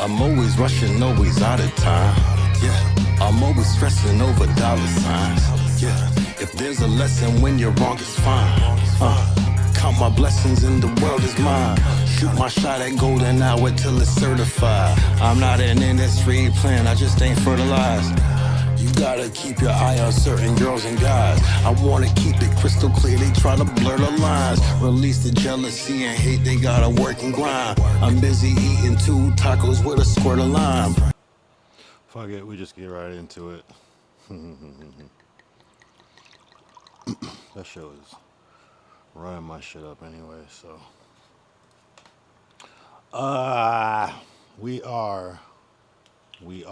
I'm always rushing, always out of time. Yeah, I'm always stressing over dollar signs. Yeah, if there's a lesson when you're wrong, it's fine. Count my blessings and the world is mine. Shoot my shot at golden hour till it's certified. I'm not an industry plan, I just ain't fertilized. You gotta keep your eye on certain girls and guys. I wanna keep it crystal clear, they try to blur the lines. Release the jealousy and hate, they gotta work and grind. I'm busy eating 2 tacos with a squirt of lime. Fuck it, we just get right into it. That show is running my shit up anyway, so. We are VR. We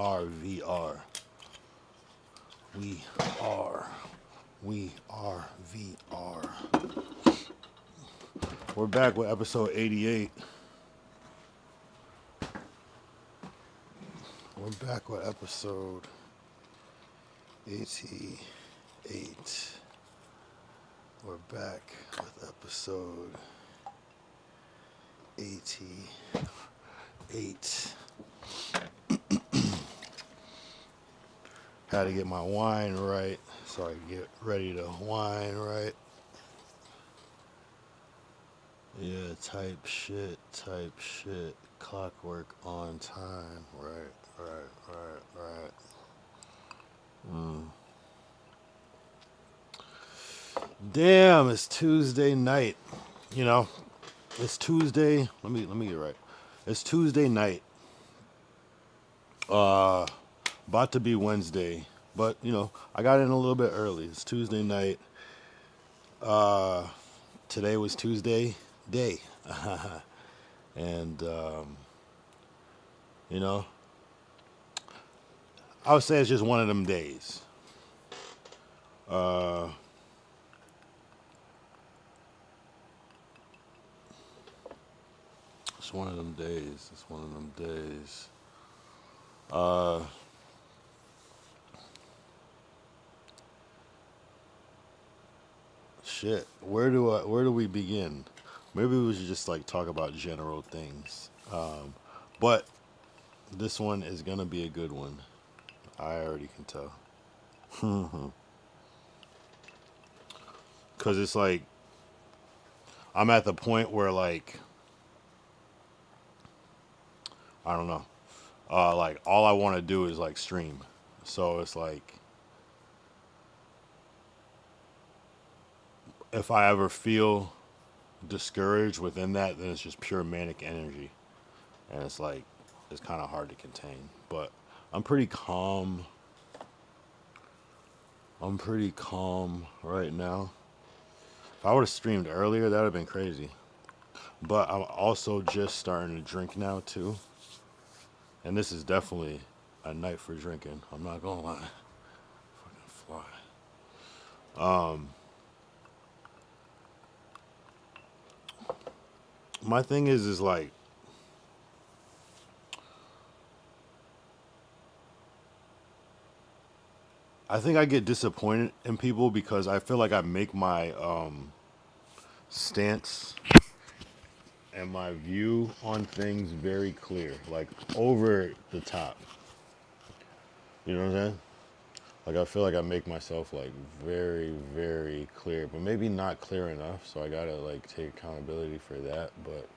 are VR. We're back with episode 88. We're back with episode 88. We're back with episode 88. Had to get my wine right so I can get ready to wine right. Yeah, type shit. Clockwork on time. Right. Damn, it's Tuesday night. You know, it's Tuesday. Let me get it right. It's Tuesday night. About to be Wednesday, but you know, I got in a little bit early. It's Tuesday night. Today was Tuesday day. And you know, I would say it's just one of them days. It's one of them days. Shit. Where do we begin? Maybe we should just like talk about general things. But this one is gonna be a good one. I already can tell. Cause it's like I'm at the point where like I don't know. Like all I want to do is like stream. So it's like if I ever feel discouraged within that, then it's just pure manic energy. And it's like it's kind of hard to contain. But I'm pretty calm. Right now. If I would have streamed earlier, that would have been crazy. But I'm also just starting to drink now too. And this is definitely a night for drinking. I'm not gonna lie. Fucking fly. My thing is like I think I get disappointed in people because I feel like I make my stance and my view on things very clear, like over the top. You know what I'm saying? Like I feel like I make myself like very, very clear, but maybe not clear enough. So I gotta like take accountability for that. But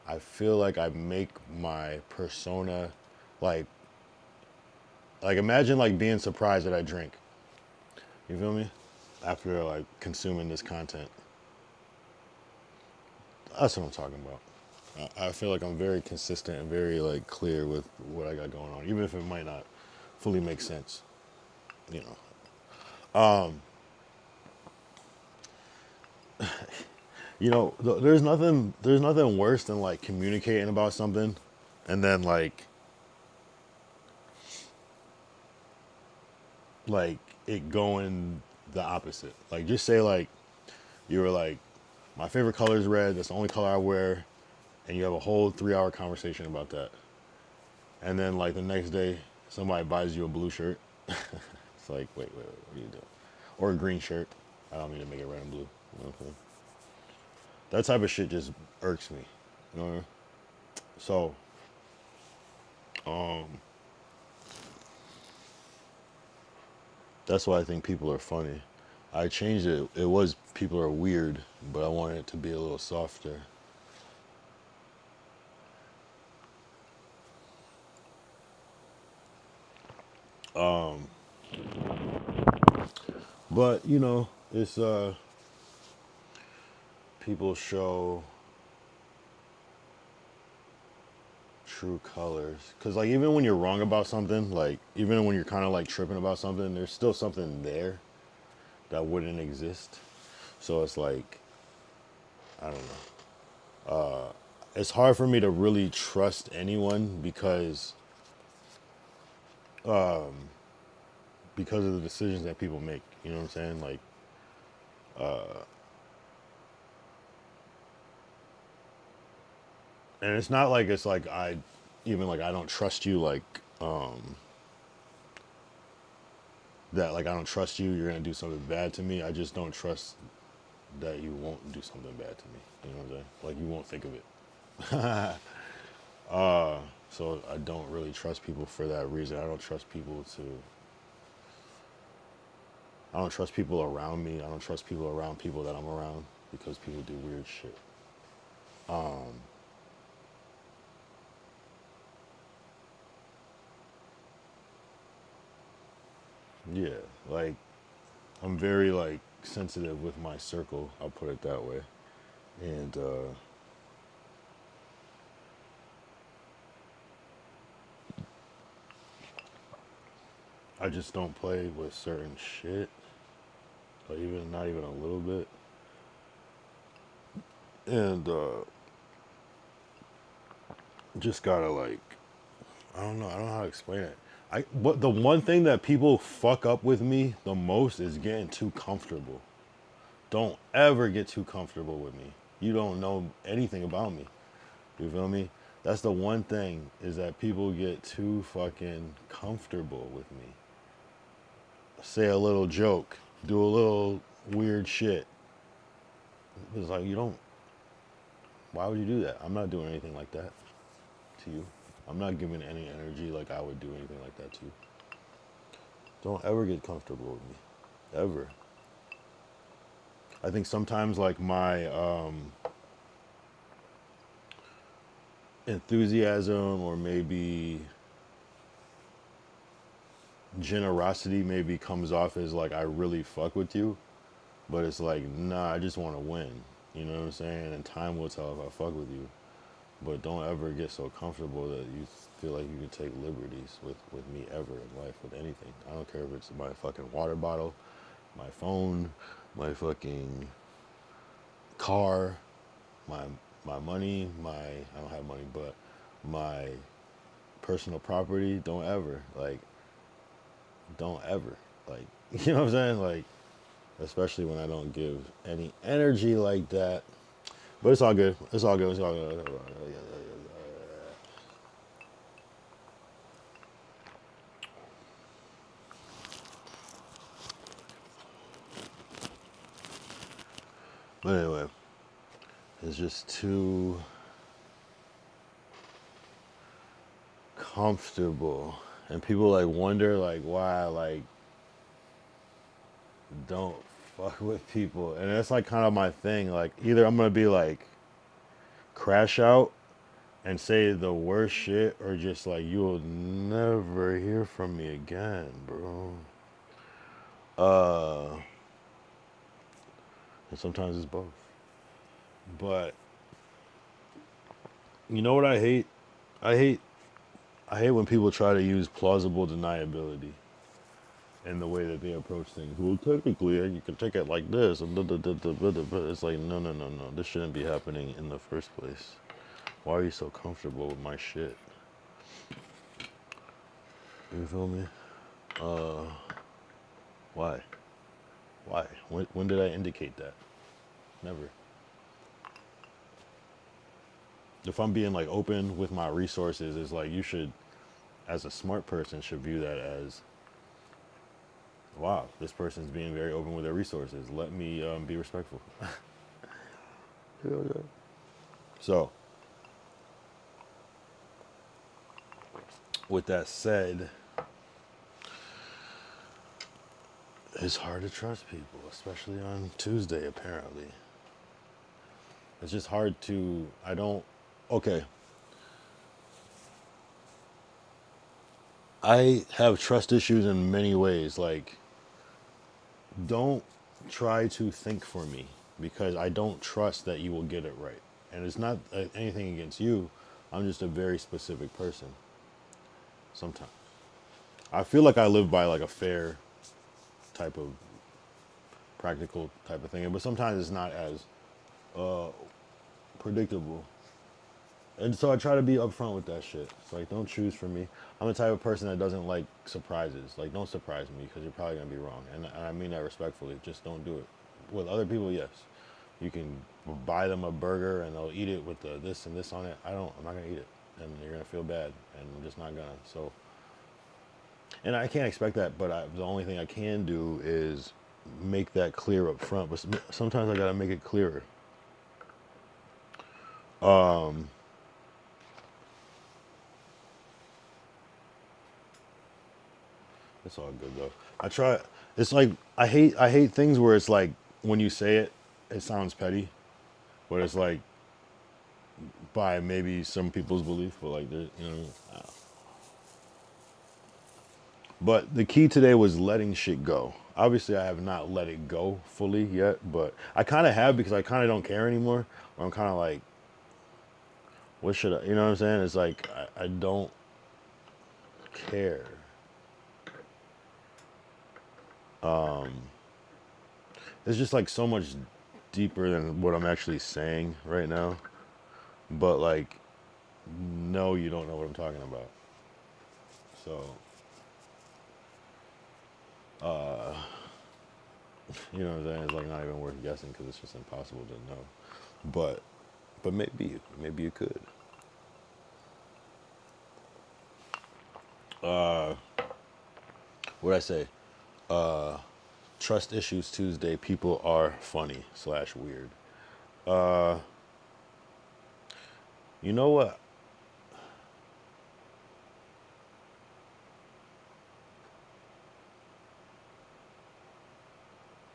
I feel like I make my persona like imagine like being surprised that I drink. You feel me? After like consuming this content. That's what I'm talking about. I feel like I'm very consistent and very like clear with what I got going on, even if it might not fully make sense. You know. You know, there's nothing worse than like communicating about something and then like it going the opposite. Like just say like you were like my favorite color is red, that's the only color I wear, and you have a whole 3-hour conversation about that. And then like the next day somebody buys you a blue shirt. It's like, wait, what are you doing? Or a green shirt. I don't mean to make it red and blue. Okay. That type of shit just irks me. You know what I mean? So That's why I think people are funny. I changed it. It was people are weird, but I wanted it to be a little softer. But you know, it's people show true colors. Cause like even when you're wrong about something, like even when you're kind of like tripping about something, there's still something there that wouldn't exist. So it's like I don't know. It's hard for me to really trust anyone because of the decisions that people make. You know what I'm saying? Like and it's not like it's like I even like I don't trust you like that like I don't trust you, you're gonna do something bad to me. I just don't trust that you won't do something bad to me. You know what I'm saying? Like you won't think of it. So I don't really trust people for that reason. I don't trust people around me. I don't trust people around people that I'm around because people do weird shit. Yeah, like I'm very like sensitive with my circle. I'll put it that way. And I just don't play with certain shit, like even not even a little bit. And just gotta like I don't know. I don't know how to explain it. But the one thing that people fuck up with me the most is getting too comfortable. Don't ever get too comfortable with me. You don't know anything about me. You feel me? That's the one thing is that people get too fucking comfortable with me. Say a little joke, do a little weird shit. It's like you don't. Why would you do that? I'm not doing anything like that to you. I'm not giving any energy like I would do anything like that to you. Don't ever get comfortable with me, ever. I think sometimes like my enthusiasm or maybe generosity maybe comes off as like I really fuck with you, but it's like nah, I just want to win. You know what I'm saying? And time will tell if I fuck with you. But don't ever get so comfortable that you feel like you can take liberties with me ever in life with anything. I don't care if it's my fucking water bottle, my phone, my fucking car, my my money, my I don't have money, but my personal property. Don't ever like you know what I'm saying? Like especially when I don't give any energy like that. But it's all good. It's all good. It's all good. But anyway, it's just too comfortable. And people like wonder like why I like don't fuck with people. And that's like kind of my thing. Like either I'm gonna be like crash out and say the worst shit or just like you'll never hear from me again, bro. And sometimes it's both. But you know what I hate? I hate I hate when people try to use plausible deniability in the way that they approach things. Well, technically, you can take it like this. And it's like, no, no, no, no. This shouldn't be happening in the first place. Why are you so comfortable with my shit? You feel me? Why? Why? When did I indicate that? Never. If I'm being like open with my resources, it's like you should, as a smart person, should view that as, wow, this person's being very open with their resources. Let me be respectful. So, with that said, it's hard to trust people, especially on Tuesday, apparently. It's just hard to, I don't, okay. I have trust issues in many ways. Like, don't try to think for me because I don't trust that you will get it right. And it's not anything against you. I'm just a very specific person sometimes. I feel like I live by like a fair type of practical type of thing, but sometimes it's not as predictable. And so I try to be upfront with that shit. It's like, don't choose for me. I'm the type of person that doesn't like surprises. Like, don't surprise me because you're probably going to be wrong. And I mean that respectfully. Just don't do it. With other people, yes. You can buy them a burger and they'll eat it with the this and this on it. I'm not going to eat it. And you're going to feel bad. And I'm just not going to. So, and I can't expect that. But the only thing I can do is make that clear up front. But sometimes I got to make it clearer. It's all good though. I try. It's like I hate things where it's like when you say it, it sounds petty, but it's like by maybe some people's belief, but like you know. But the key today was letting shit go. Obviously, I have not let it go fully yet, but I kind of have because I kind of don't care anymore. Or I'm kind of like, what should I? You know what I'm saying? It's like I don't care. It's just like so much deeper than what I'm actually saying right now. But like, no, you don't know what I'm talking about. So, you know what I'm saying? It's like not even worth guessing because it's just impossible to know. But, but maybe you could. What'd I say? Trust issues Tuesday. People are funny slash weird. You know what?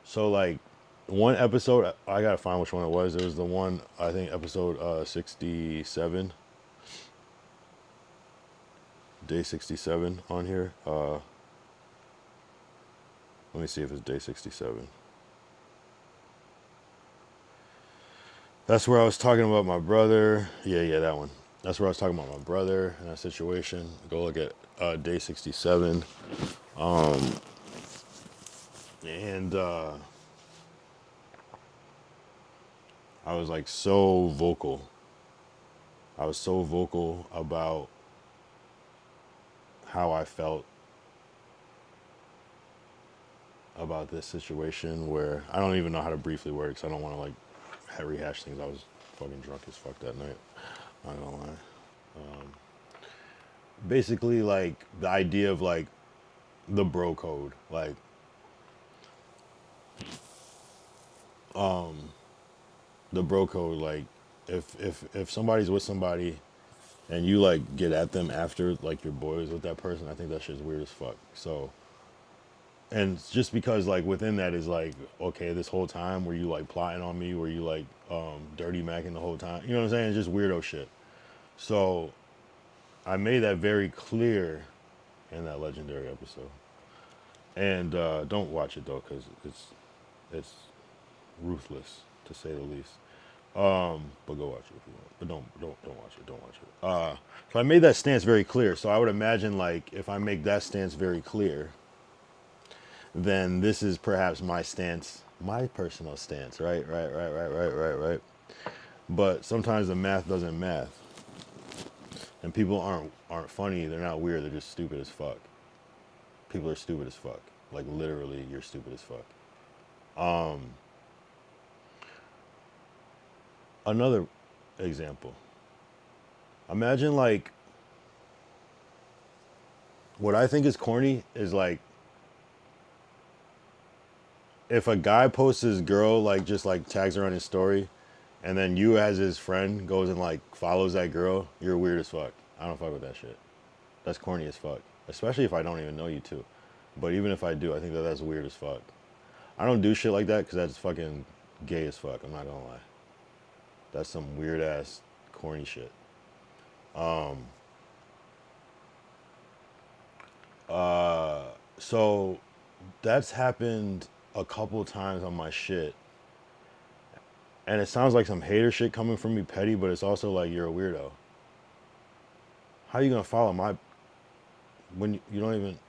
So like, one episode I gotta find which one it was. It was the one I think episode 67, day 67 on here. Let me see if it's day 67. That's where I was talking about my brother. Yeah, that one. That's where I was talking about my brother and that situation. Go look at day 67. And I was like so vocal. I was so vocal about how I felt about this situation where I don't even know how to briefly word it because I don't want to like rehash things. I was fucking drunk as fuck that night. Not gonna lie. Basically, like the idea of like the bro code, like the bro code, like if somebody's with somebody and you like get at them after like your boy is with that person, I think that shit's weird as fuck. So, and just because like within that is like, okay, this whole time were you like plotting on me, were you like dirty macking the whole time, you know what I'm saying? It's just weirdo shit. So I made that very clear in that legendary episode. And don't watch it though, because it's ruthless to say the least. But go watch it if you want. But don't watch it. Don't watch it. So I made that stance very clear. So I would imagine like if I make that stance very clear, then this is perhaps my stance, my personal stance. Right. But sometimes the math doesn't math, and people aren't funny. They're not weird. They're just stupid as fuck. People are stupid as fuck. Like literally, you're stupid as fuck. Another example. Imagine like what I think is corny is like if a guy posts his girl like just like tags her on his story and then you as his friend goes and like follows that girl, you're weird as fuck. I don't fuck with that shit. That's corny as fuck. Especially if I don't even know you too. But even if I do, I think that that's weird as fuck. I don't do shit like that because that's fucking gay as fuck. I'm not gonna lie. That's some weird ass corny shit. So that's happened a couple times on my shit. And it sounds like some hater shit coming from me petty, but it's also like you're a weirdo. How are you gonna follow my when you don't even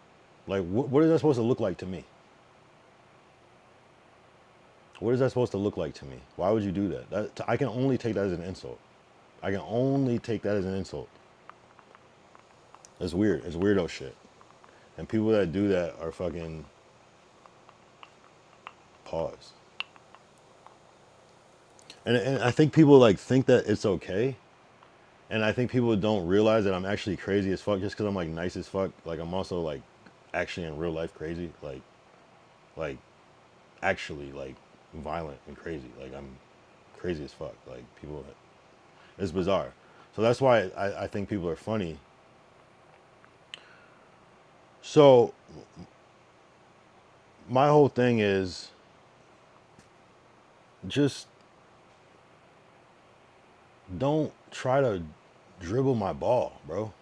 like what is that supposed to look like to me? What is that supposed to look like to me? Why would you do that? I can only take that as an insult. I can only take that as an insult. It's weird. It's weirdo shit. And people that do that are fucking pause. And I think people like think that it's okay. And I think people don't realize that I'm actually crazy as fuck just because I'm like nice as fuck. Like I'm also like actually in real life crazy. Like actually like violent and crazy. Like I'm crazy as fuck. Like people, it's bizarre. So that's why I think people are funny. So my whole thing is just don't try to dribble my ball, bro.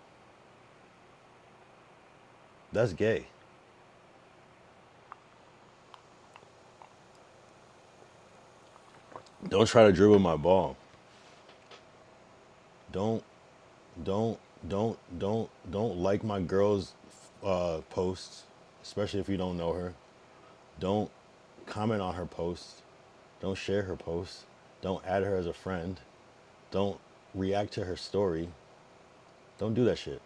That's gay. Don't try to dribble my ball. Don't don't don't like my girl's posts, especially if you don't know her. Don't comment on her posts. Don't share her posts. Don't add her as a friend. Don't react to her story. Don't do that shit.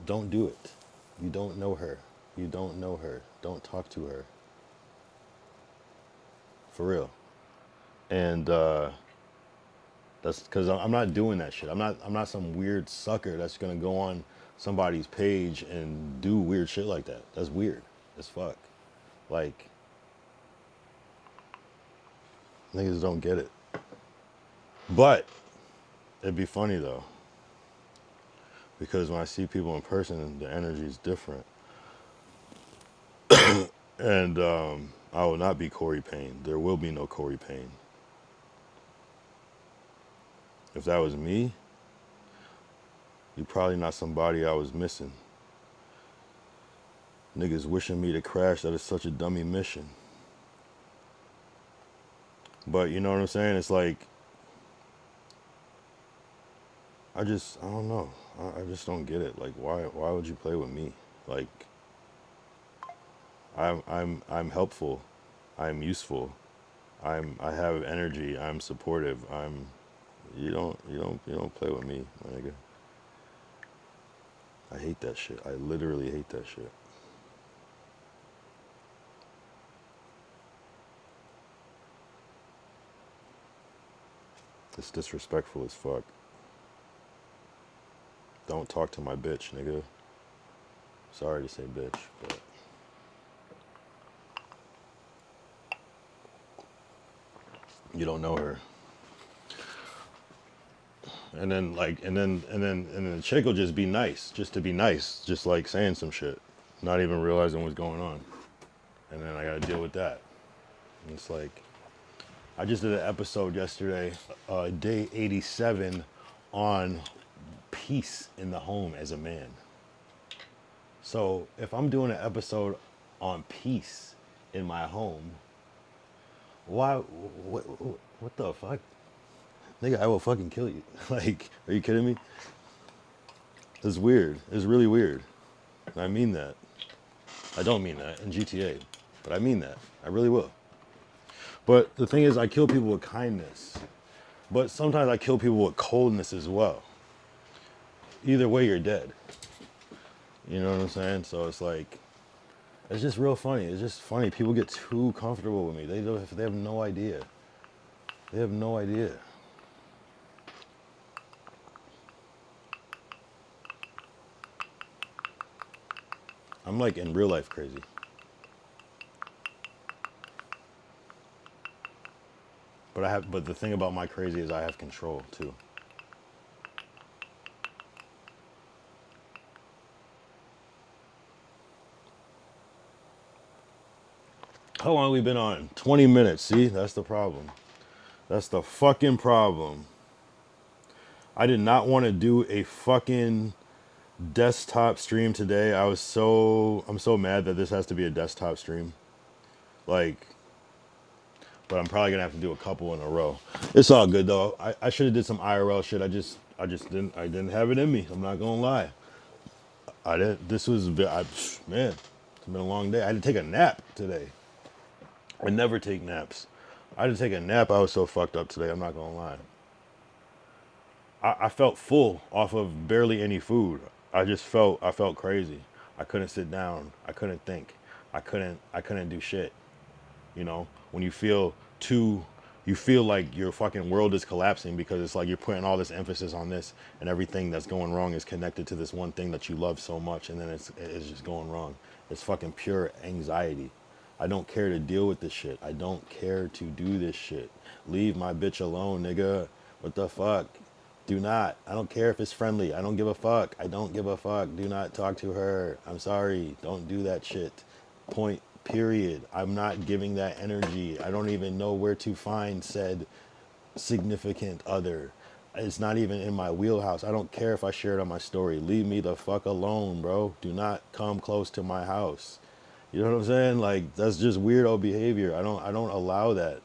Don't do it. You don't know her. You don't know her. Don't talk to her. For real. And that's because I'm not doing that shit. I'm not some weird sucker that's gonna go on somebody's page and do weird shit like that. That's weird as fuck. Like niggas don't get it. But it'd be funny though. Because when I see people in person, the energy is different. And I will not be Corey Payne. There will be no Corey Payne. If that was me, you're probably not somebody I was missing. Niggas wishing me to crash, that is such a dummy mission. But you know what I'm saying? It's like, I don't know. I just don't get it. Like, why would you play with me? Like, I'm helpful. I'm useful. I have energy. I'm supportive. You don't play with me, my nigga. I hate that shit. I literally hate that shit. It's disrespectful as fuck. Don't talk to my bitch, nigga. Sorry to say bitch, but you don't know her. And then the chick will just be nice, just to be nice, just like saying some shit, not even realizing what's going on. And then I gotta deal with that. And it's like, I just did an episode yesterday, day 87, on peace in the home as a man. So if I'm doing an episode on peace in my home, why, what the fuck? Nigga, I will fucking kill you. Like, are you kidding me? It's weird. It's really weird. And I mean that. I don't mean that in GTA, but I mean that. I really will. But the thing is, I kill people with kindness. But sometimes I kill people with coldness as well. Either way, you're dead. You know what I'm saying? So it's like, it's just real funny. It's just funny. People get too comfortable with me. They have no idea. They have no idea. I'm like in real life crazy. But the thing about my crazy is I have control too. How long have we been on? 20 minutes. See, that's the problem. That's the fucking problem. I did not want to do a fucking desktop stream today. I'm so mad that this has to be a desktop stream. Like, but I'm probably gonna have to do a couple in a row. It's all good though. I should have did some IRL shit. I didn't have it in me. I'm not gonna lie. I didn't. Man, it's been a long day. I had to take a nap today. I never take naps. I had to take a nap. I was so fucked up today. I'm not gonna lie. I felt full off of barely any food. I felt crazy. I couldn't sit down. I couldn't think. I couldn't do shit. You know, when you feel like your fucking world is collapsing because it's like you're putting all this emphasis on this and everything that's going wrong is connected to this one thing that you love so much, and then it's just going wrong. It's fucking pure anxiety. I don't care to deal with this shit. I don't care to do this shit. Leave my bitch alone, nigga. What the fuck? Do not. I don't care if it's friendly. I don't give a fuck. I don't give a fuck. Do not talk to her. I'm sorry. Don't do that shit. Point, period. I'm not giving that energy. I don't even know where to find said significant other. It's not even in my wheelhouse. I don't care if I share it on my story. Leave me the fuck alone, bro. Do not come close to my house. You know what I'm saying? Like, that's just weirdo behavior. I don't allow that.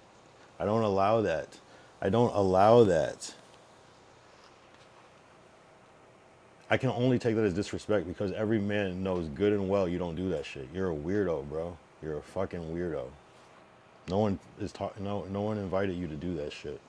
I don't allow that. I don't allow that. I can only take that as disrespect because every man knows good and well you don't do that shit. You're a weirdo, bro. You're a fucking weirdo. No one invited you to do that shit.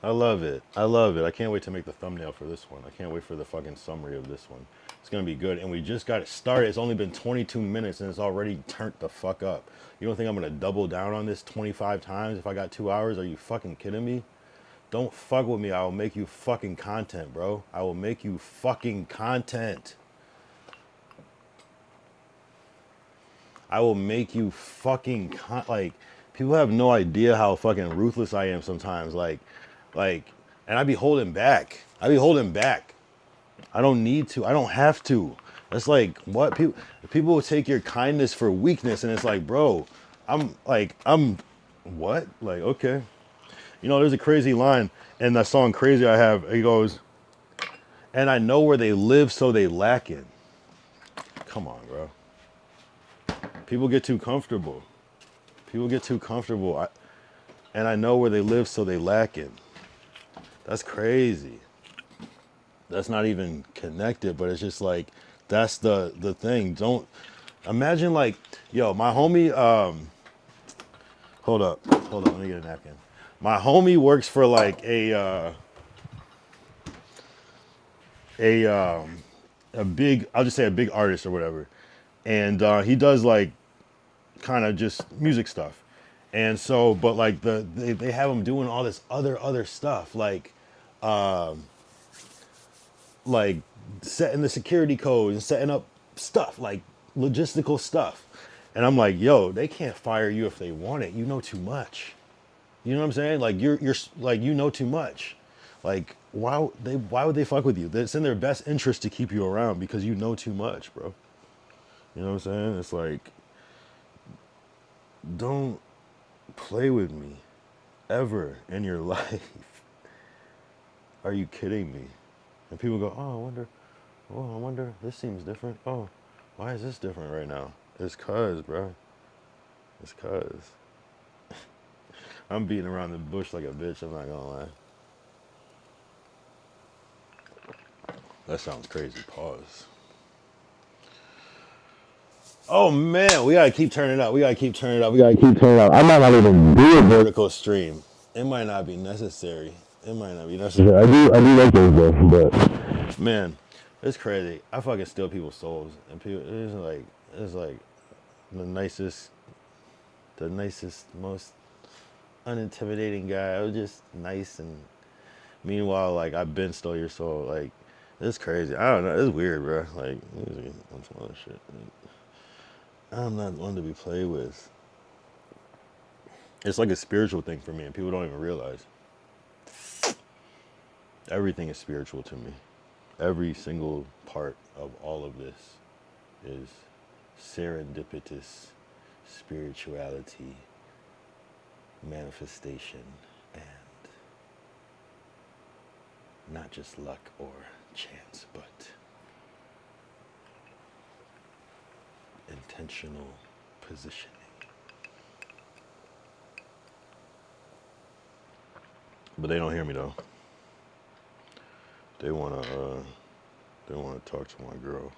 I love it. I love it. I can't wait to make the thumbnail for this one. I can't wait for the fucking summary of this one. It's gonna be good. And we just got it started. It's only been 22 minutes and it's already turned the fuck up. You don't think I'm gonna double down on this 25 times if I got 2 hours? Are you fucking kidding me? Don't fuck with me. I will make you fucking content, bro. I will make you fucking content. I will make you fucking like, people have no idea how fucking ruthless I am sometimes. Like, and I be holding back. I be holding back. I don't need to. I don't have to. It's like, what? People will take your kindness for weakness, and it's like, bro, I'm what? Like, okay. You know, there's a crazy line in that song Crazy I have. He goes, and I know where they live, so they lacking. Come on, bro. People get too comfortable. People get too comfortable. And I know where they live, so they lacking. That's crazy. That's not even connected, but it's just like, that's the thing. Don't imagine like, yo, my homie, hold up, let me get a napkin. My homie works for like a big, I'll just say a big artist or whatever. And he does like kind of just music stuff. And so, but like they have him doing all this other stuff, like setting the security code and setting up stuff, like logistical stuff. And I'm like, yo, they can't fire you if they want it. You know too much. You know what I'm saying? Like you're like, you know too much. Like why would they fuck with you? It's in their best interest to keep you around because you know too much, bro. You know what I'm saying? It's like, don't play with me ever in your life. Are you kidding me? And people go, I wonder, this seems different. Oh, why is this different right now? It's cuz, bro. It's cuz. I'm beating around the bush like a bitch, I'm not gonna lie. That sounds crazy. Pause. Oh man, we gotta keep turning up. We gotta keep turning up. We gotta keep turning up. I might not even do a vertical stream. It might not be necessary. It might not be necessary. I do like those though, but man, it's crazy. I fucking steal people's souls, and people. It's like the nicest, most unintimidating guy. I was just nice, and meanwhile, like I've been stole your soul. Like it's crazy. I don't know. It's weird, bro. Like on some other shit. I'm not one to be played with. It's like a spiritual thing for me, and people don't even realize. Everything is spiritual to me. every single part of all of this is serendipitous spirituality, manifestation, and not just luck or chance, but intentional positioning. But they don't hear me though. They wanna talk to my girl.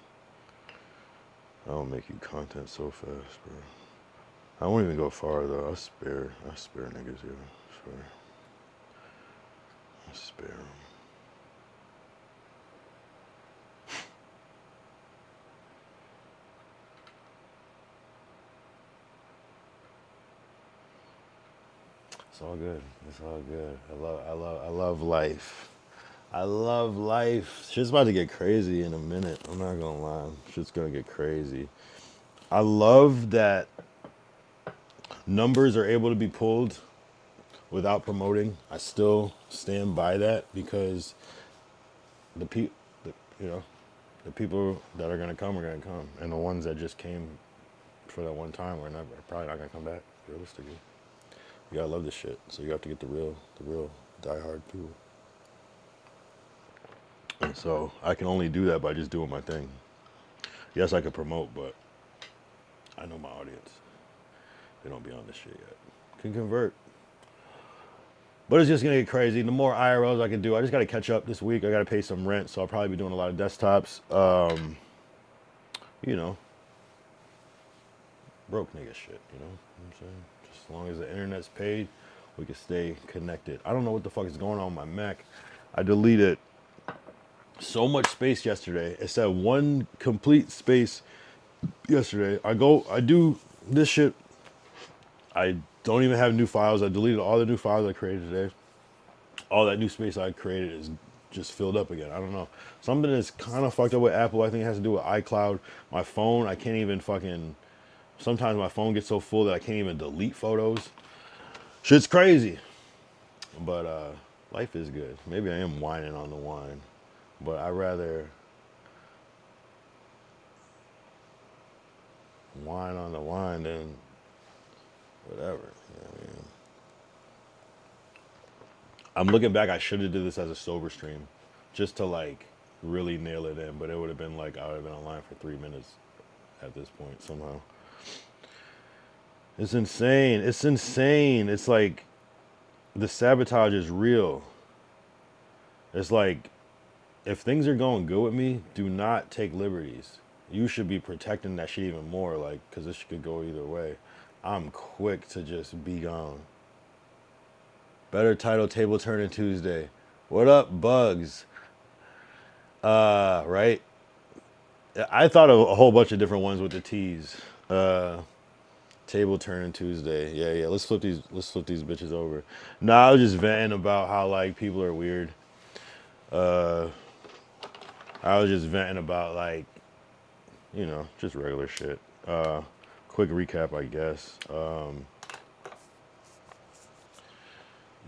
I'll make you content so fast, bro. I won't even go far though. I spare niggas, yo. Swear. I spare them. It's all good. It's all good. I love life. I love life. Shit's about to get crazy in a minute. I'm not gonna lie. Shit's gonna get crazy. I love that numbers are able to be pulled without promoting. I still stand by that because the people, you know, the people that are gonna come are gonna come, and the ones that just came for that one time are probably not gonna come back. Realistically, you gotta love this shit. So you have to get the real diehard people. And so I can only do that by just doing my thing. Yes, I could promote, but I know my audience. They don't be on this shit yet. Can convert. But it's just gonna get crazy. The more IRLs I can do, I just gotta catch up this week. I gotta pay some rent, so I'll probably be doing a lot of desktops. You know, broke nigga shit, you know what I'm saying? Just as long as the internet's paid, we can stay connected. I don't know what the fuck is going on with my Mac. I deleted so much space yesterday. It said one complete space yesterday. I do this shit. I don't even have new files. I deleted all the new files I created today. All that new space I created is just filled up again. I don't know. Something is kind of fucked up with Apple. I think it has to do with iCloud. My phone, I can't even fucking... Sometimes my phone gets so full that I can't even delete photos. Shit's crazy. But life is good. Maybe I am whining on the wine. But I'd rather wine on the wine than whatever. You know what I mean? I'm looking back, I should have did this as a sober stream. Just to like really nail it in. But it would have been like I would have been online for 3 minutes at this point somehow. It's insane. It's insane. It's like the sabotage is real. It's like if things are going good with me, do not take liberties. You should be protecting that shit even more, like, because this could go either way. I'm quick to just be gone. Better title, table turning Tuesday. What up, Bugs? Right? I thought of a whole bunch of different ones with the T's. Table turning Tuesday. Yeah. Let's flip these bitches over. Nah, I was just venting about how like people are weird. I was just venting about like, you know, just regular shit. Quick recap, I guess.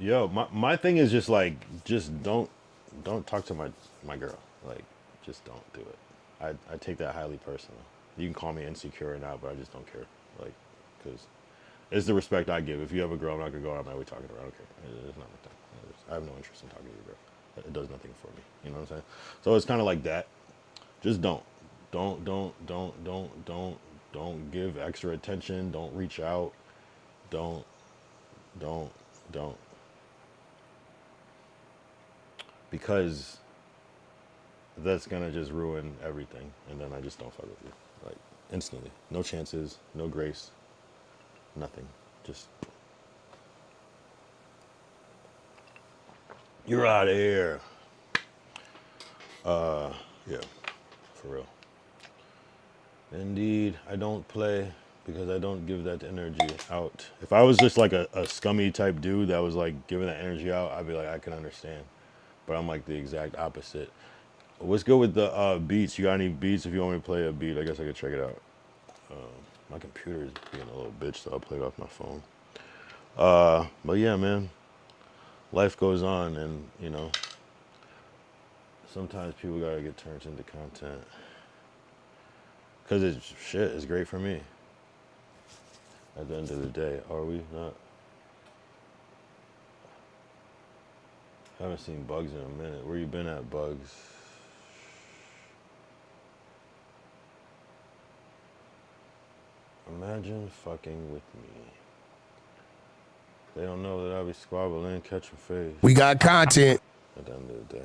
Yo, my thing is just like, just don't talk to my girl. Like, just don't do it. I take that highly personal. You can call me insecure or not, but I just don't care. Like, because it's the respect I give. If you have a girl, I'm not gonna go out my way talking to her. I don't care. It's not my thing. I have no interest in talking to your girl. It does nothing for me. You know what I'm saying? So it's kind of like that. Just don't give extra attention. Don't reach out. Don't. Because that's gonna just ruin everything, and then I just don't fuck with you. Like, instantly. No chances, no grace, nothing. Just, you're out of here. Yeah, for real. Indeed, I don't play because I don't give that energy out. If I was just like a scummy type dude that was like giving that energy out, I'd be like, I can understand. But I'm like the exact opposite. What's good with the beats? You got any beats? If you want me to play a beat, I guess I could check it out. My computer is being a little bitch, so I'll play it off my phone. But yeah, man, life goes on, and you know, sometimes people gotta get turned into content. Cause it's shit, it's great for me. At the end of the day, are we not? Haven't seen Bugs in a minute. Where you been at, Bugs? Imagine fucking with me. They don't know that I be squabbling, catching face. We got content. At the end of the day.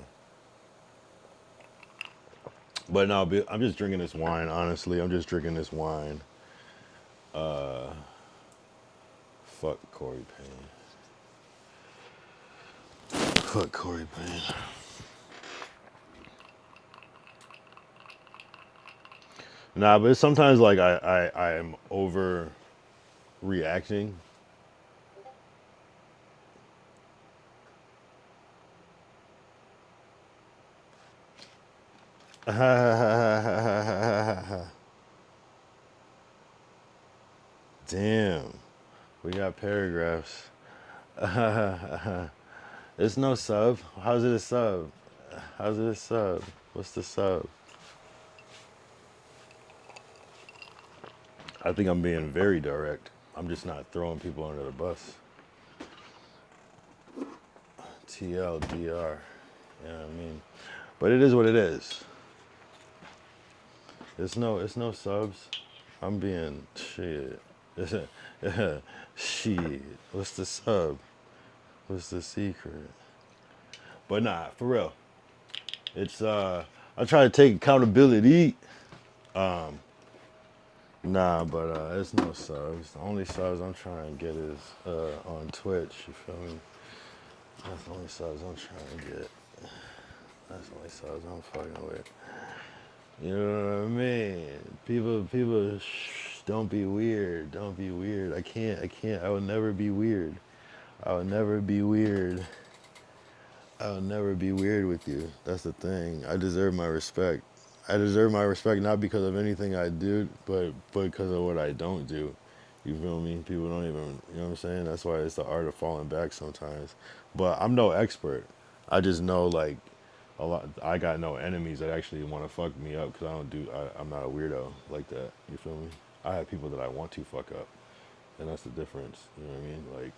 But no, I'm just drinking this wine, honestly. I'm just drinking this wine. Fuck Corey Payne. Fuck Corey Payne. Nah, but sometimes like I am overreacting. Damn, we got paragraphs. It's no sub. How's it a sub? How's it a sub? What's the sub? I think I'm being very direct. I'm just not throwing people under the bus. TLDR. You know what I mean? But it is what it is. It's no subs. I'm being shit. Shit. What's the sub? What's the secret? But nah, for real. It's I try to take accountability. Nah, but it's no subs. The only subs I'm trying to get is on Twitch, you feel me? That's the only subs I'm trying to get. That's the only subs I'm fucking with. You know what I mean? People, don't be weird. Don't be weird. I can't. I will never be weird. I will never be weird. I will never be weird with you. That's the thing. I deserve my respect. I deserve my respect not because of anything I do, but because of what I don't do. You feel me? People don't even, you know what I'm saying? That's why it's the art of falling back sometimes. But I'm no expert. I just know like a lot. I got no enemies that actually want to fuck me up because I'm not a weirdo like that. You feel me? I have people that I want to fuck up, and that's the difference. You know what I mean? Like,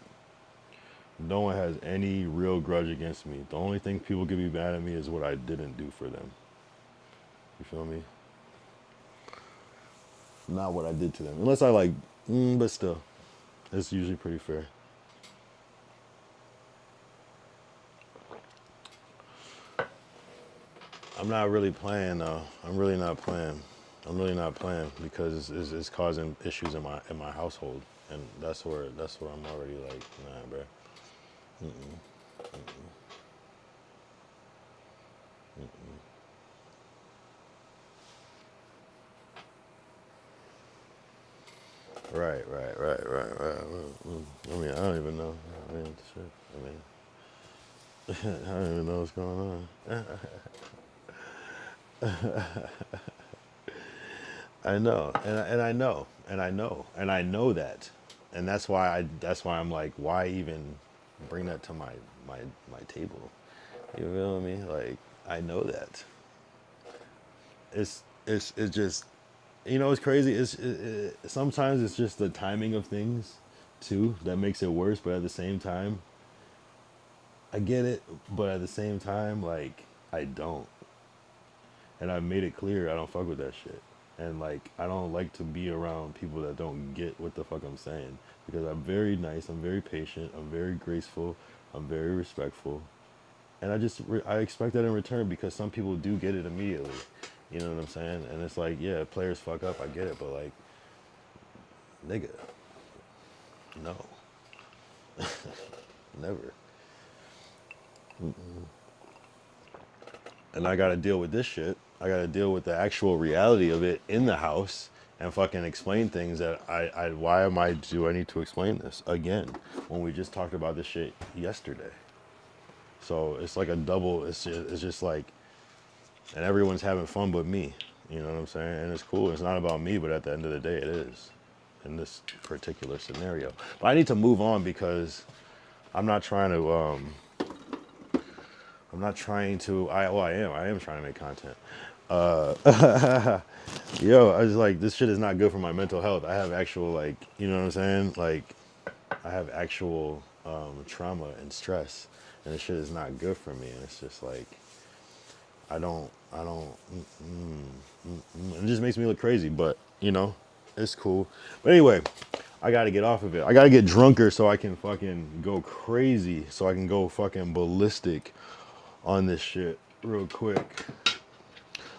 no one has any real grudge against me. The only thing people get me mad at me is what I didn't do for them. You feel me? Not what I did to them. Unless I like, but still, it's usually pretty fair. I'm not really playing though. I'm really not playing. I'm really not playing because it's causing issues in my household, and that's where I'm already like, nah, bro. Mm-mm. Mm-mm. Mm-mm. Right. I mean, I don't even know. I mean, shit. I don't even know what's going on. I know, and I know, and I know that, and that's why I'm like, why even bring that to my table? You feel me? Like, I know that. It's just, you know, it's crazy. Sometimes it's just the timing of things, too, that makes it worse. But at the same time, I get it. But at the same time, like, I don't. And I've made it clear I don't fuck with that shit. And like, I don't like to be around people that don't get what the fuck I'm saying. Because I'm very nice, I'm very patient, I'm very graceful, I'm very respectful. And I expect that in return because some people do get it immediately. You know what I'm saying? And it's like, yeah, players fuck up, I get it. But like, nigga, no. Never. Mm-mm. And I gotta deal with this shit. I gotta deal with the actual reality of it in the house and fucking explain things that do I need to explain this again when we just talked about this shit yesterday? So it's like a double, it's just like, and everyone's having fun but me. You know what I'm saying? And it's cool. It's not about me, but at the end of the day, it is in this particular scenario. But I need to move on because I'm not trying to, I'm not trying to. I am. I am trying to make content. Yo, I was like, this shit is not good for my mental health. I have actual like, you know what I'm saying? Like, I have actual trauma and stress, and this shit is not good for me. And it's just like, I don't. It just makes me look crazy, but you know, it's cool. But anyway, I gotta get off of it. I gotta get drunker so I can fucking go crazy, so I can go fucking ballistic on this shit real quick.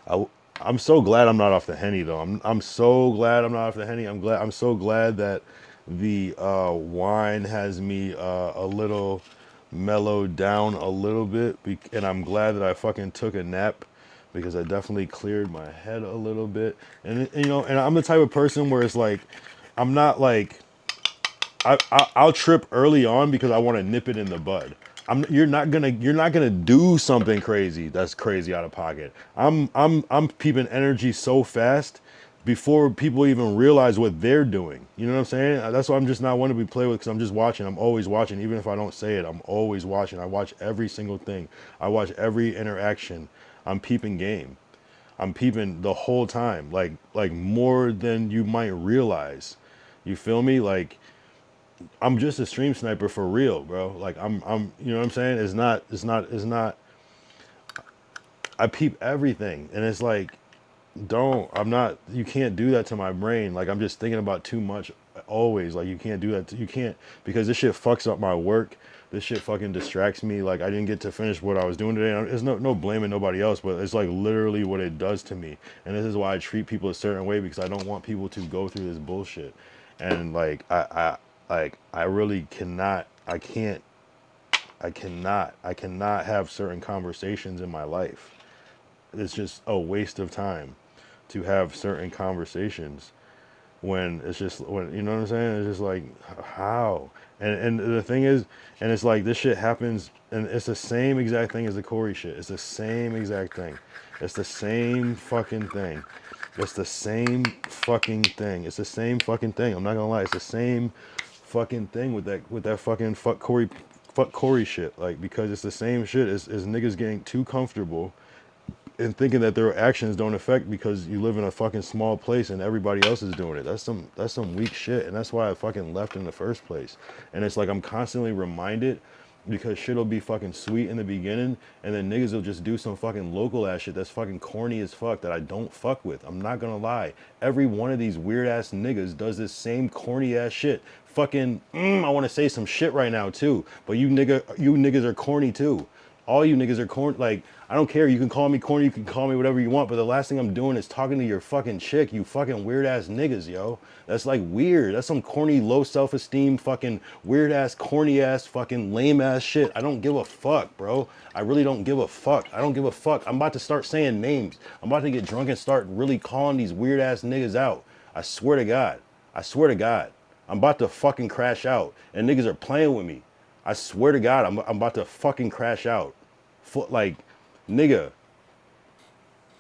I, I'm so glad I'm not off the Henny though. I'm so glad I'm not off the Henny. I'm so glad that the wine has me a little mellowed down a little bit, and I'm glad that I fucking took a nap because I definitely cleared my head a little bit. And you know, and I'm the type of person where it's like, I'm not like I'll trip early on because I want to nip it in the bud. You're not gonna do something crazy that's crazy out of pocket. I'm peeping energy so fast before people even realize what they're doing. You know what I'm saying? That's why I'm just not one to be played with because I'm just watching. I'm always watching, even if I don't say it. I'm always watching. I watch every single thing. I watch every interaction. I'm peeping game. I'm peeping the whole time, like more than you might realize. You feel me? Like I'm just a stream sniper for real, bro. Like you know what I'm saying? It's not. I peep everything, and it's like, I'm not. You can't do that to my brain. Like I'm just thinking about too much always. Like you can't do that. You can't because this shit fucks up my work. This shit fucking distracts me. Like I didn't get to finish what I was doing today. It's no blaming nobody else, but it's like literally what it does to me. And this is why I treat people a certain way because I don't want people to go through this bullshit. And like I really cannot. I cannot have certain conversations in my life. It's just a waste of time to have certain conversations when it's just when you know what I'm saying. It's just like how and the thing is, and it's like this shit happens, and it's the same exact thing as the Corey shit. It's the same exact thing. It's the same fucking thing. It's the same fucking thing. It's the same fucking thing. I'm not gonna lie. It's the same fucking thing with that fucking fuck Corey shit. Like because it's the same shit as niggas getting too comfortable and thinking that their actions don't affect because you live in a fucking small place and everybody else is doing it. That's some weak shit, and that's why I fucking left in the first place. And it's like I'm constantly reminded because shit'll be fucking sweet in the beginning, and then niggas will just do some fucking local ass shit that's fucking corny as fuck that I don't fuck with. I'm not gonna lie. Every one of these weird ass niggas does this same corny ass shit. Fucking, I want to say some shit right now too, but you niggas are corny too. All you niggas are corny. Like, I don't care. You can call me corny. You can call me whatever you want. But the last thing I'm doing is talking to your fucking chick. You fucking weird ass niggas, yo. That's like weird. That's some corny, low self esteem, fucking weird ass, corny ass, fucking lame ass shit. I don't give a fuck, bro. I really don't give a fuck. I don't give a fuck. I'm about to start saying names. I'm about to get drunk and start really calling these weird ass niggas out. I swear to God. I swear to God. I'm about to fucking crash out. And niggas are playing with me. I swear to God, I'm about to fucking crash out. Like, nigga,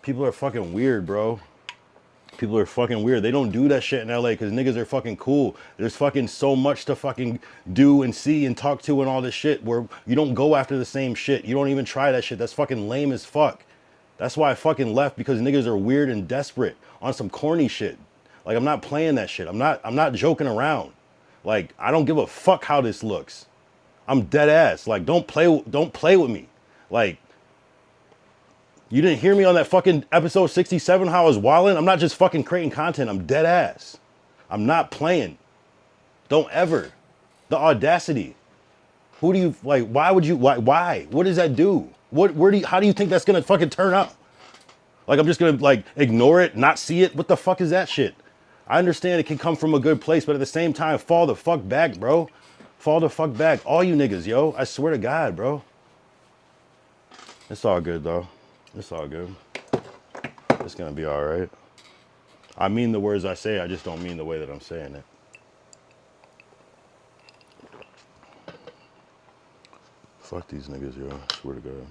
people are fucking weird, bro. People are fucking weird. They don't do that shit in LA because niggas are fucking cool. There's fucking so much to fucking do and see and talk to and all this shit where you don't go after the same shit. You don't even try that shit. That's fucking lame as fuck. That's why I fucking left because niggas are weird and desperate on some corny shit. Like I'm not playing that shit. I'm not joking around. Like I don't give a fuck how this looks. I'm dead ass. Like don't play with me. Like you didn't hear me on that fucking episode 67 how I was wilding? I'm not just fucking creating content. I'm dead ass. I'm not playing. Don't ever. The audacity. Who do you like why would you why? What does that do? How do you think that's gonna fucking turn up? Like I'm just gonna like ignore it, not see it? What the fuck is that shit? I understand it can come from a good place, but at the same time, fall the fuck back, bro. Fall the fuck back. All you niggas, yo. I swear to God, bro. It's all good, though. It's all good. It's gonna be all right. I mean the words I say, I just don't mean the way that I'm saying it. Fuck these niggas, yo. I swear to God.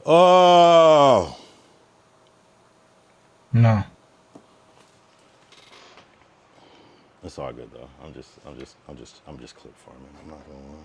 Oh! No. It's all good, though. I'm just clip farming. I'm not gonna lie.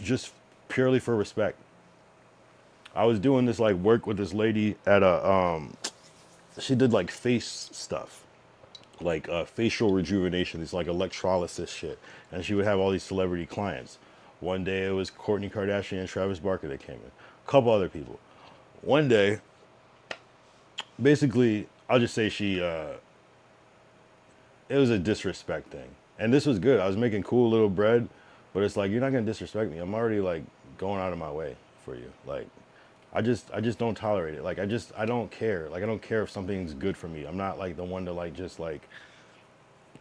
just purely for respect. I was doing this like work with this lady at a she did like face stuff, like facial rejuvenation, this like electrolysis shit, and she would have all these celebrity clients. One day it was Kourtney Kardashian and Travis Barker that came in, a couple other people. One day, basically, I'll just say it was a disrespect thing, and this was good. I was making cool little bread, but it's like you're not gonna disrespect me. I'm already like going out of my way for you. Like, I just don't tolerate it. Like I don't care. Like I don't care if something's good for me. I'm not like the one to like just like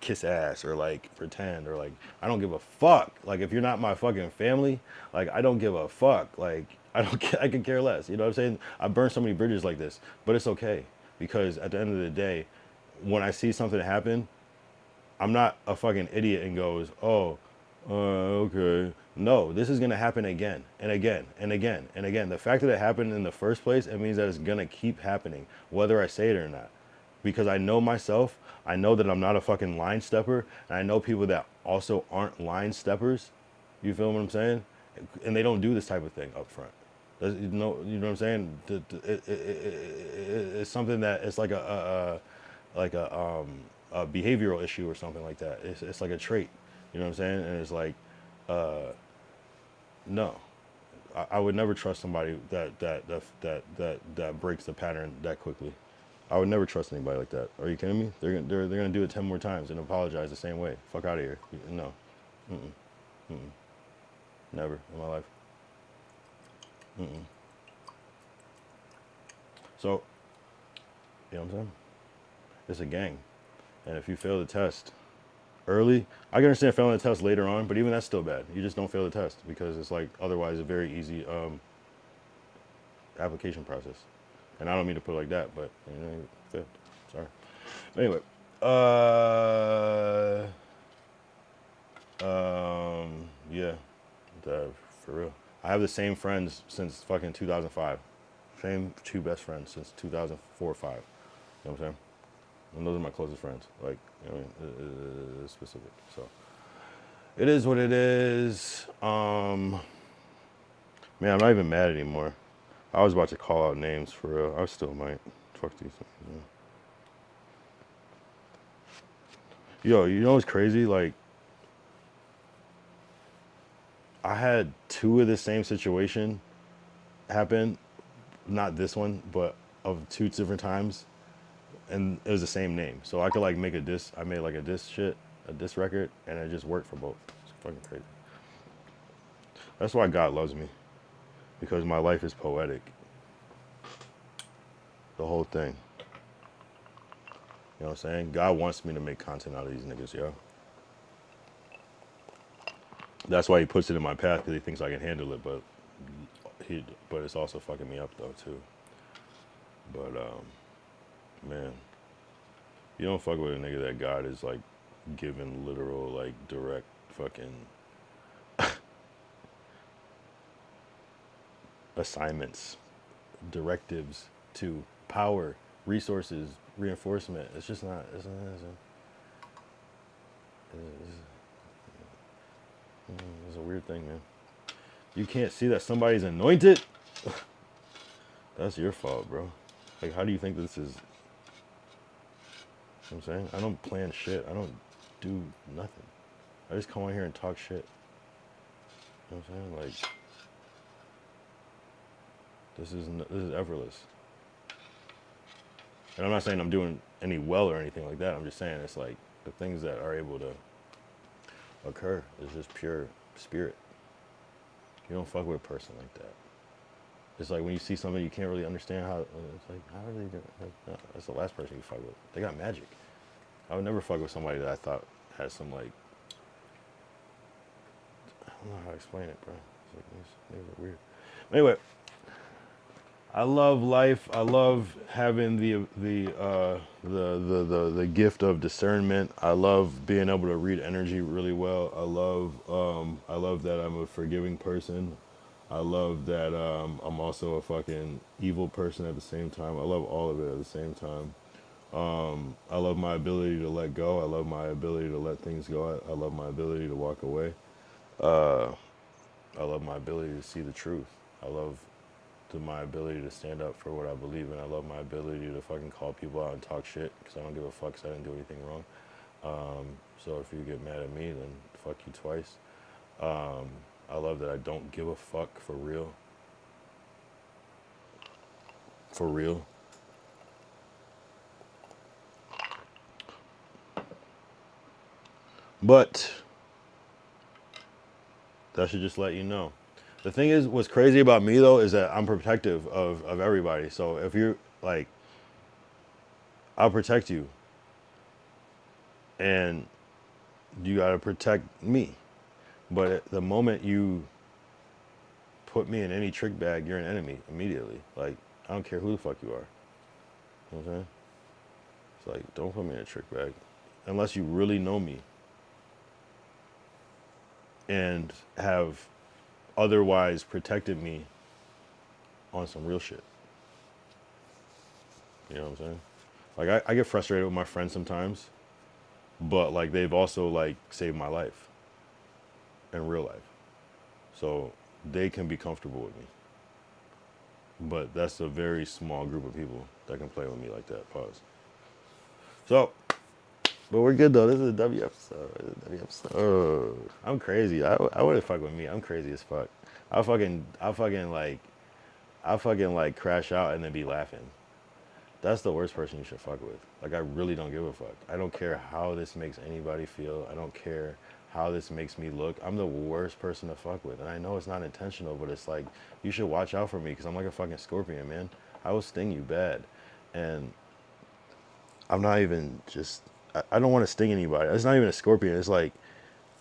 kiss ass or like pretend or like I don't give a fuck. Like if you're not my fucking family, like I don't give a fuck. Like I don't I can care less. You know what I'm saying? I burned so many bridges like this, but it's okay because at the end of the day, when I see something happen, I'm not a fucking idiot and goes, "Oh, okay." No, this is gonna happen again and again and again and again. The fact that it happened in the first place, it means that it's gonna keep happening, whether I say it or not. Because I know myself, I know that I'm not a fucking line stepper, and I know people that also aren't line steppers. You feel what I'm saying? And they don't do this type of thing up front. You know what I'm saying? It's something that it's like like a behavioral issue or something like that. It's like a trait. You know what I'm saying? And it's like, no, I would never trust somebody that breaks the pattern that quickly. I would never trust anybody like that. Are you kidding me? They're gonna do it 10 more times and apologize the same way. Fuck out of here. No, never in my life. So, you know what I'm saying? It's a gang, and if you fail the test early, I can understand failing the test later on, but even that's still bad. You just don't fail the test because it's like otherwise a very easy application process. And I don't mean to put it like that, but you know, you failed. Sorry. Anyway, yeah, for real. I have the same friends since fucking 2005. Same two best friends since 2004 or 5. You know what I'm saying? And those are my closest friends. Like, you know what I mean? It's specific. So, it is what it is. Man, I'm not even mad anymore. I was about to call out names for real. I still might. Fuck these things. Yo, you know what's crazy? Like, I had two of the same situation happen. Not this one, but of two different times. And it was the same name. So I could like make a diss. I made like a diss record, and it just worked for both. It's fucking crazy. That's why God loves me. Because my life is poetic. The whole thing. You know what I'm saying? God wants me to make content out of these niggas, yo. That's why he puts it in my path because he thinks I can handle it, but it's also fucking me up though too. But man, you don't fuck with a nigga that God is like giving literal like direct fucking assignments, directives to power, resources, reinforcement. It's just not. It's a weird thing, man. You can't see that somebody's anointed. That's your fault, bro. Like, how do you think this is? You know what I'm saying? I don't plan shit. I don't do nothing. I just come on here and talk shit. You know what I'm saying? Like, this is effortless. And I'm not saying I'm doing any well or anything like that. I'm just saying it's like the things that are able to occur is just pure spirit. You don't fuck with a person like that. It's like when you see somebody you can't really understand how. It's like how are they doing? Like, that's the last person you fuck with. They got magic. I would never fuck with somebody that I thought had some like. I don't know how to explain it, bro. It's like these niggas are weird. Anyway, I love life. I love having the gift of discernment. I love being able to read energy really well. I love that I'm a forgiving person. I love that I'm also a fucking evil person at the same time. I love all of it at the same time. I love my ability to let go. I love my ability to let things go. I love my ability to walk away. I love my ability to see the truth. I love my ability to stand up for what I believe in. I love my ability to fucking call people out and talk shit because I don't give a fuck because I didn't do anything wrong. So if you get mad at me, then fuck you twice. I love that I don't give a fuck for real. For real. But that should just let you know. The thing is, what's crazy about me though is that I'm protective of everybody. So if you're like, I'll protect you. And you gotta protect me. But at the moment you put me in any trick bag, you're an enemy immediately. Like, I don't care who the fuck you are. You know what I'm saying? It's like, don't put me in a trick bag. Unless you really know me. And have otherwise protected me on some real shit. You know what I'm saying? Like, I get frustrated with my friends sometimes. But, like, they've also, like, saved my life. In real life. So, they can be comfortable with me. But that's a very small group of people that can play with me like that. Pause. So, but we're good though. This is a W episode. This is a W episode. I'm crazy. I wouldn't fuck with me. I'm crazy as fuck. I fucking like crash out and then be laughing. That's the worst person you should fuck with. Like, I really don't give a fuck. I don't care how this makes anybody feel. I don't care how this makes me look. I'm the worst person to fuck with. And I know it's not intentional, but it's like, you should watch out for me because I'm like a fucking scorpion, man. I will sting you bad. And I'm not even just, I don't want to sting anybody. It's not even a scorpion. It's like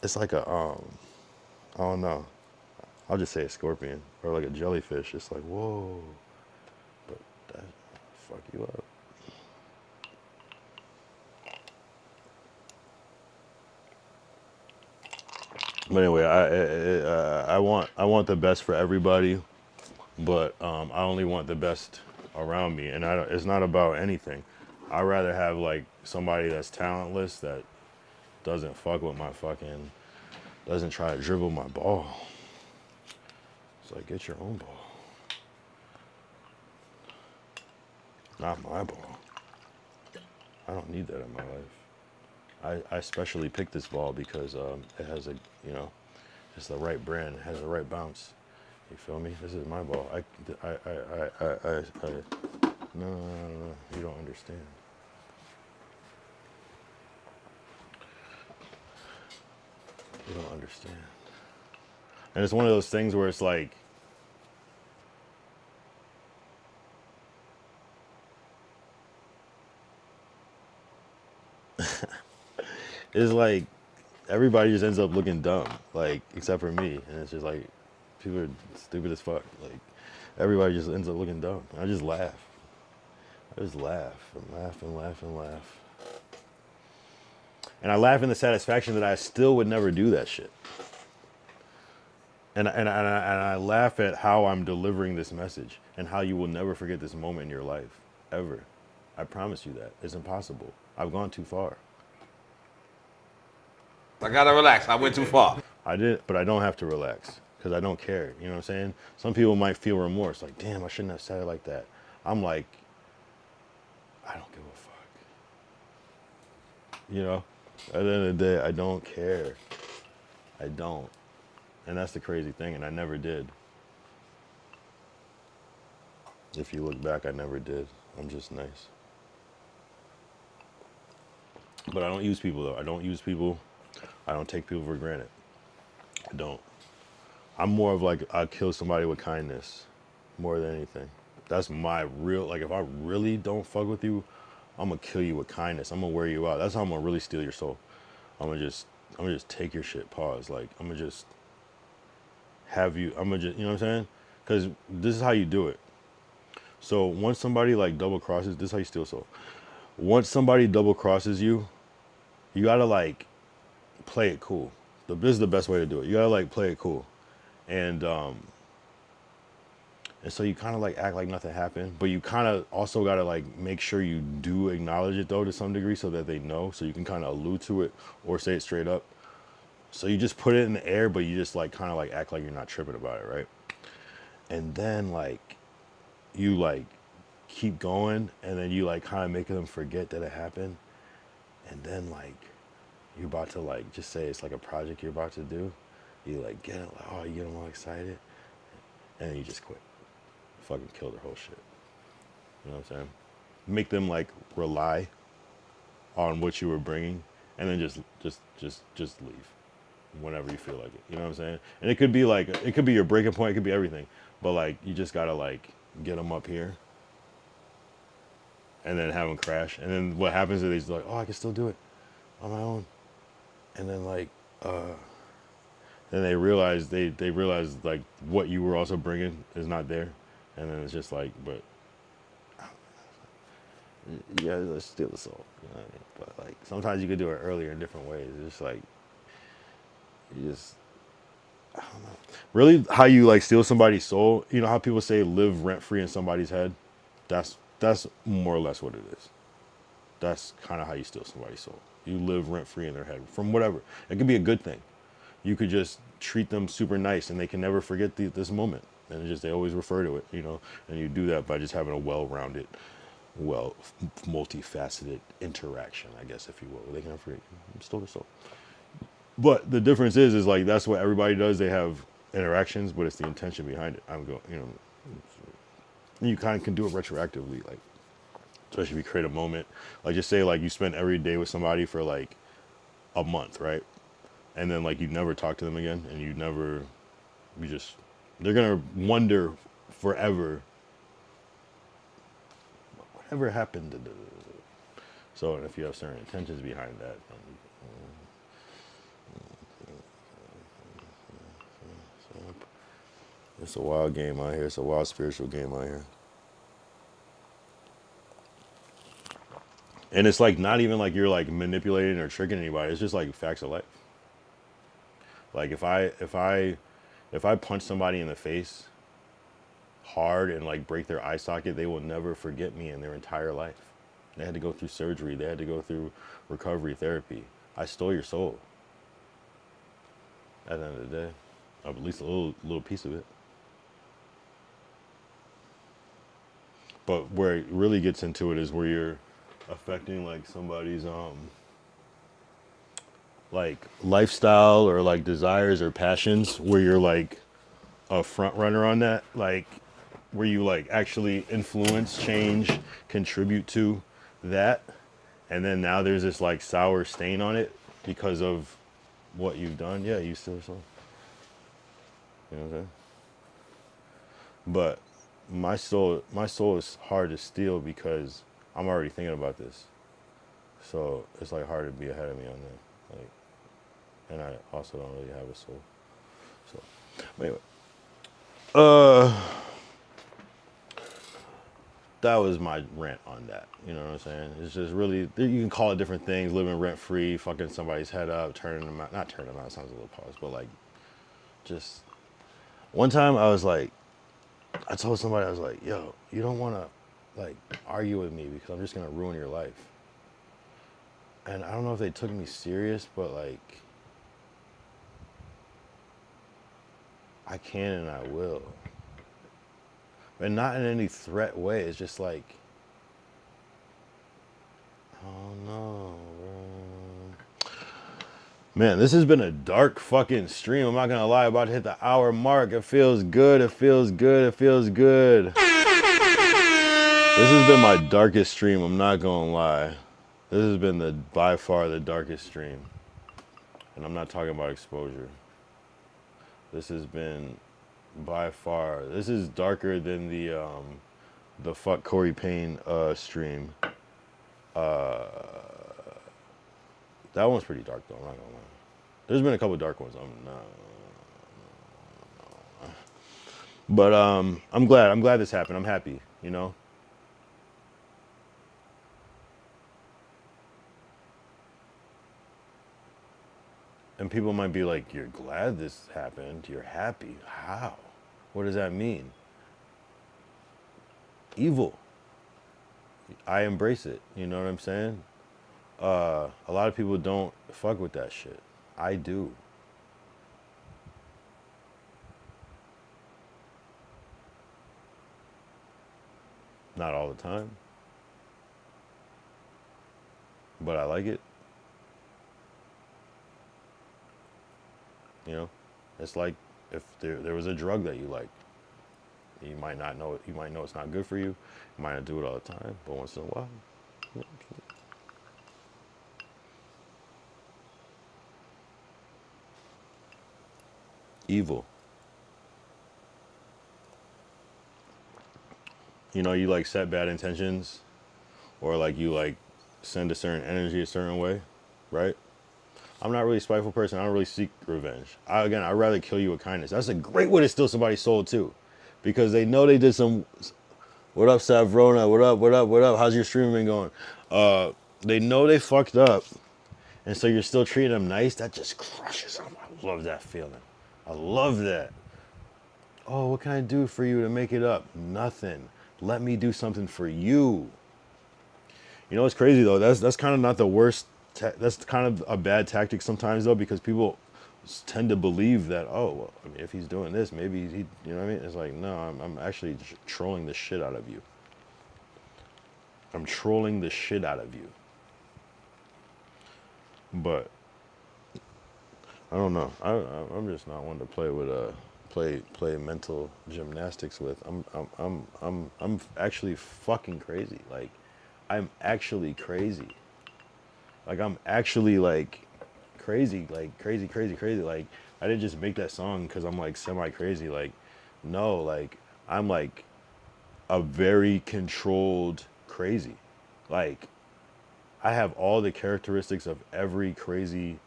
a, I don't know. I'll just say a scorpion or like a jellyfish. It's like, whoa, but that fuck you up. But anyway, I want the best for everybody, but I only want the best around me, and it's not about anything. I'd rather have like somebody that's talentless that doesn't fuck with my fucking, doesn't try to dribble my ball. It's like, get your own ball, not my ball. I don't need that in my life. I specially picked this ball because it has a, you know, it's the right brand. It has the right bounce. You feel me? This is my ball. No, you don't understand. You don't understand. And it's one of those things where it's like, it's like everybody just ends up looking dumb, like, except for me. And it's just like, people are stupid as fuck. Like, everybody just ends up looking dumb. I just laugh. I just laugh and laugh and laugh and laugh. And I laugh in the satisfaction that I still would never do that shit. And I laugh at how I'm delivering this message and how you will never forget this moment in your life, ever. I promise you that. It's impossible. I've gone too far. I gotta relax. I went too far. I did, but I don't have to relax because I don't care. You know what I'm saying? Some people might feel remorse, like, damn, I shouldn't have said it like that. I'm like, I don't give a fuck. You know? At the end of the day, I don't care. I don't. And that's the crazy thing, and I never did. If you look back, I never did. I'm just nice. But I don't use people, though. I don't use people. I don't take people for granted. I don't. I'm more of like, I kill somebody with kindness more than anything. That's my real, like, if I really don't fuck with you, I'm gonna kill you with kindness. I'm gonna wear you out. That's how I'm gonna really steal your soul. I'm gonna just take your shit. Pause. Like, I'm gonna just have you. I'm gonna just, you know what I'm saying? Because this is how you do it. So once somebody like double crosses, this is how you steal soul. Once somebody double crosses you, you gotta like play it cool. This is the best way to do it. You gotta like play it cool, and so you kind of like act like nothing happened, but you kind of also gotta like make sure you do acknowledge it though to some degree so that they know, so you can kind of allude to it or say it straight up. So you just put it in the air, but you just like kind of like act like you're not tripping about it, right? And then like you like keep going, and then you like kind of make them forget that it happened, and then like you're about to like just say it's like a project you're about to do. You like get it, like, oh, you get them all excited, and then you just quit. Fucking kill their whole shit. You know what I'm saying? Make them like rely on what you were bringing, and then just leave whenever you feel like it. You know what I'm saying? And it could be like it could be your breaking point. It could be everything. But like you just gotta like get them up here, and then have them crash. And then what happens is they're like, oh, I can still do it on my own. And then like then they realize like what you were also bringing is not there, and then it's just like, but yeah, let's steal the soul. You know what I mean? But like sometimes you could do it earlier in different ways. It's just like you just I don't know. Really, how you like steal somebody's soul? You know how people say live rent free in somebody's head? That's more or less what it is. That's kind of how you steal somebody's soul. You live rent free in their head from whatever. It could be a good thing. You could just treat them super nice, and they can never forget this moment. And they always refer to it, you know. And you do that by just having a well-rounded, multifaceted interaction, I guess, if you will. They can never forget you stole the soul. But the difference is like that's what everybody does. They have interactions, but it's the intention behind it. I'm going, you know. You kind of can do it retroactively, like especially if you create a moment. Like just say like you spend every day with somebody for like a month, right? And then like you never talk to them again, and they're gonna wonder forever whatever happened to so if you have certain intentions behind that, it's a wild game out here. It's a wild spiritual game out here. And it's like not even like you're like manipulating or tricking anybody. It's just like facts of life. Like if I punch somebody in the face hard and like break their eye socket, they will never forget me in their entire life. They had to go through surgery. They had to go through recovery therapy. I stole your soul. At the end of the day, at least a little piece of it. But where it really gets into it is where you're affecting like somebody's like lifestyle or like desires or passions, where you're like a front runner on that, like where you like actually influence, change, contribute to that, and then now there's this like sour stain on it because of what you've done. Yeah, you still so. You know what I'm saying? But my soul is hard to steal because I'm already thinking about this. So it's like hard to be ahead of me on that. Like, and I also don't really have a soul. So, but anyway, that was my rant on that. You know what I'm saying? It's just really, you can call it different things: living rent free, fucking somebody's head up, turning them out. Not turning them out. Sounds a little pause, but like, just one time I was like, I told somebody I was like, yo, you don't want to like argue with me because I'm just gonna ruin your life. And I don't know if they took me serious, but like, I can and I will. And not in any threat way. It's just like, oh no, bro. Man, this has been a dark fucking stream. I'm not gonna lie, about to hit the hour mark. It feels good. It feels good. It feels good. This has been my darkest stream. I'm not gonna lie. This has been by far the darkest stream. And I'm not talking about exposure. This has been by far. This is darker than the fuck Corey Payne stream. That one's pretty dark though. I'm not gonna lie. There's been a couple dark ones. But I'm glad. I'm glad this happened. I'm happy. You know. And people might be like, "You're glad this happened. You're happy. How? What does that mean?" Evil. I embrace it. You know what I'm saying? A lot of people don't fuck with that shit. I do. Not all the time, but I like it. You know, it's like if there was a drug that you like, you might not know it. You might know it's not good for you. You might not do it all the time, but once in a while, you know, evil. You know, you like set bad intentions, or like you like send a certain energy a certain way, right? I'm not really a spiteful person. I don't really seek revenge. I'd rather kill you with kindness. That's a great way to steal somebody's soul too, because they know they did some. What up, Savrona? What up? What up? What up? How's your streaming going? They know they fucked up, and so you're still treating them nice. That just crushes them. I love that feeling. I love that. Oh, what can I do for you to make it up? Nothing. Let me do something for you. You know what's crazy though? That's kind of not the worst. That's kind of a bad tactic sometimes though, because people tend to believe that, oh, well, I mean, if he's doing this, maybe he, you know what I mean? It's like, no, I'm actually trolling the shit out of you. I'm trolling the shit out of you. But I don't know. I'm just not one to play with play mental gymnastics with. I'm actually fucking crazy. Like, I'm actually crazy. Like, I'm actually like crazy, like crazy, crazy, crazy. Like, I didn't just make that song because I'm like semi crazy. Like, no, like I'm like a very controlled crazy. Like, I have all the characteristics of every crazy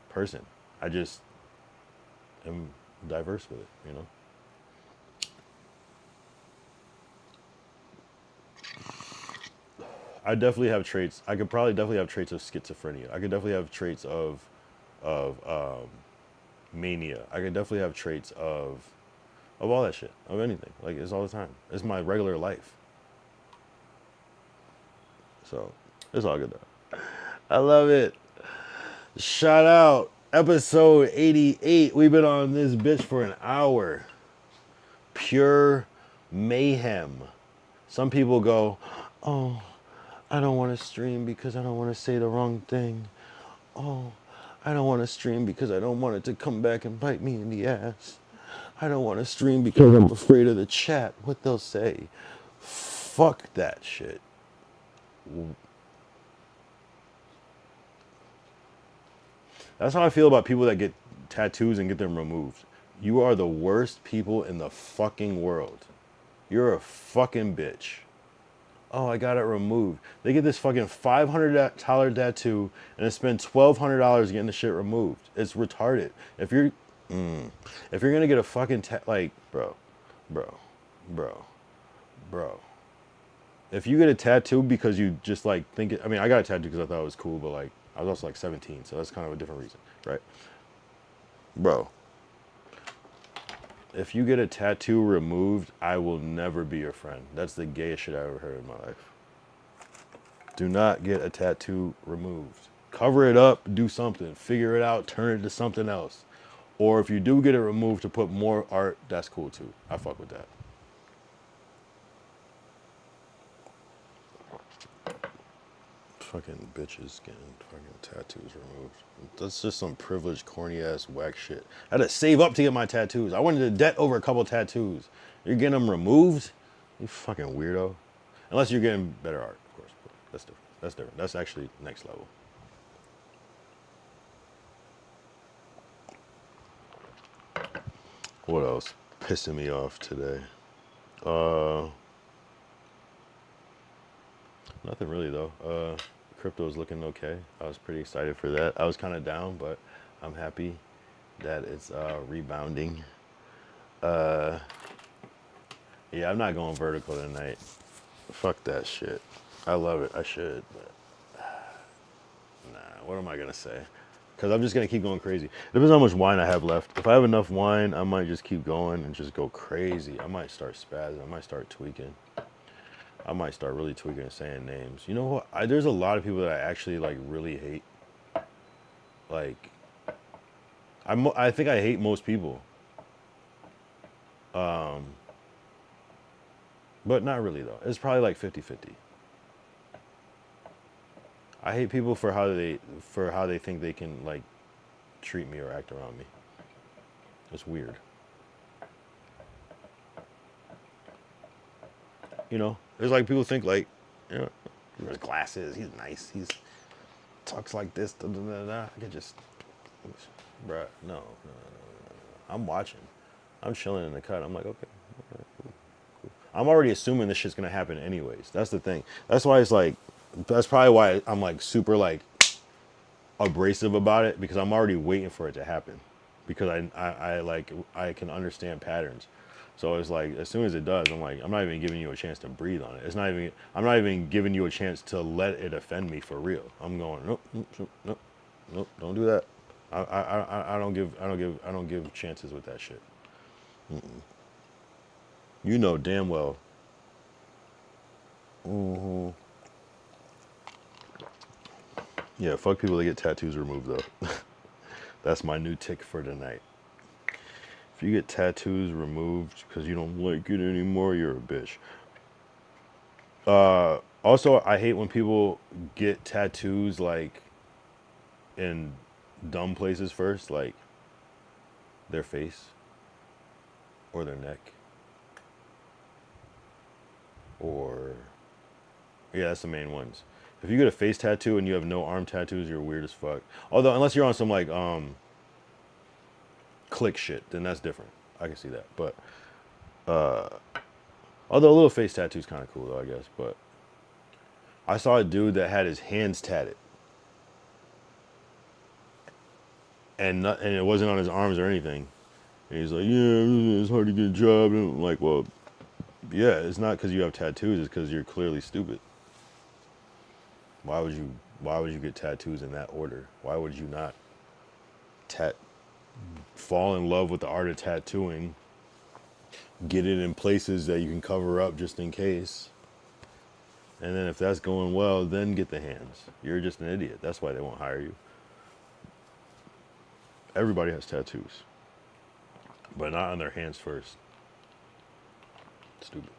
person. I just am diverse with it, you know? I definitely have traits. I could probably definitely have traits of schizophrenia. I could definitely have traits of mania. I could definitely have traits of all that shit, of anything. Like, it's all the time. It's my regular life. So it's all good though. I love it. Shout out episode 88. We've been on this bitch for an hour. Pure mayhem. Some people go, oh, I don't want to stream because I don't want to say the wrong thing. Oh, I don't want to stream because I don't want it to come back and bite me in the ass. I don't want to stream because I'm afraid of the chat, what they'll say. Fuck that shit. That's how I feel about people that get tattoos and get them removed. You are the worst people in the fucking world. You're a fucking bitch. Oh, I got it removed. They get this fucking $500 tattoo and then spend $1,200 getting the shit removed. It's retarded. If you're gonna get a fucking like, bro, bro, bro. If you get a tattoo because you just like think it, I mean, I got a tattoo because I thought it was cool, but like I was also like 17, so that's kind of a different reason, right? Bro, if you get a tattoo removed, I will never be your friend. That's the gayest shit I ever heard in my life. Do not get a tattoo removed. Cover it up, do something, figure it out, turn it to something else. Or if you do get it removed to put more art, that's cool too. I fuck with that. Fucking bitches getting fucking tattoos removed. That's just some privileged, corny ass whack shit. I had to save up to get my tattoos. I went into debt over a couple tattoos. You're getting them removed? You fucking weirdo. Unless you're getting better art, of course. But that's different. That's different. That's actually next level. What else pissing me off today? Uh, Nothing really though. Crypto's looking okay. I was pretty excited for that. I was kind of down, but I'm happy that it's rebounding. Yeah, I'm not going vertical tonight. Fuck that shit. I love it. I should, but nah. What am I gonna say? Because I'm just gonna keep going crazy. Depends on how much wine I have left. If I have enough wine, I might just keep going and just go crazy. I might start spazzing. I might start tweaking. I might start really tweaking and saying names. You know what? There's a lot of people that I actually like really hate. Like, I think I hate most people. But not really though. It's probably like 50-50. I hate people for how they think they can like treat me or act around me. It's weird. You know, it's like people think like, you know, he wears glasses, he's nice, he's talks like this, da, da, da, da. I could just, bruh, no. I'm watching. I'm chilling in the cut. I'm like, okay, cool. I'm already assuming this shit's gonna happen anyways. That's the thing. That's why it's like, that's probably why I'm like super like abrasive about it, because I'm already waiting for it to happen, because I can understand patterns. So it's like as soon as it does, I'm like, I'm not even giving you a chance to breathe on it. I'm not even giving you a chance to let it offend me for real. I'm going, nope, nope, nope, nope, don't do that. I don't give chances with that shit. You know damn well. Yeah, fuck people that get tattoos removed though. That's my new tick for tonight. If you get tattoos removed because you don't like it anymore, you're a bitch. Also, I hate when people get tattoos like in dumb places first, like their face or their neck. Or, yeah, that's the main ones. If you get a face tattoo and you have no arm tattoos, you're weird as fuck. Although, unless you're on some like click shit, then that's different. I can see that. But although a little face tattoo is kind of cool though, I guess. But I saw a dude that had his hands tatted, and it wasn't on his arms or anything. And he's like, yeah, it's hard to get a job. And I'm like, well, yeah, it's not because you have tattoos. It's because you're clearly stupid. Why would you get tattoos in that order? Why would you not fall in love with the art of tattooing, get it in places that you can cover up just in case, and then if that's going well, then get the hands? You're just an idiot. That's why they won't hire you. Everybody has tattoos, but not on their hands first. Stupid.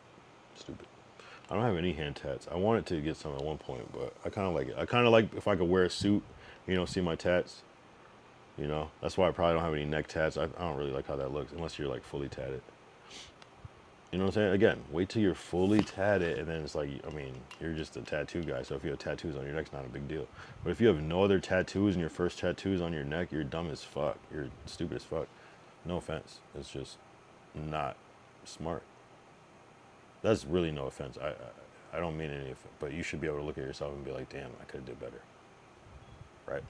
I don't have any hand tats. I wanted to get some at one point, but I kind of like it. I kind of like if I could wear a suit, you know, see my tats. You know, that's why I probably don't have any neck tats. I don't really like how that looks unless you're like fully tatted. You know what I'm saying? Again, wait till you're fully tatted, and then it's like, I mean, you're just a tattoo guy. So if you have tattoos on your neck, it's not a big deal. But if you have no other tattoos and your first tattoo is on your neck, you're dumb as fuck. You're stupid as fuck. No offense. It's just not smart. That's really no offense. I don't mean any offense, but you should be able to look at yourself and be like, damn, I could have did better. Right?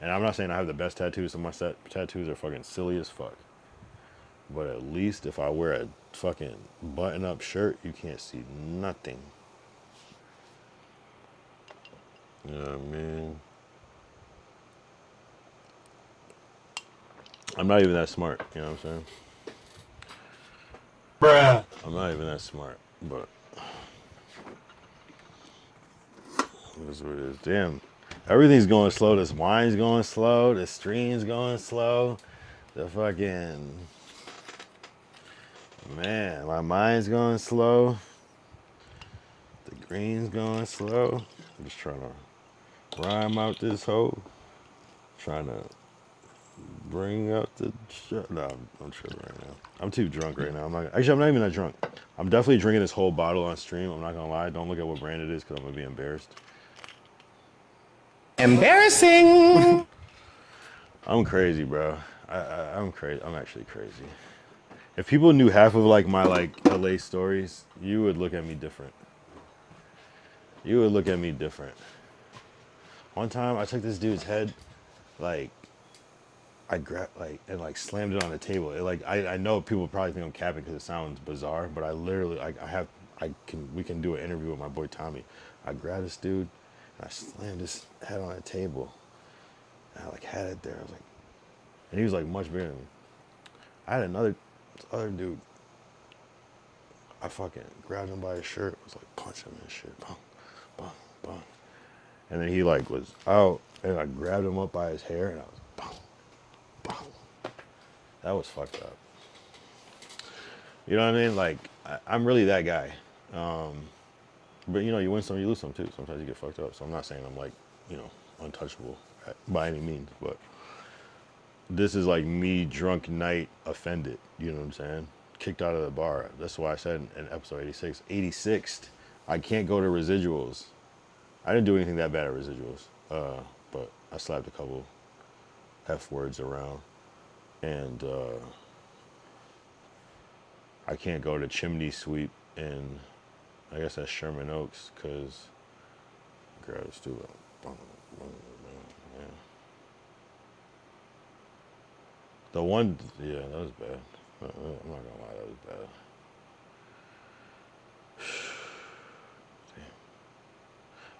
And I'm not saying I have the best tattoos. Some of my tattoos are fucking silly as fuck. But at least if I wear a fucking button-up shirt, you can't see nothing. You know what I mean? I'm not even that smart. You know what I'm saying? Bruh. I'm not even that smart, but that's what it is. Damn. Everything's going slow. This wine's going slow. The stream's going slow. The fucking... Man, my mind's going slow. The green's going slow. I'm just trying to rhyme out this hole. Trying to bring out the... No, I'm tripping right now. I'm too drunk right now. I'm not even that drunk. I'm definitely drinking this whole bottle on stream. I'm not going to lie. Don't look at what brand it is because I'm going to be embarrassed. Embarrassing. I'm crazy, bro. I'm crazy. I'm actually crazy. If people knew half of like my like LA stories, you would look at me different. You would look at me different. One time I took this dude's head, like I grabbed like and like slammed it on the table. It, like I know people probably think I'm capping because it sounds bizarre, but I literally like we can do an interview with my boy Tommy. I grabbed this dude and I slammed his head on the table. And I like had it there. I was like, and he was like much bigger than me. I had this other dude. I fucking grabbed him by his shirt. Was like punching him and shit. Boom, boom, boom. And then he like was out, and I grabbed him up by his hair, and I was boom, boom. That was fucked up. You know what I mean? Like I'm really that guy. But you know, you win some, you lose some too. Sometimes you get fucked up. So I'm not saying I'm like, you know, untouchable by any means, but this is like me drunk night offended. You know what I'm saying? Kicked out of the bar. That's why I said in episode 86, 86th, I can't go to residuals. I didn't do anything that bad at residuals, but I slapped a couple F words around, and I can't go to chimney sweep in, I guess that's Sherman Oaks, because grab a stool. Yeah. The one, yeah, that was bad. I'm not gonna lie, that was bad.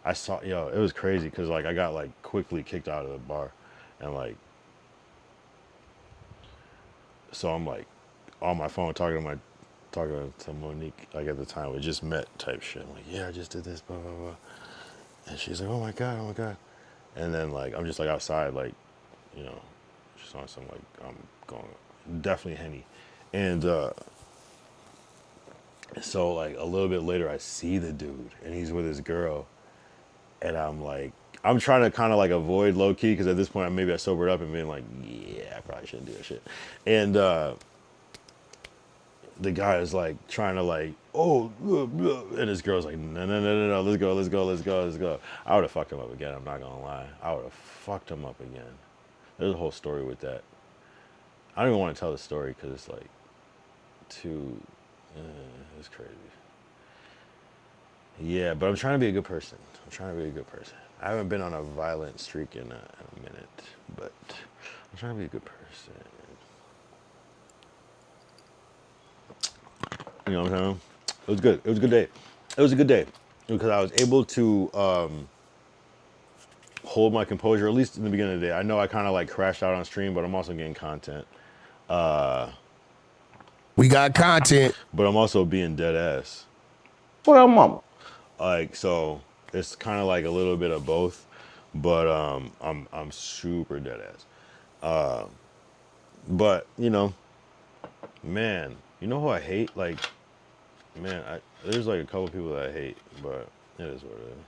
I saw, yo, it was crazy because like I got like quickly kicked out of the bar, and like, so I'm like on my phone talking to Monique, like at the time we just met type shit. I'm like, yeah, I just did this, blah blah blah, and she's like, oh my god, and then like I'm just like outside, like, you know, just on some like I'm going definitely Henny, and so like a little bit later I see the dude and he's with his girl, and I'm like, I'm trying to kind of like avoid low key because at this point maybe I sobered up and being like, yeah, I probably shouldn't do that shit. And the guy is like trying to like, oh, and his girl's like, no, let's go. I would have fucked him up again. I'm not gonna lie. I would have fucked him up again. There's a whole story with that. I don't even want to tell the story because it's like too, it's crazy. Yeah, but I'm trying to be a good person. I haven't been on a violent streak in a minute, but I'm trying to be a good person. You know what I'm saying? It was good. It was a good day. It was a good day because I was able to hold my composure, at least in the beginning of the day. I know I kind of like crashed out on stream, but I'm also getting content. We got content. But I'm also being dead ass. What up, mama? Like, so it's kind of like a little bit of both, but I'm super dead ass. But you know, man, you know who I hate? Like, man, there's like a couple people that I hate, but it is what it is.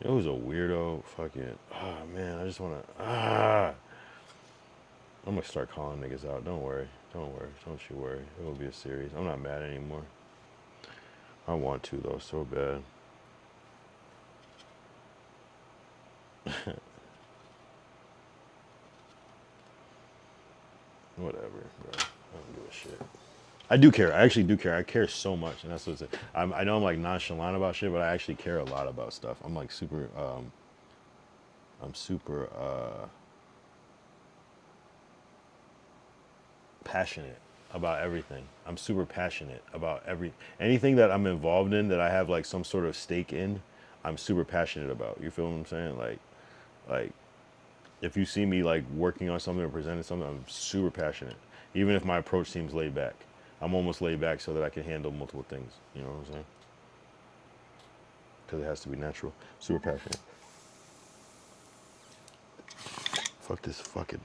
You know who's a weirdo? Fucking, oh man, I just wanna, I'm gonna start calling niggas out. Don't worry, don't you worry. It will be a series. I'm not mad anymore. I want to though, so bad. Whatever, bro. I don't give a shit. I do care. I actually do care. I care so much, and that's what's. I know I'm like nonchalant about shit, but I actually care a lot about stuff. I'm like super. I'm super passionate about everything. I'm super passionate about anything that I'm involved in that I have like some sort of stake in. I'm super passionate about. You feel what I'm saying? Like if you see me like working on something or presenting something, I'm super passionate. Even if my approach seems laid back, I'm almost laid back so that I can handle multiple things. You know what I'm saying? Because it has to be natural. Super passionate. Fuck this fucking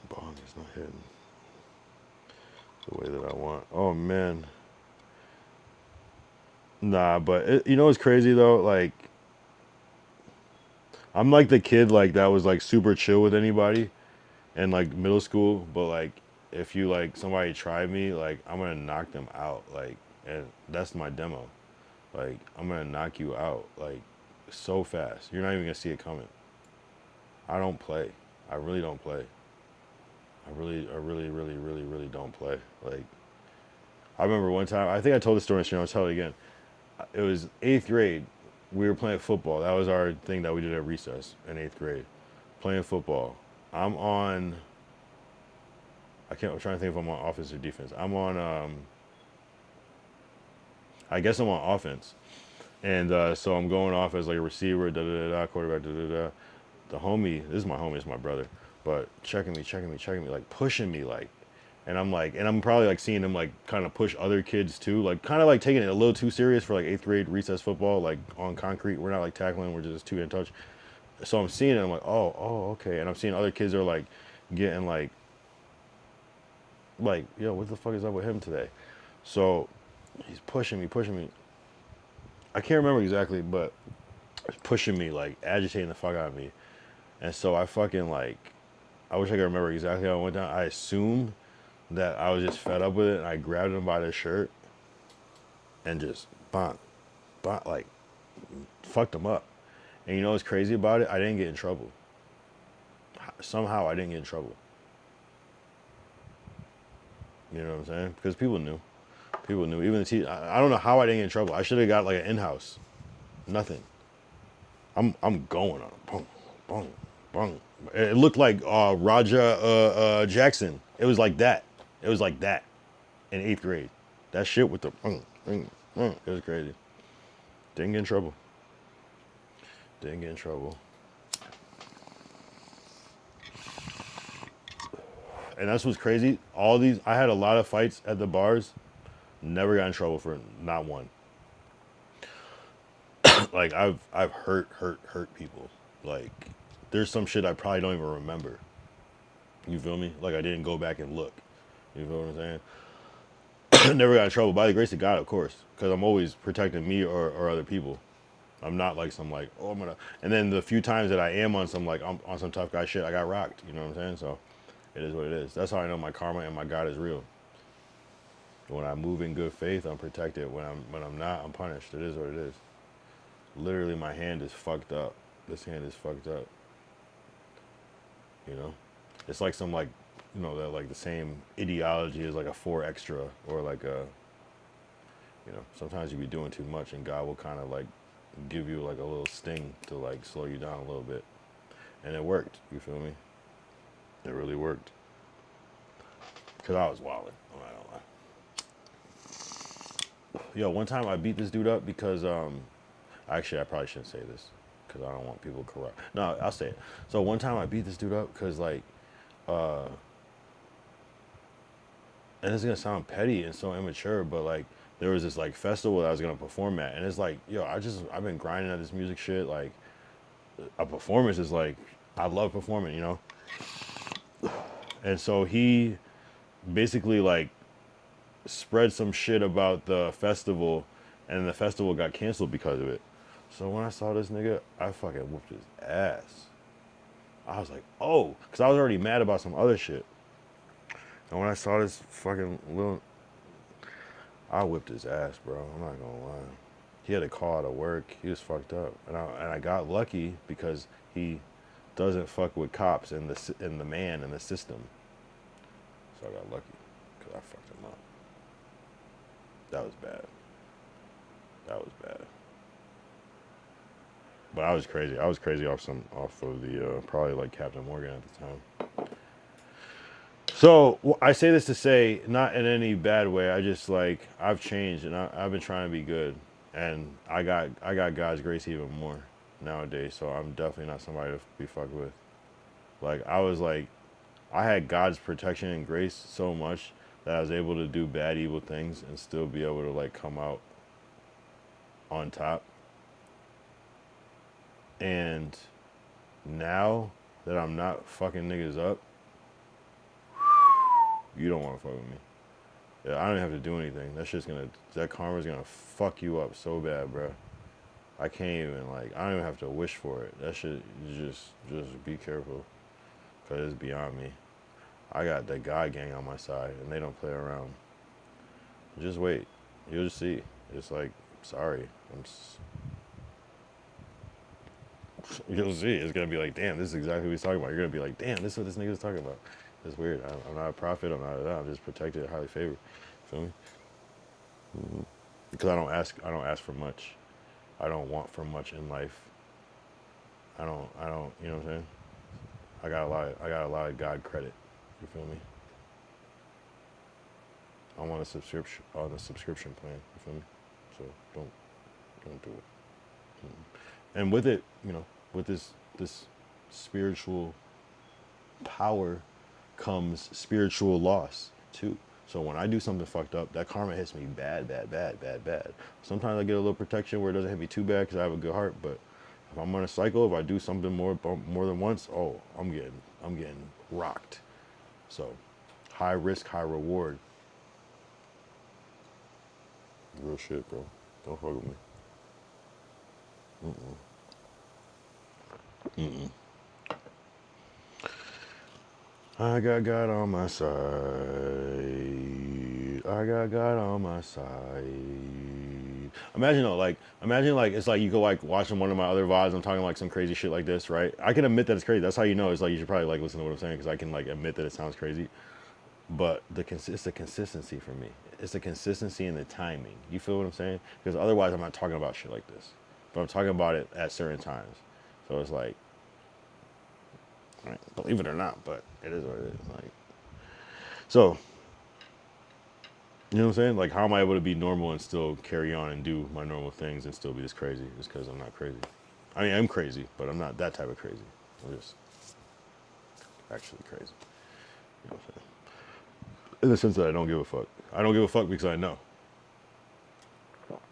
bong is not hitting the way that I want. Oh man. Nah, but you know what's crazy though? Like, I'm like the kid like that was like super chill with anybody in like middle school, but like if you like somebody try me, like I'm gonna knock them out. Like, and that's my demo. Like, I'm gonna knock you out like so fast. You're not even gonna see it coming. I don't play. I really don't play. I really don't play. Like, I remember one time, I think I told the story, and I'll tell it again. It was 8th grade. We were playing football. That was our thing that we did at recess in 8th grade. Playing football. I'm trying to think if I'm on offense or defense. I guess I'm on offense. And so I'm going off as like a receiver, quarterback, The homie, this is my homie, it's my brother, but checking me, like pushing me, like, and I'm probably like seeing him like kind of push other kids too, like kind of like taking it a little too serious for like 8th grade recess football, like on concrete. We're not like tackling, we're just 2 in touch. So I'm seeing it, I'm like, oh, okay. And I'm seeing other kids are like getting like like, yo, what the fuck is up with him today? So he's pushing me. I can't remember exactly, but he's pushing me, like agitating the fuck out of me. And so I fucking like, I wish I could remember exactly how it went down. I assumed that I was just fed up with it, and I grabbed him by the shirt and just like fucked him up. And you know what's crazy about it? I didn't get in trouble. Somehow I didn't get in trouble. You know what I'm saying? Because people knew. People knew. Even the teacher. I don't know how I didn't get in trouble. I should have got like an in-house. Nothing. I'm going on. Boom, boom, boom. It looked like Raja Jackson. It was like that. It was like that in 8th grade. That shit with the it was crazy. Didn't get in trouble. Didn't get in trouble. And that's what's crazy. All these, I had a lot of fights at the bars. Never got in trouble for not one. Like I've hurt people. Like there's some shit I probably don't even remember. You feel me? Like I didn't go back and look. You feel what I'm saying? Never got in trouble by the grace of God, of course, because I'm always protecting me or other people. I'm not like some like, oh, I'm gonna. And then the few times that I am on some like I'm on some tough guy shit, I got rocked. You know what I'm saying? So it is what it is. That's how I know my karma and my God is real. When I move in good faith, I'm protected. When I'm not, I'm punished. It is what it is. Literally, my hand is fucked up. This hand is fucked up. You know, it's like some like, you know, that like the same ideology as like a 4 extra or like a, you know, sometimes you be doing too much and God will kind of like give you like a little sting to like slow you down a little bit. And it worked, you feel me? It really worked. Cause I was wilding, I'm not gonna lie. Yo, one time I beat this dude up because, actually I probably shouldn't say this because I don't want people corrupt. No, I'll say it. So one time I beat this dude up because like, and it's gonna sound petty and so immature, but like, there was this like festival that I was gonna perform at, and it's like, yo, I've been grinding at this music shit. Like, a performance is like, I love performing, you know. And so he basically like spread some shit about the festival, and the festival got canceled because of it. So when I saw this nigga, I fucking whooped his ass. I was like, oh, because I was already mad about some other shit. And when I saw this fucking little, I whipped his ass, bro. I'm not gonna lie. He had a call out of work. He was fucked up, and I got lucky because he doesn't fuck with cops and the man and the system. So I got lucky because I fucked him up. That was bad. That was bad. But I was crazy. I was crazy off of the probably like Captain Morgan at the time. So I say this to say, not in any bad way. I just like I've changed and I've been trying to be good, and I got God's grace even more nowadays. So I'm definitely not somebody to be fucked with. Like I was like, I had God's protection and grace so much that I was able to do bad, evil things and still be able to like come out on top. And now that I'm not fucking niggas up, you don't want to fuck with me. Yeah, I don't even have to do anything. That karma's gonna fuck you up so bad, bro. I can't even like, I don't even have to wish for it. That shit, just be careful, cause it's beyond me. I got the God gang on my side, and they don't play around. Just wait, you'll just see. It's like, sorry, you'll see. It's gonna be like, damn, this is exactly what he's talking about. You're gonna be like, damn, this is what this nigga's talking about. It's weird. I'm not a prophet. I'm not that. I'm just protected, highly favored. Feel me? Because I don't ask for much. I don't want for much in life. I don't. You know what I'm saying? I got a lot of God credit. You feel me? I'm on a subscription plan. You feel me? So don't do it. And with it, you know, with this spiritual power comes spiritual loss too. So when I do something fucked up, that karma hits me bad. Sometimes I get a little protection where it doesn't hit me too bad because I have a good heart. But if I'm on a cycle, if I do something more than once, oh, I'm getting rocked. So High risk, high reward. Real shit, bro. Don't fuck with me. I got God on my side. I got God on my side. Imagine though, imagine it's like you go like watching one of my other VODs. I'm talking like some crazy shit like this, right? I can admit that it's crazy. That's how you know. It's like you should probably like listen to what I'm saying because I can like admit that it sounds crazy. But it's the consistency for me. It's the consistency and the timing. You feel what I'm saying? Because otherwise, I'm not talking about shit like this. But I'm talking about it at certain times. So it's like, right, believe it or not, but it is what it is. Like, so, you know what I'm saying? Like, how am I able to be normal and still carry on and do my normal things and still be this crazy? It's because I'm not crazy. I mean, I'm crazy, but I'm not that type of crazy. I'm just actually crazy. You know what I'm saying? In the sense that I don't give a fuck. I don't give a fuck because I know.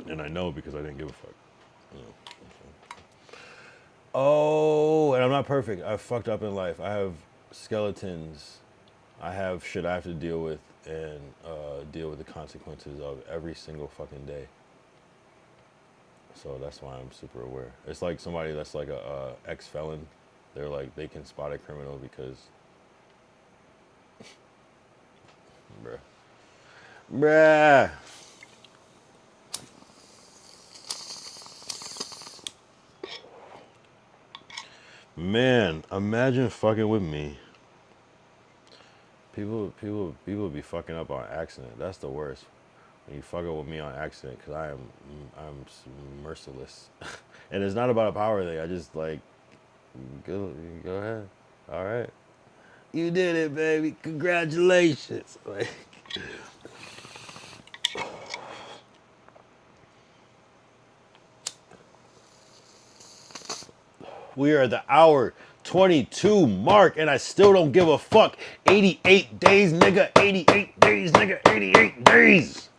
And I know because I didn't give a fuck. You know. Oh, and I'm not perfect. I've fucked up in life. I have skeletons. I have shit I have to deal with and deal with the consequences of every single fucking day. So that's why I'm super aware. It's like somebody that's like a ex-felon. They're like, they can spot a criminal because... Bruh. Man, imagine fucking with me. People be fucking up on accident. That's the worst. When you fuck up with me on accident, because I'm merciless. And it's not about a power thing. I just like, go ahead. All right. You did it, baby. Congratulations. Like, we are at the hour 22 mark, and I still don't give a fuck. 88 days, nigga. 88 days, nigga. 88 days.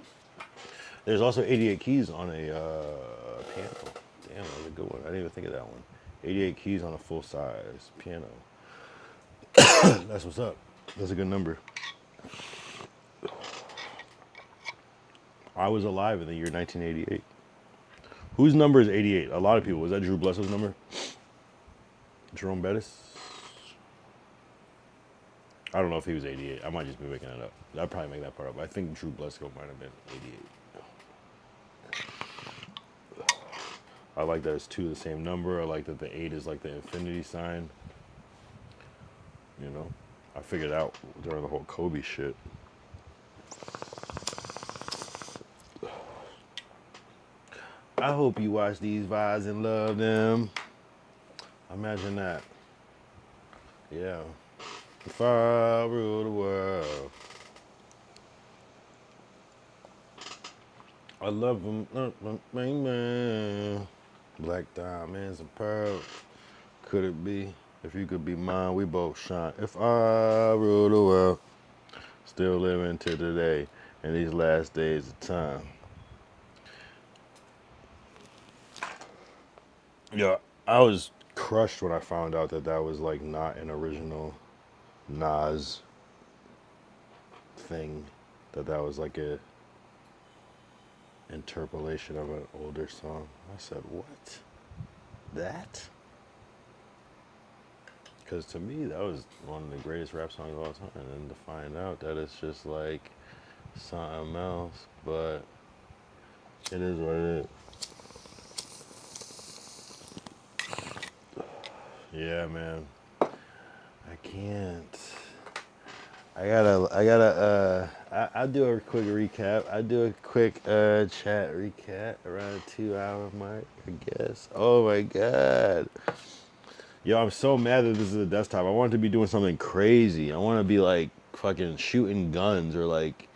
There's also 88 keys on a piano. Damn, that was a good one. I didn't even think of that one. 88 keys on a full-size piano. That's what's up. That's a good number. I was alive in the year 1988. Whose number is 88? A lot of people. Was that Drew Blesso's number? Jerome Bettis? I don't know if he was 88. I might just be making that up. I'd probably make that part up. I think Drew Bledsoe might have been 88. I like that it's 2 the same number. I like that the 8 is like the infinity sign. You know? I figured out during the whole Kobe shit. I hope you watch these vibes and love them. Imagine that. Yeah. If I rule the world. I love them. Black diamonds and pearls. Could it be? If you could be mine, we both shine. If I rule the world. Still living to today in these last days of time. Yeah, I was crushed when I found out that that was like not an original Nas thing. That was like a interpolation of an older song. I said, what? That? Because to me, that was one of the greatest rap songs of all time. And to find out that it's just like something else, but it is what it is. Yeah, man. I can't. I'll do a quick recap. I'll do a quick chat recap around the 2-hour mark, I guess. Oh my God. Yo, I'm so mad that this is a desktop. I want to be doing something crazy. I want to be like fucking shooting guns or like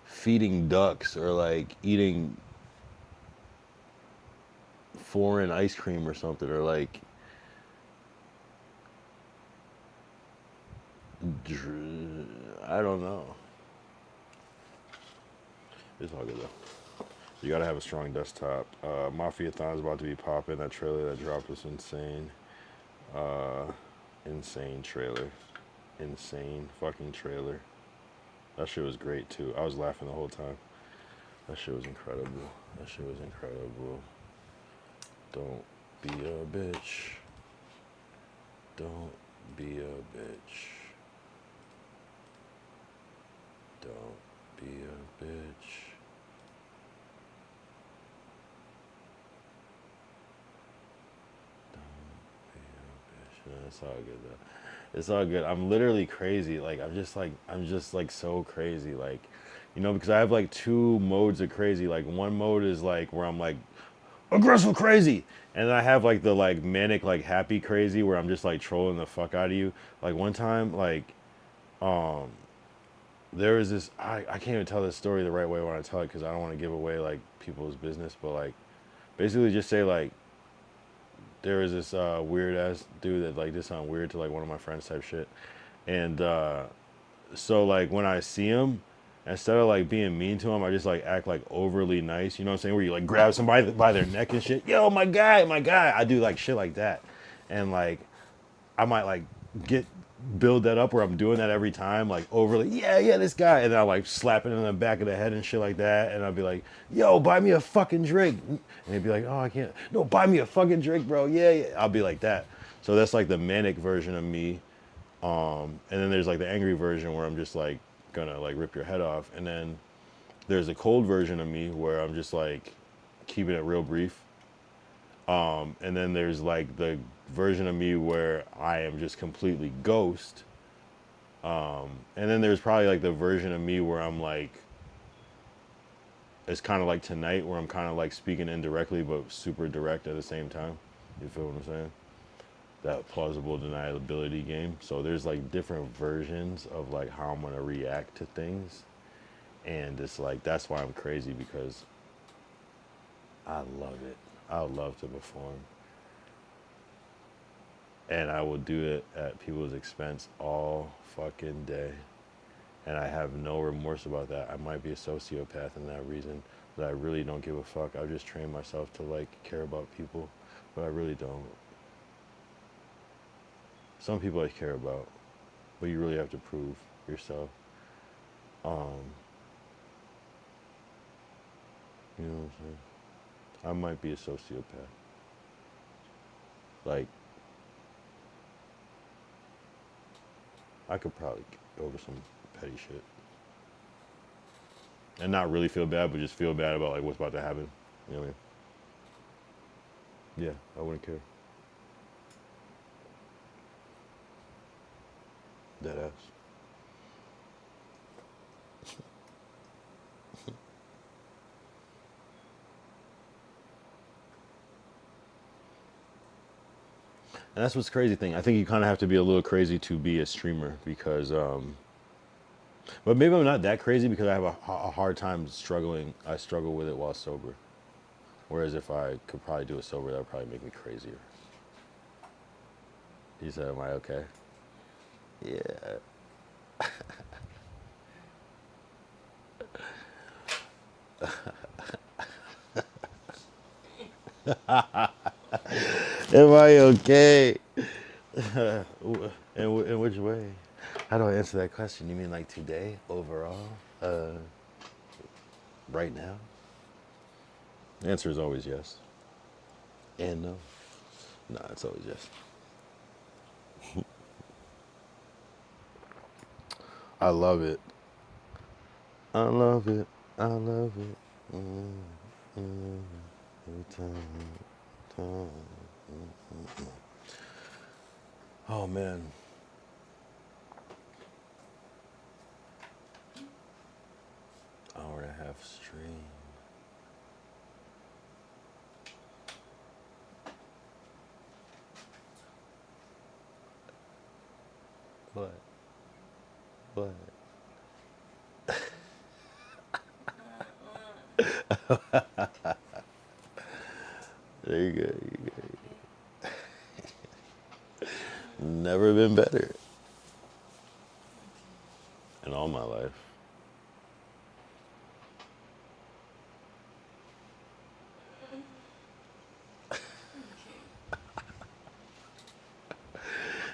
feeding ducks or like eating foreign ice cream or something or like I don't know. It's all good though. You gotta have a strong desktop. Mafia-thon's about to be popping. That trailer that dropped was insane. Insane trailer. Insane fucking trailer. That shit was great too. I was laughing the whole time. That shit was incredible. That shit was incredible. Don't be a bitch. Don't be a bitch. Don't be a bitch. No, it's all good though. It's all good. I'm literally crazy. Like I'm just like so crazy. Like, you know, because I have like two modes of crazy. Like one mode is like where I'm like aggressive crazy. And then I have like the like manic like happy crazy where I'm just like trolling the fuck out of you. Like one time, like there was this I can't even tell this story the right way when I tell it because I don't want to give away like people's business, but like basically just say like there was this weird ass dude that like this sound weird to like one of my friends type shit. And so like when I see him, instead of like being mean to him, I just like act like overly nice. You know what I'm saying? Where you like grab somebody by their neck and shit. Yo, my guy, my guy. I do like shit like that, and like I might like get build that up where I'm doing that every time, like overly, yeah, this guy, and then I like slap it in the back of the head and shit like that, and I'll be like, yo, buy me a fucking drink, and he'd be like, oh, I can't, no, buy me a fucking drink, bro, yeah, I'll be like that. So that's like the manic version of me, and then there's like the angry version where I'm just like gonna like rip your head off, and then there's a cold version of me where I'm just like keeping it real brief. And then there's like the version of me where I am just completely ghost. And then there's probably like the version of me where I'm like, it's kind of like tonight where I'm kind of like speaking indirectly but super direct at the same time. You feel what I'm saying? That plausible deniability game. So there's like different versions of like how I'm gonna react to things. And it's like, that's why I'm crazy because I love it. I love to perform. And I will do it at people's expense all fucking day. And I have no remorse about that. I might be a sociopath in that reason, but I really don't give a fuck. I just train myself to like care about people, but I really don't. Some people I care about, but you really have to prove yourself. You know what I'm saying? I might be a sociopath. Like, I could probably get over some petty shit. And not really feel bad, but just feel bad about like what's about to happen. You know what I mean? Yeah, I wouldn't care. Dead ass. And that's what's crazy thing. I think you kind of have to be a little crazy to be a streamer because, but maybe I'm not that crazy because I have a hard time struggling. I struggle with it while sober. Whereas if I could probably do it sober, that would probably make me crazier. He said, am I okay? Yeah. Am I okay? In which way? How do I answer that question? You mean like today, overall? Right now? The answer is always yes. And no. No, it's always yes. I love it. I love it. I love it. Every time. Oh man. Hour and a half stream. What? What? There you go. You go. Never been better in all my life.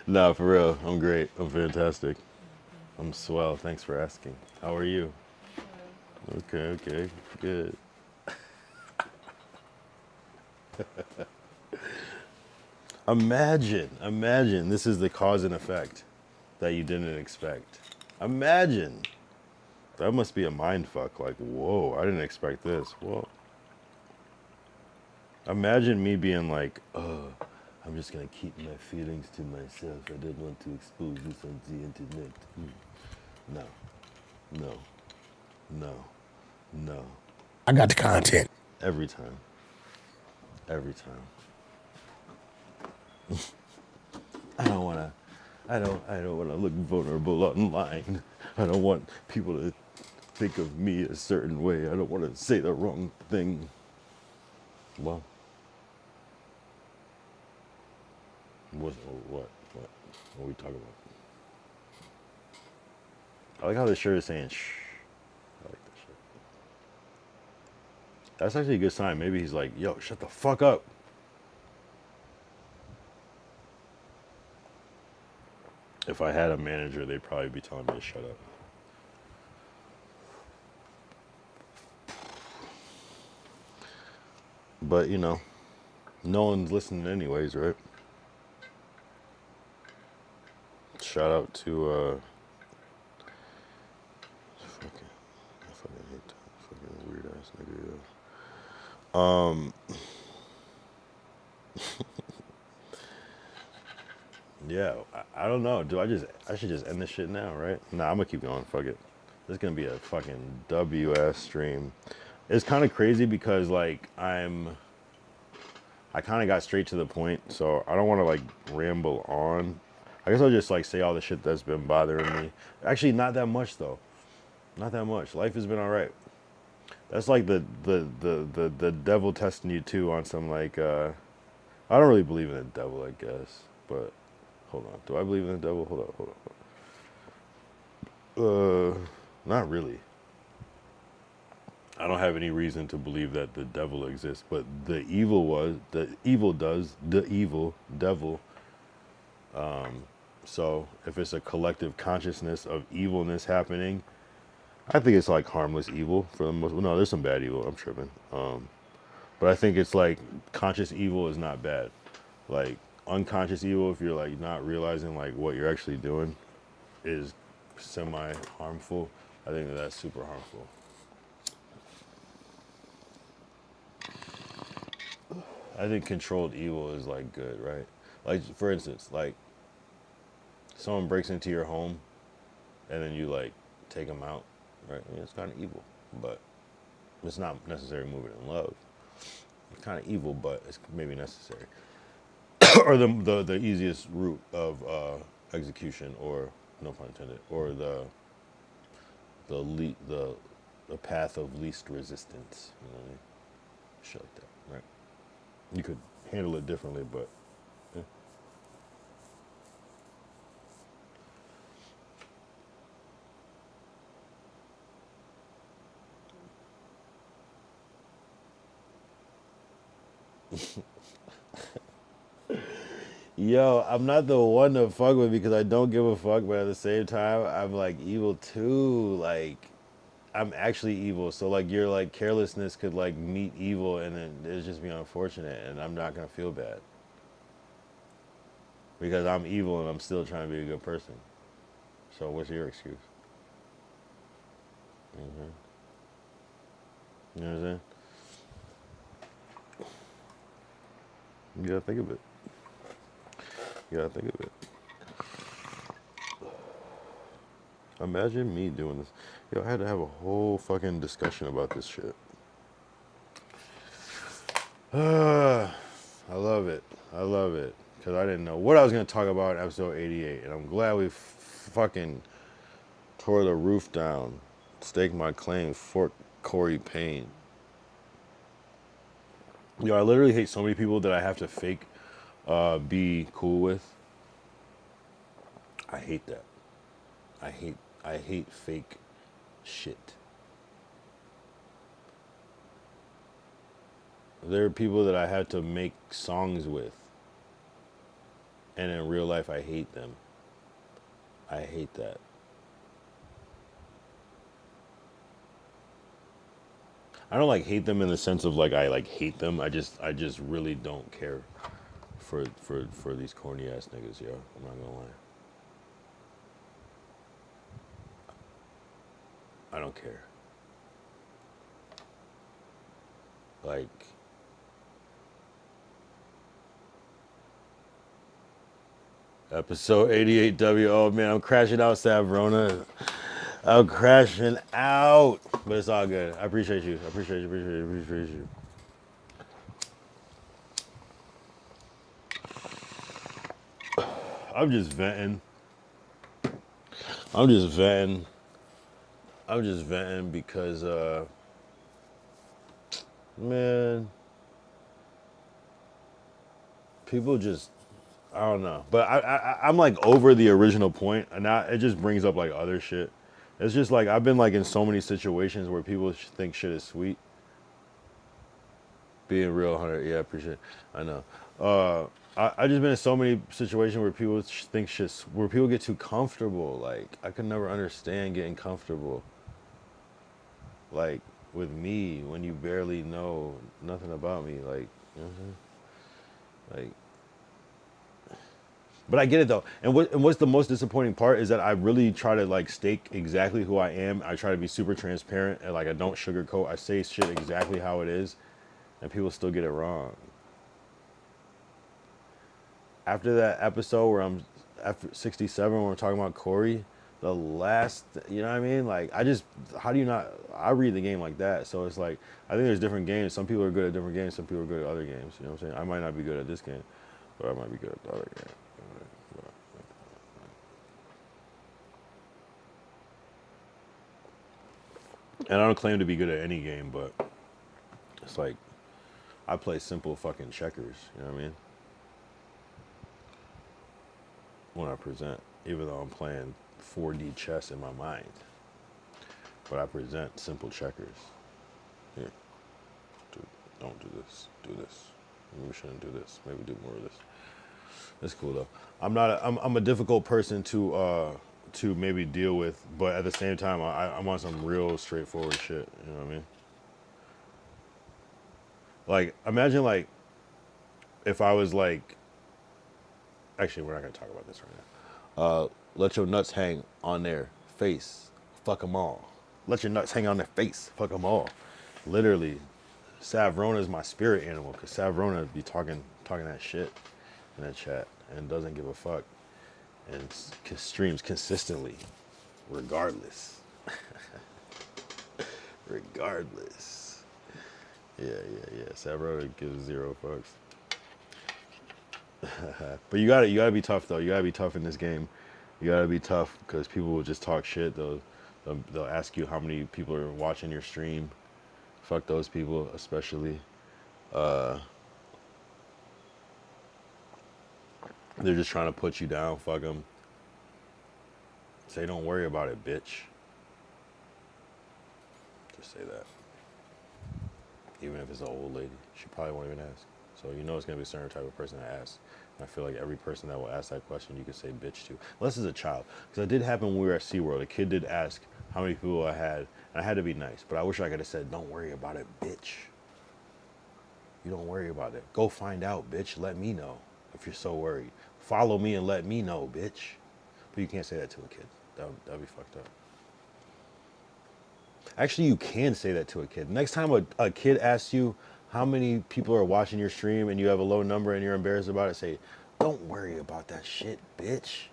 Nah, for real. I'm great. I'm fantastic. I'm swell. Thanks for asking. How are you? Okay, good. Imagine this is the cause and effect that you didn't expect. Imagine. That must be a mind fuck. Like, whoa, I didn't expect this. Well, imagine me being like, I'm just gonna keep my feelings to myself. I didn't want to expose this on the internet. No, no, no, no. I got the content. Every time. Every time. I don't wanna look vulnerable online. I don't want people to think of me a certain way. I don't wanna say the wrong thing. Well, what are we talking about? I like how the shirt is saying shh. I like that shit. That's actually a good sign. Maybe he's like, yo, shut the fuck up. If I had a manager, they'd probably be telling me to shut up. But, no one's listening anyways, right? Shout out to, I fucking hate that fucking weird ass nigga, yeah, I don't know. I should just end this shit now, right? Nah, I'm gonna keep going. Fuck it. This is gonna be a fucking WS stream. It's kind of crazy because, like, I kind of got straight to the point, so I don't want to, like, ramble on. I guess I'll just, like, say all the shit that's been bothering me. Actually, not that much, though. Not that much. Life has been all right. That's like the devil testing you, too, on some, like, I don't really believe in the devil, I guess, but hold on. Do I believe in the devil? Hold on. Not really. I don't have any reason to believe that the devil exists, but the evil devil. So if it's a collective consciousness of evilness happening, I think it's like harmless evil for the most. No, there's some bad evil. I'm tripping. But I think it's like conscious evil is not bad. Like unconscious evil, if you're like not realizing like what you're actually doing, is semi harmful. I think that's super harmful. I think controlled evil is like good, right? Like for instance, like someone breaks into your home and then you like take them out, right? I mean, it's kind of evil, but it's not necessarily moving in love. It's kind of evil, but it's maybe necessary. Or the easiest route of execution, or no pun intended, or the path of least resistance. You know what I mean? Shit like that, right? You could handle it differently, but yeah. Yo, I'm not the one to fuck with because I don't give a fuck, but at the same time, I'm like evil too. Like, I'm actually evil. So like your like carelessness could like meet evil and then it's just be unfortunate and I'm not gonna feel bad. Because I'm evil and I'm still trying to be a good person. So what's your excuse? You know what I'm saying? You gotta think of it. You gotta think of it. Imagine me doing this. Yo, I had to have a whole fucking discussion about this shit. I love it. I love it. Because I didn't know what I was going to talk about in episode 88. And I'm glad we fucking tore the roof down. Staked my claim. Fort Corey Payne. Yo, I literally hate so many people that I have to fake be cool with. I hate that. I hate fake shit. There are people that I have to make songs with. And in real life, I hate them. I hate that. I don't like hate them in the sense of like I like hate them. I just really don't care for these corny ass niggas, yo. I'm not gonna lie. I don't care. Like episode 88W. Oh man, I'm crashing out, Savrona. I'm crashing out. But it's all good. I appreciate you. I appreciate you. Appreciate you. Appreciate you. I'm just venting. I'm just venting. I'm just venting because, man, people just, I don't know. But I'm like over the original point, and now it just brings up like other shit. It's just like I've been like in so many situations where people think shit is sweet. Being real, 100. Yeah, I appreciate it. I know. I just been in so many situations where people think shit, where people get too comfortable. Like I could never understand getting comfortable. Like with me, when you barely know nothing about me, like, you know what I'm saying? Like, but I get it though. And what's the most disappointing part is that I really try to like stake exactly who I am. I try to be super transparent and like I don't sugarcoat. I say shit exactly how it is, and people still get it wrong. After that episode where I'm after 67 when we're talking about Corey, the last, you know what I mean? Like I just, how do you not? I read the game like that, so it's like I think there's different games. Some people are good at different games. Some people are good at other games. You know what I'm saying? I might not be good at this game, but I might be good at the other game. And I don't claim to be good at any game, but it's like I play simple fucking checkers. You know what I mean? When I present, even though I'm playing 4D chess in my mind, but I present simple checkers. Here, don't do this. Do this. Maybe we shouldn't do this. Maybe do more of this. It's cool though. I'm a difficult person to maybe deal with, but at the same time, I'm on some real straightforward shit. You know what I mean? Like, imagine like if I was like, actually, we're not gonna talk about this right now. Let your nuts hang on their face. Fuck them all. Let your nuts hang on their face. Fuck them all. Literally, Savrona is my spirit animal because Savrona be talking that shit in that chat and doesn't give a fuck and streams consistently, regardless. Regardless. Yeah. Savrona gives zero fucks. But you gotta be tough though. You gotta be tough in this game. You gotta be tough because people will just talk shit. They'll ask you how many people are watching your stream. Fuck those people especially. They're just trying to put you down. Fuck them. Say don't worry about it, bitch. Just say that. Even if it's an old lady, she probably won't even ask. So you know it's gonna be a certain type of person that asks. I feel like every person that will ask that question, you could say bitch to. Unless it's a child. Because it did happen when we were at SeaWorld. A kid did ask how many people I had. And I had to be nice. But I wish I could have said, don't worry about it, bitch. You don't worry about it. Go find out, bitch. Let me know if you're so worried. Follow me and let me know, bitch. But you can't say that to a kid. That'd be fucked up. Actually, you can say that to a kid. Next time a kid asks you how many people are watching your stream and you have a low number and you're embarrassed about it, say, don't worry about that shit, bitch.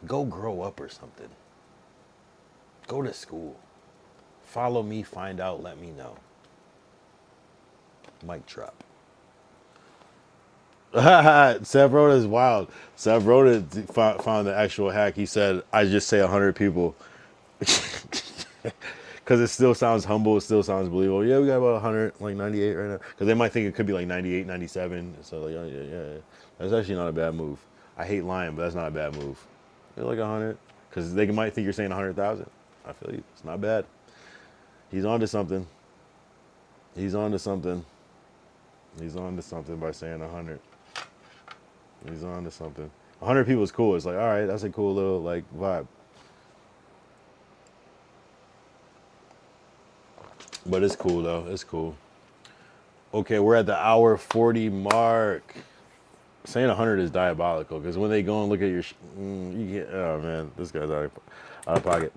Go grow up or something. Go to school. Follow me, find out, let me know. Mic drop. Savrona is wild. Savrona found the actual hack. He said, I just say 100 people. Because it still sounds humble, it still sounds believable. Yeah, we got about 100, like 98 right now. Because they might think it could be like 98, 97. So like, yeah. That's actually not a bad move. I hate lying, but that's not a bad move. You're like 100. Because they might think you're saying 100,000. I feel you. It's not bad. He's on to something. He's on to something. He's on to something by saying 100. He's on to something. 100 people is cool. It's like, all right, that's a cool little like vibe. But it's cool though. It's cool. Okay, we're at the hour 40 mark. Saying 100 is diabolical because when they go and look at your, you get, oh man, this guy's out of pocket.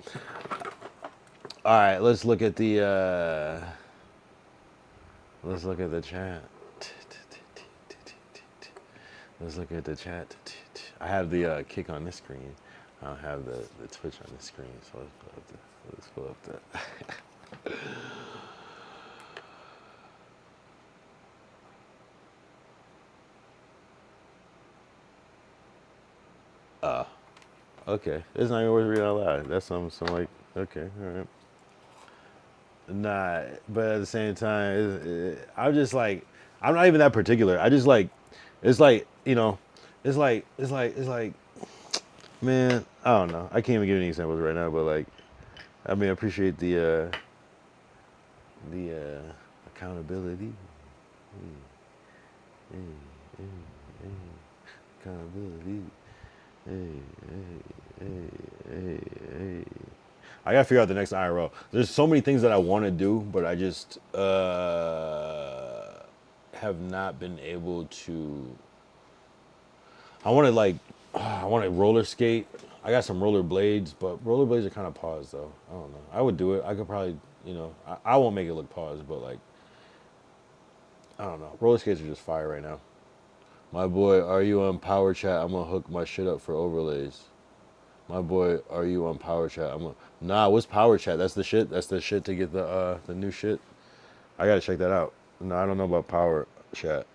All right, let's look at the chat. Let's look at the chat. I have the kick on this screen. I don't have the Twitch on this screen, so let's pull up the. Okay, it's not even worth reading out loud. That's some like, okay, all right. Nah, but at the same time, I'm just like, I'm not even that particular. I just like, it's like, it's like, man, I don't know. I can't even give any examples right now, but like, I mean, I appreciate the accountability. Hey, hey, hey, accountability. Hey, hey. I gotta figure out the next IRL. There's so many things that I want to do, but I just have not been able to. I want to like, I want to roller skate. I got some roller blades, but roller blades are kind of paused though. I don't know. I would do it. I could probably, I won't make it look paused, but like, I don't know. Roller skates are just fire right now. My boy, are you on Power Chat? I'm gonna hook my shit up for overlays. My boy, are you on Power Chat? Nah, what's Power Chat? That's the shit. That's the shit to get the new shit. I gotta check that out. No, I don't know about Power Chat.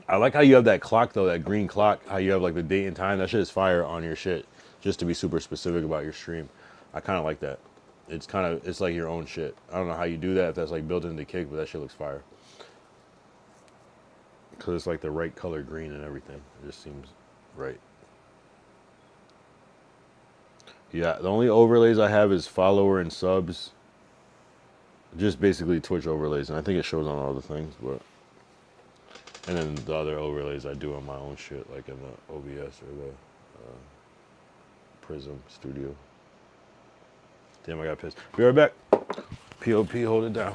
I like how you have that clock though, that green clock. How you have like the date and time. That shit is fire on your shit. Just to be super specific about your stream. I kind of like that. It's like your own shit. I don't know how you do that if that's like built into Kick, but that shit looks fire. Cause it's like the right color green and everything. It just seems right. Yeah, the only overlays I have is follower and subs. Just basically Twitch overlays, and I think it shows on all the things, but and then the other overlays I do on my own shit, like in the OBS or the Prism Studio. Damn, I got pissed. Be right back. POP, hold it down.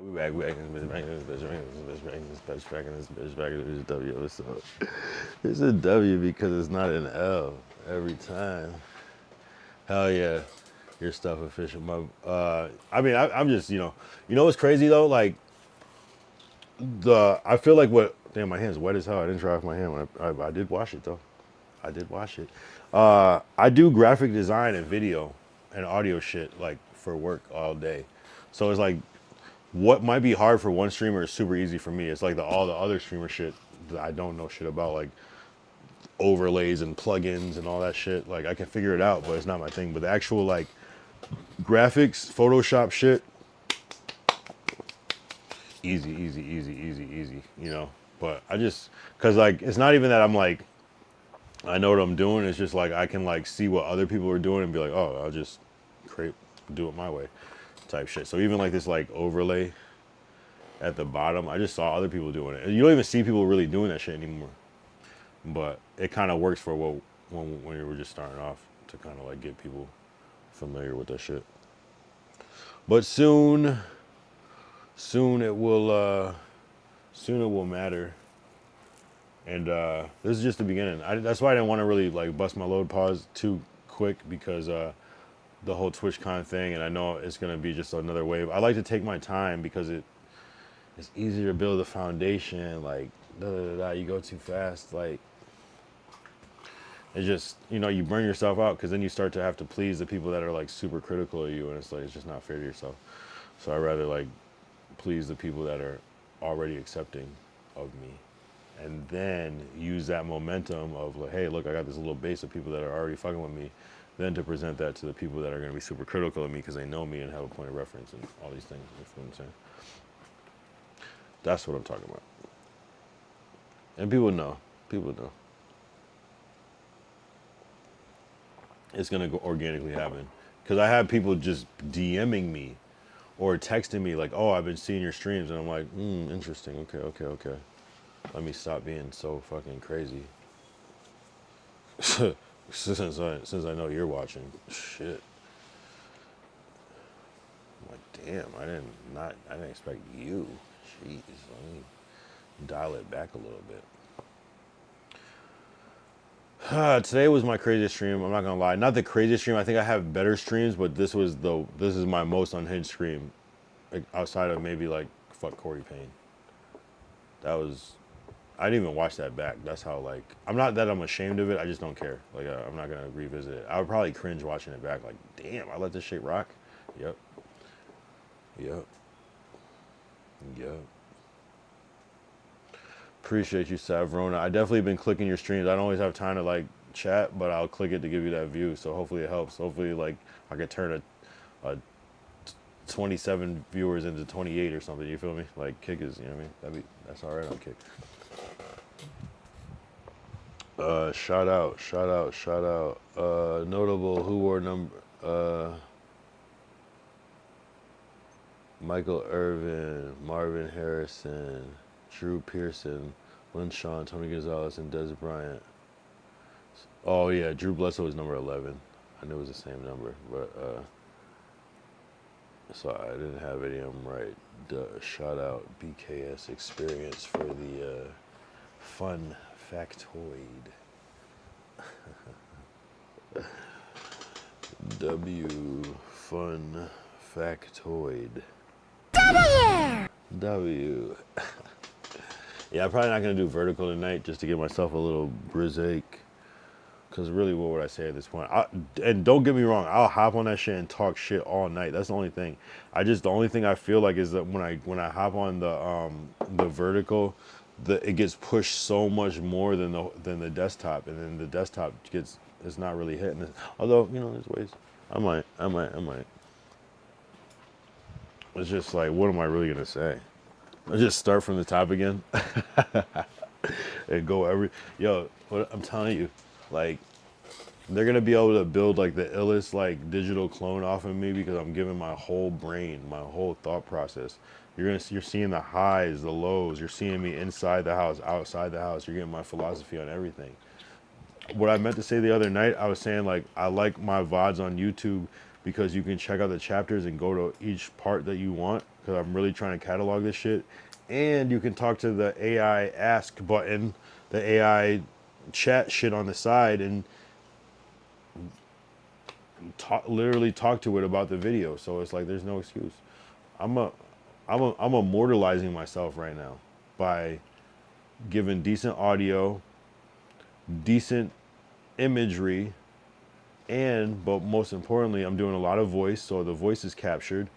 We back in this bitch, back in this bitch, back in this bitch, back in this bitch, back in this bitch, back in this W. What's up? It's a W because it's not an L every time. Hell yeah, your stuff official. I mean, I'm just, what's crazy though? Like, I feel like damn, my hand's wet as hell. I didn't dry off my hand when I did wash it though. I did wash it. I do graphic design and video and audio shit like for work all day. So it's like, what might be hard for one streamer is super easy for me. It's like all the other streamer shit that I don't know shit about, like overlays and plugins and all that shit. Like I can figure it out, but it's not my thing. But the actual like graphics, Photoshop shit, easy, easy, easy, easy, easy. But cause like it's not even that I'm like I know what I'm doing. It's just like I can like see what other people are doing and be like, oh, I'll just do it my way, type shit. So even like this like overlay at the bottom, I just saw other people doing it. And you don't even see people really doing that shit anymore. But it kind of works for when you were just starting off to kind of like get people familiar with that shit. But soon it will matter. And this is just the beginning. That's why I didn't want to really like bust my load pause too quick because the whole TwitchCon thing, and I know it's gonna be just another wave. I like to take my time because it's easier to build a foundation. Like you go too fast, like it's just you burn yourself out because then you start to have to please the people that are like super critical of you, and it's like it's just not fair to yourself. So I rather like please the people that are already accepting of me, and then use that momentum of like, hey, look, I got this little base of people that are already fucking with me. than to present that to the people that are going to be super critical of me because they know me and have a point of reference and all these things. You feel what I'm saying? That's what I'm talking about. And people know. People know. It's going to go organically happen. Because I have people just DMing me or texting me like, oh, I've been seeing your streams. And I'm like, interesting. Okay. Let me stop being so fucking crazy. since I know you're watching. Shit. I'm like, damn, I didn't expect you. Jeez, let me dial it back a little bit. Today was my craziest stream. I'm not gonna lie, not the craziest stream. I think I have better streams, but this is my most unhinged stream, like, outside of maybe like fuck Corey Payne. I didn't even watch that back. That's how like I'm not that I'm ashamed of it. I just don't care. Like I'm not gonna revisit it. I would probably cringe watching it back. Like damn, I let this shit rock. Yep. Appreciate you, Savrona. I definitely been clicking your streams. I don't always have time to like chat, but I'll click it to give you that view. So hopefully it helps. Hopefully like I could turn a 27 viewers into 28 or something. You feel me? Like Kick is, you know what I mean? That's all right on Kick. Shout out. Notable who wore number. Michael Irvin, Marvin Harrison, Drew Pearson, Lynn Shawn, Tony Gonzalez, and Des Bryant. Oh yeah, Drew Bledsoe was number 11. I knew it was the same number, but so I didn't have any of them right. Shout out BKS Experience for the fun factoid. W fun factoid. W. Yeah, I'm probably not gonna do vertical tonight just to give myself a little brizache. Cause really, what would I say at this point? And don't get me wrong, I'll hop on that shit and talk shit all night. That's the only thing. The only thing I feel like is that when I hop on the vertical, it gets pushed so much more than the desktop, and then the desktop it's not really hitting it. Although there's ways. I might. It's just like, what am I really gonna say? Let's just start from the top again and go what I'm telling you, like they're gonna be able to build like the illest like digital clone off of me because I'm giving my whole brain, my whole thought process. You're seeing the highs, the lows. You're seeing me inside the house, outside the house. You're getting my philosophy on everything. What I meant to say the other night, I was saying like I like my VODs on YouTube because you can check out the chapters and go to each part that you want because I'm really trying to catalog this shit. And you can talk to the AI ask button, the AI chat shit on the side, and literally talk to it about the video. So it's like there's no excuse. I'm immortalizing myself right now by giving decent audio, decent imagery, but most importantly, I'm doing a lot of voice, so the voice is captured,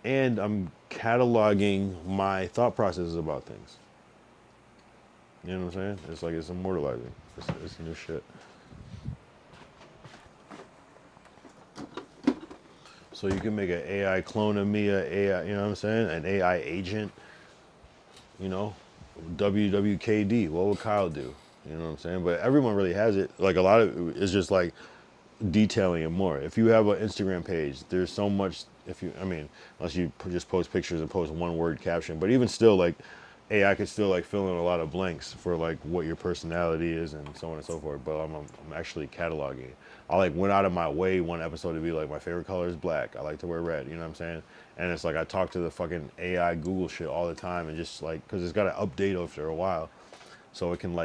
and I'm cataloging my thought processes about things. You know what I'm saying? It's like it's immortalizing. It's new shit. So you can make an AI clone of me, an AI, you know what I'm saying? An AI agent, WWKD. What would Kyle do? You know what I'm saying? But everyone really has it. Like a lot of it's just like detailing it more. If you have an Instagram page, there's so much. Unless you just post pictures and post one word caption, but even still, like AI could still like fill in a lot of blanks for like what your personality is and so on and so forth. But I'm actually cataloging it. I like went out of my way one episode to be like, my favorite color is black. I like to wear red. You know what I'm saying? And it's like I talk to the fucking AI Google shit all the time, and just like because it's got to update after a while, so it can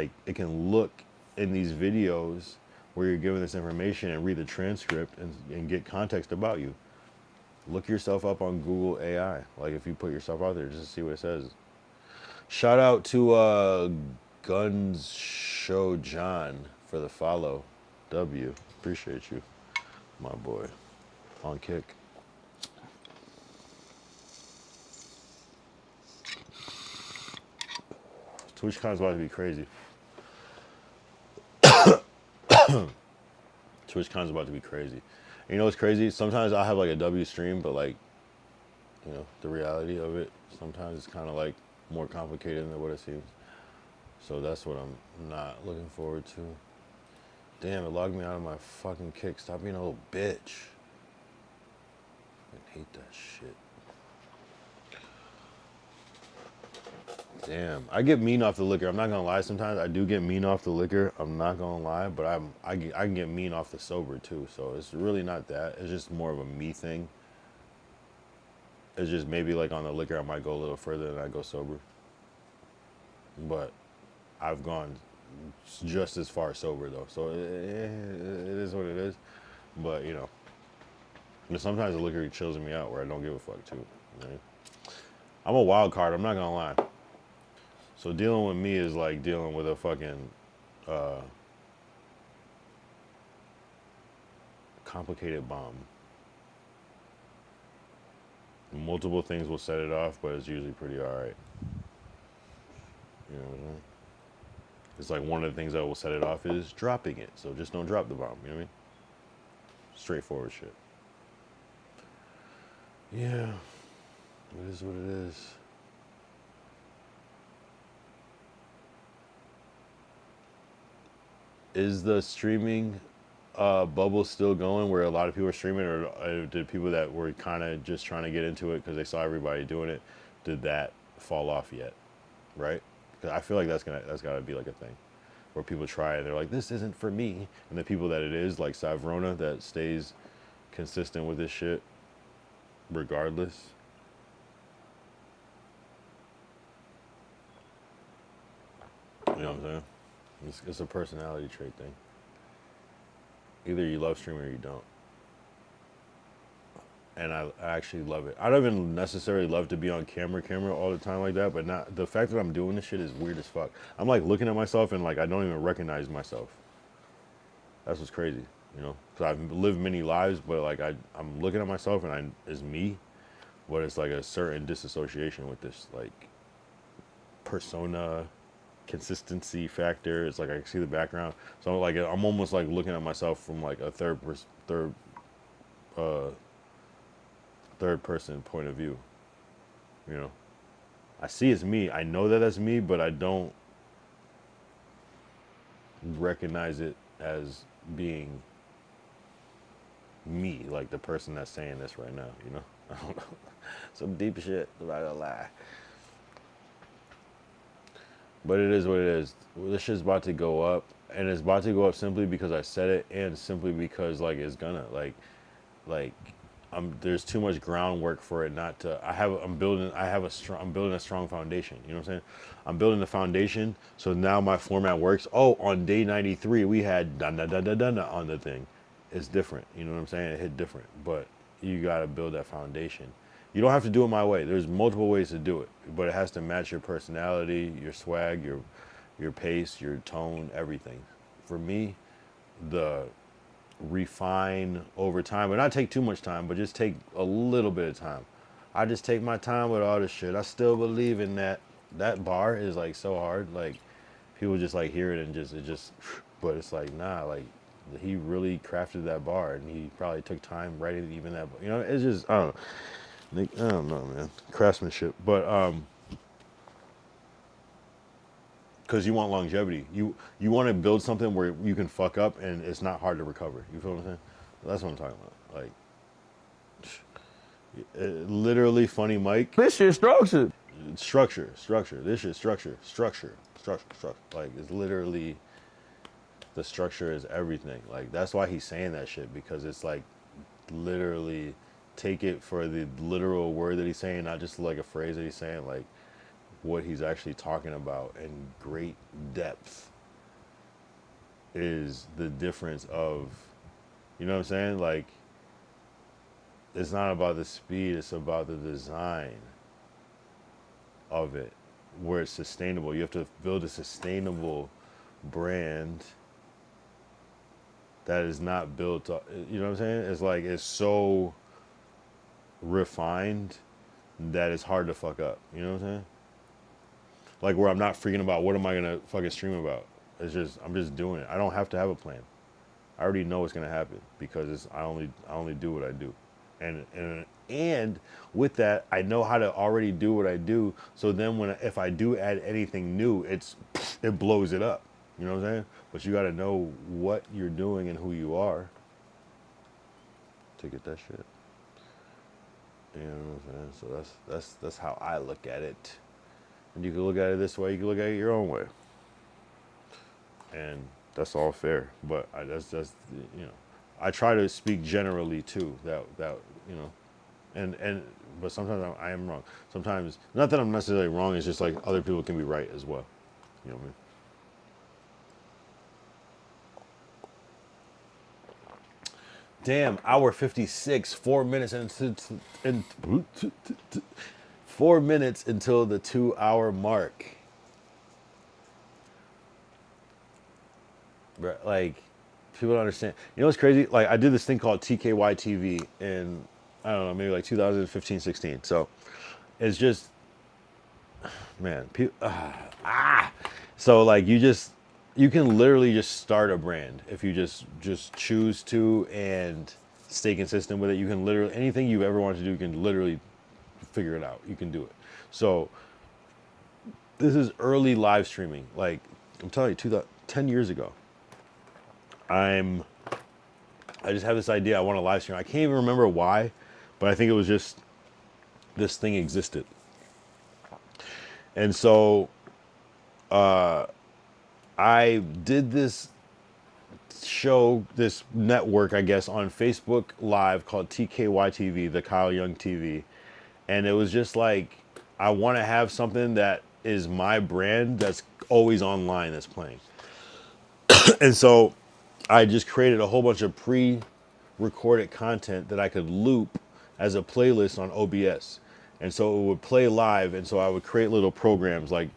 look in these videos where you're given this information and read the transcript and get context about you. Look yourself up on Google AI. Like if you put yourself out there just to see what it says. Shout out to Guns Show John for the follow. W. Appreciate you, my boy. On Kick. TwitchCon's about to be crazy. TwitchCon's about to be crazy. And you know what's crazy? Sometimes I'll have like a W stream, but like, you know, the reality of it, sometimes it's kind of like more complicated than what it seems. So that's what I'm not looking forward to. Damn, it logged me out of my fucking kick. Stop being a little bitch. I hate that shit. Damn, I get mean off the liquor. I'm not gonna lie. Sometimes I do get mean off the liquor. I'm not gonna lie, but I can get mean off the sober too. So it's really not that. It's just more of a me thing. It's just maybe like on the liquor I might go a little further than I go sober. But I've gone just as far sober though. So it is what it is. But you know, sometimes the liquor chills me out where I don't give a fuck too. Right? I'm a wild card. I'm not gonna lie. So dealing with me is like dealing with a fucking complicated bomb. Multiple things will set it off, but it's usually pretty alright. You know what I mean? It's like one of the things that will set it off is dropping it. So just don't drop the bomb, you know what I mean? Straightforward shit. Yeah. It is what it is. Is the streaming bubble still going where a lot of people are streaming, or did people that were kind of just trying to get into it because they saw everybody doing it, did that fall off yet? Right? Because I feel like that's got to be like a thing where people try and they're like, this isn't for me, and the people that it is, like Savrona, that stays consistent with this shit regardless. You know what I'm saying? It's a personality trait thing. Either you love streaming or you don't. And I actually love it. I don't even necessarily love to be on camera all the time like that, but not the fact that I'm doing this shit is weird as fuck. I'm like looking at myself and like I don't even recognize myself. That's what's crazy, you know? Because I've lived many lives, but like I'm looking at myself and it's me, but it's like a certain disassociation with this like persona consistency factor. It's like I see the background, so like I'm almost like looking at myself from like a third person point of view. You know, I see it's me. I know that that's me, but I don't recognize it as being me, like the person that's saying this right now. You know, I don't know. Some deep shit. I'm not gonna lie. But it is what it is. This shit's about to go up, and it's about to go up simply because I said it, and simply because like it's gonna like there's too much groundwork for it not to. I'm building a strong foundation. You know what I'm saying? I'm building the foundation, so now my format works. Oh, on day 93 we had da da da da da on the thing. It's different. You know what I'm saying? It hit different, but you gotta build that foundation. You don't have to do it my way. There's multiple ways to do it, but it has to match your personality, your swag, your pace, your tone, everything. For me, the refine over time, but not take too much time, but just take a little bit of time. I just take my time with all this shit. I still believe in that. That bar is like so hard. Like people just like hear it and just, but it's like nah. Like he really crafted that bar, and he probably took time writing even that. You know, it's just I don't know. I don't know, man. Craftsmanship, but because you want longevity, you want to build something where you can fuck up and it's not hard to recover. You feel what I'm saying? That's what I'm talking about. Like, literally, funny Mike. This shit structured. Structure. This shit structure. Like, it's literally the structure is everything. Like, that's why he's saying that shit, because it's like literally take it for the literal word that he's saying, not just like a phrase that he's saying, like what he's actually talking about in great depth is the difference of, you know what I'm saying? Like, it's not about the speed, it's about the design of it, where it's sustainable. You have to build a sustainable brand that is not built, you know what I'm saying? It's like, it's so refined that it's hard to fuck up. You know what I'm saying? Like where I'm not freaking about what am I gonna fucking stream about. It's just I'm just doing it. I don't have to have a plan. I already know what's gonna happen because I only do what I do, and with that, I know how to already do what I do. So then if I do add anything new, it blows it up. You know what I'm saying? But you got to know what you're doing and who you are to get that shit. You know what I'm saying? So that's how I look at it. And you can look at it this way. You can look at it your own way. And that's all fair. But that's you know, I try to speak generally too. That you know, and but sometimes I am wrong. Sometimes not that I'm necessarily wrong. It's just like other people can be right as well. You know what I mean? Damn, hour 56, 4 minutes and 4 minutes until the 2 hour mark. Like, people don't understand. You know what's crazy? Like, I did this thing called TKY TV in, I don't know, maybe like 2015, 16. So it's just, man, so like you can literally just start a brand if you just choose to and stay consistent with it. You can literally, anything you've ever wanted to do, you can literally figure it out. You can do it. So this is early live streaming. Like, I'm telling you, 10 years ago, I just have this idea. I want to live stream. I can't even remember why, but I think it was just this thing existed. And so I did this show, this network, I guess, on Facebook Live called TKY TV, the Kyle Young TV. And it was just like, I want to have something that is my brand that's always online that's playing. And so I just created a whole bunch of pre-recorded content that I could loop as a playlist on OBS. And so it would play live. And so I would create little programs like,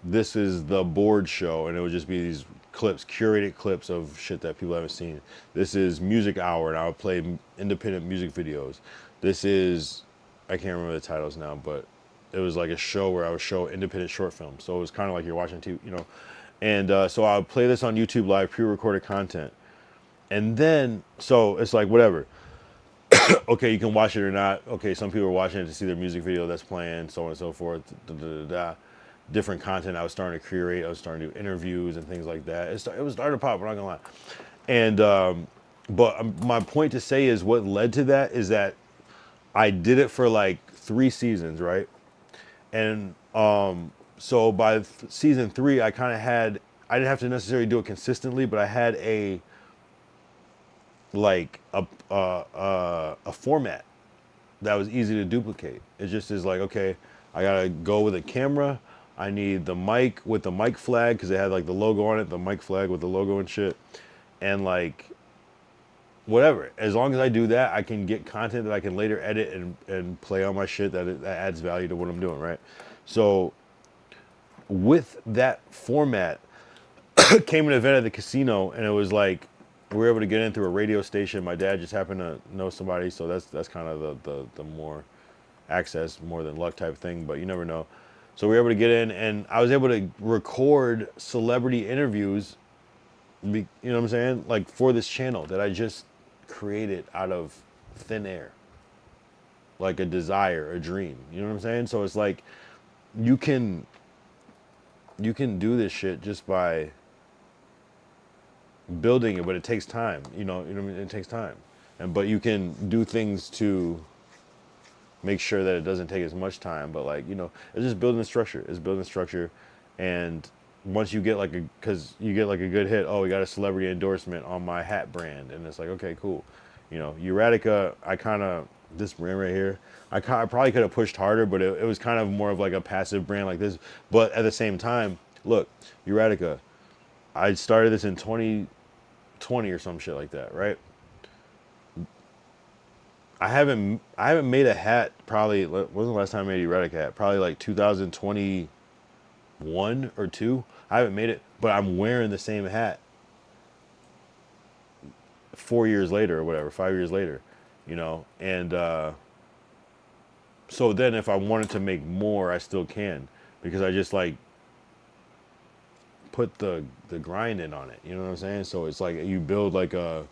this is the board show, and it would just be these clips, curated clips of shit that people haven't seen. This is music hour, and I would play independent music videos. This is, I can't remember the titles now, but it was like a show where I would show independent short films. So it was kind of like you're watching TV, you know. And so I would play this on YouTube Live, pre-recorded content. And then, so it's like, whatever. Okay, you can watch it or not. Okay, some people are watching it to see their music video that's playing, so on and so forth. Different content I was starting to curate. I was starting to do interviews and things like that. It was starting to pop, I'm not gonna lie. And but my point to say is what led to that is that I did it for like 3 seasons, right? And so by season 3, I kind of had, I didn't have to necessarily do it consistently, but I had a format that was easy to duplicate. It just is like, okay, I gotta go with a camera. I need the mic with the mic flag because it had like the logo on it, the mic flag with the logo and shit. And like, whatever. As long as I do that, I can get content that I can later edit and play on my shit that adds value to what I'm doing, right? So with that format came an event at the casino, and it was like, we were able to get in through a radio station. My dad just happened to know somebody, so that's kind of the more access, more than luck type thing, but you never know. So we were able to get in, and I was able to record celebrity interviews, you know what I'm saying? Like, for this channel that I just created out of thin air. Like a desire, a dream. You know what I'm saying? So it's like, you can do this shit just by building it, but it takes time. You know what I mean? It takes time. But you can do things to make sure that it doesn't take as much time, but like, you know, it's just building the structure. It's building the structure. And once you get like because you get like a good hit, oh, we got a celebrity endorsement on my hat brand, and it's like, okay, cool. You know, Euratica, this brand right here, I probably could have pushed harder, but it was kind of more of like a passive brand like this. But at the same time, look, Euratica, I started this in 2020 or some shit like that, right? I haven't made a hat probably, when was the last time I made a Erotic hat? Probably like 2021 or 2. I haven't made it, but I'm wearing the same hat 4 years later or whatever, 5 years later, you know? And so then if I wanted to make more, I still can, because I just like put the grind in on it. You know what I'm saying? So it's like you build like a.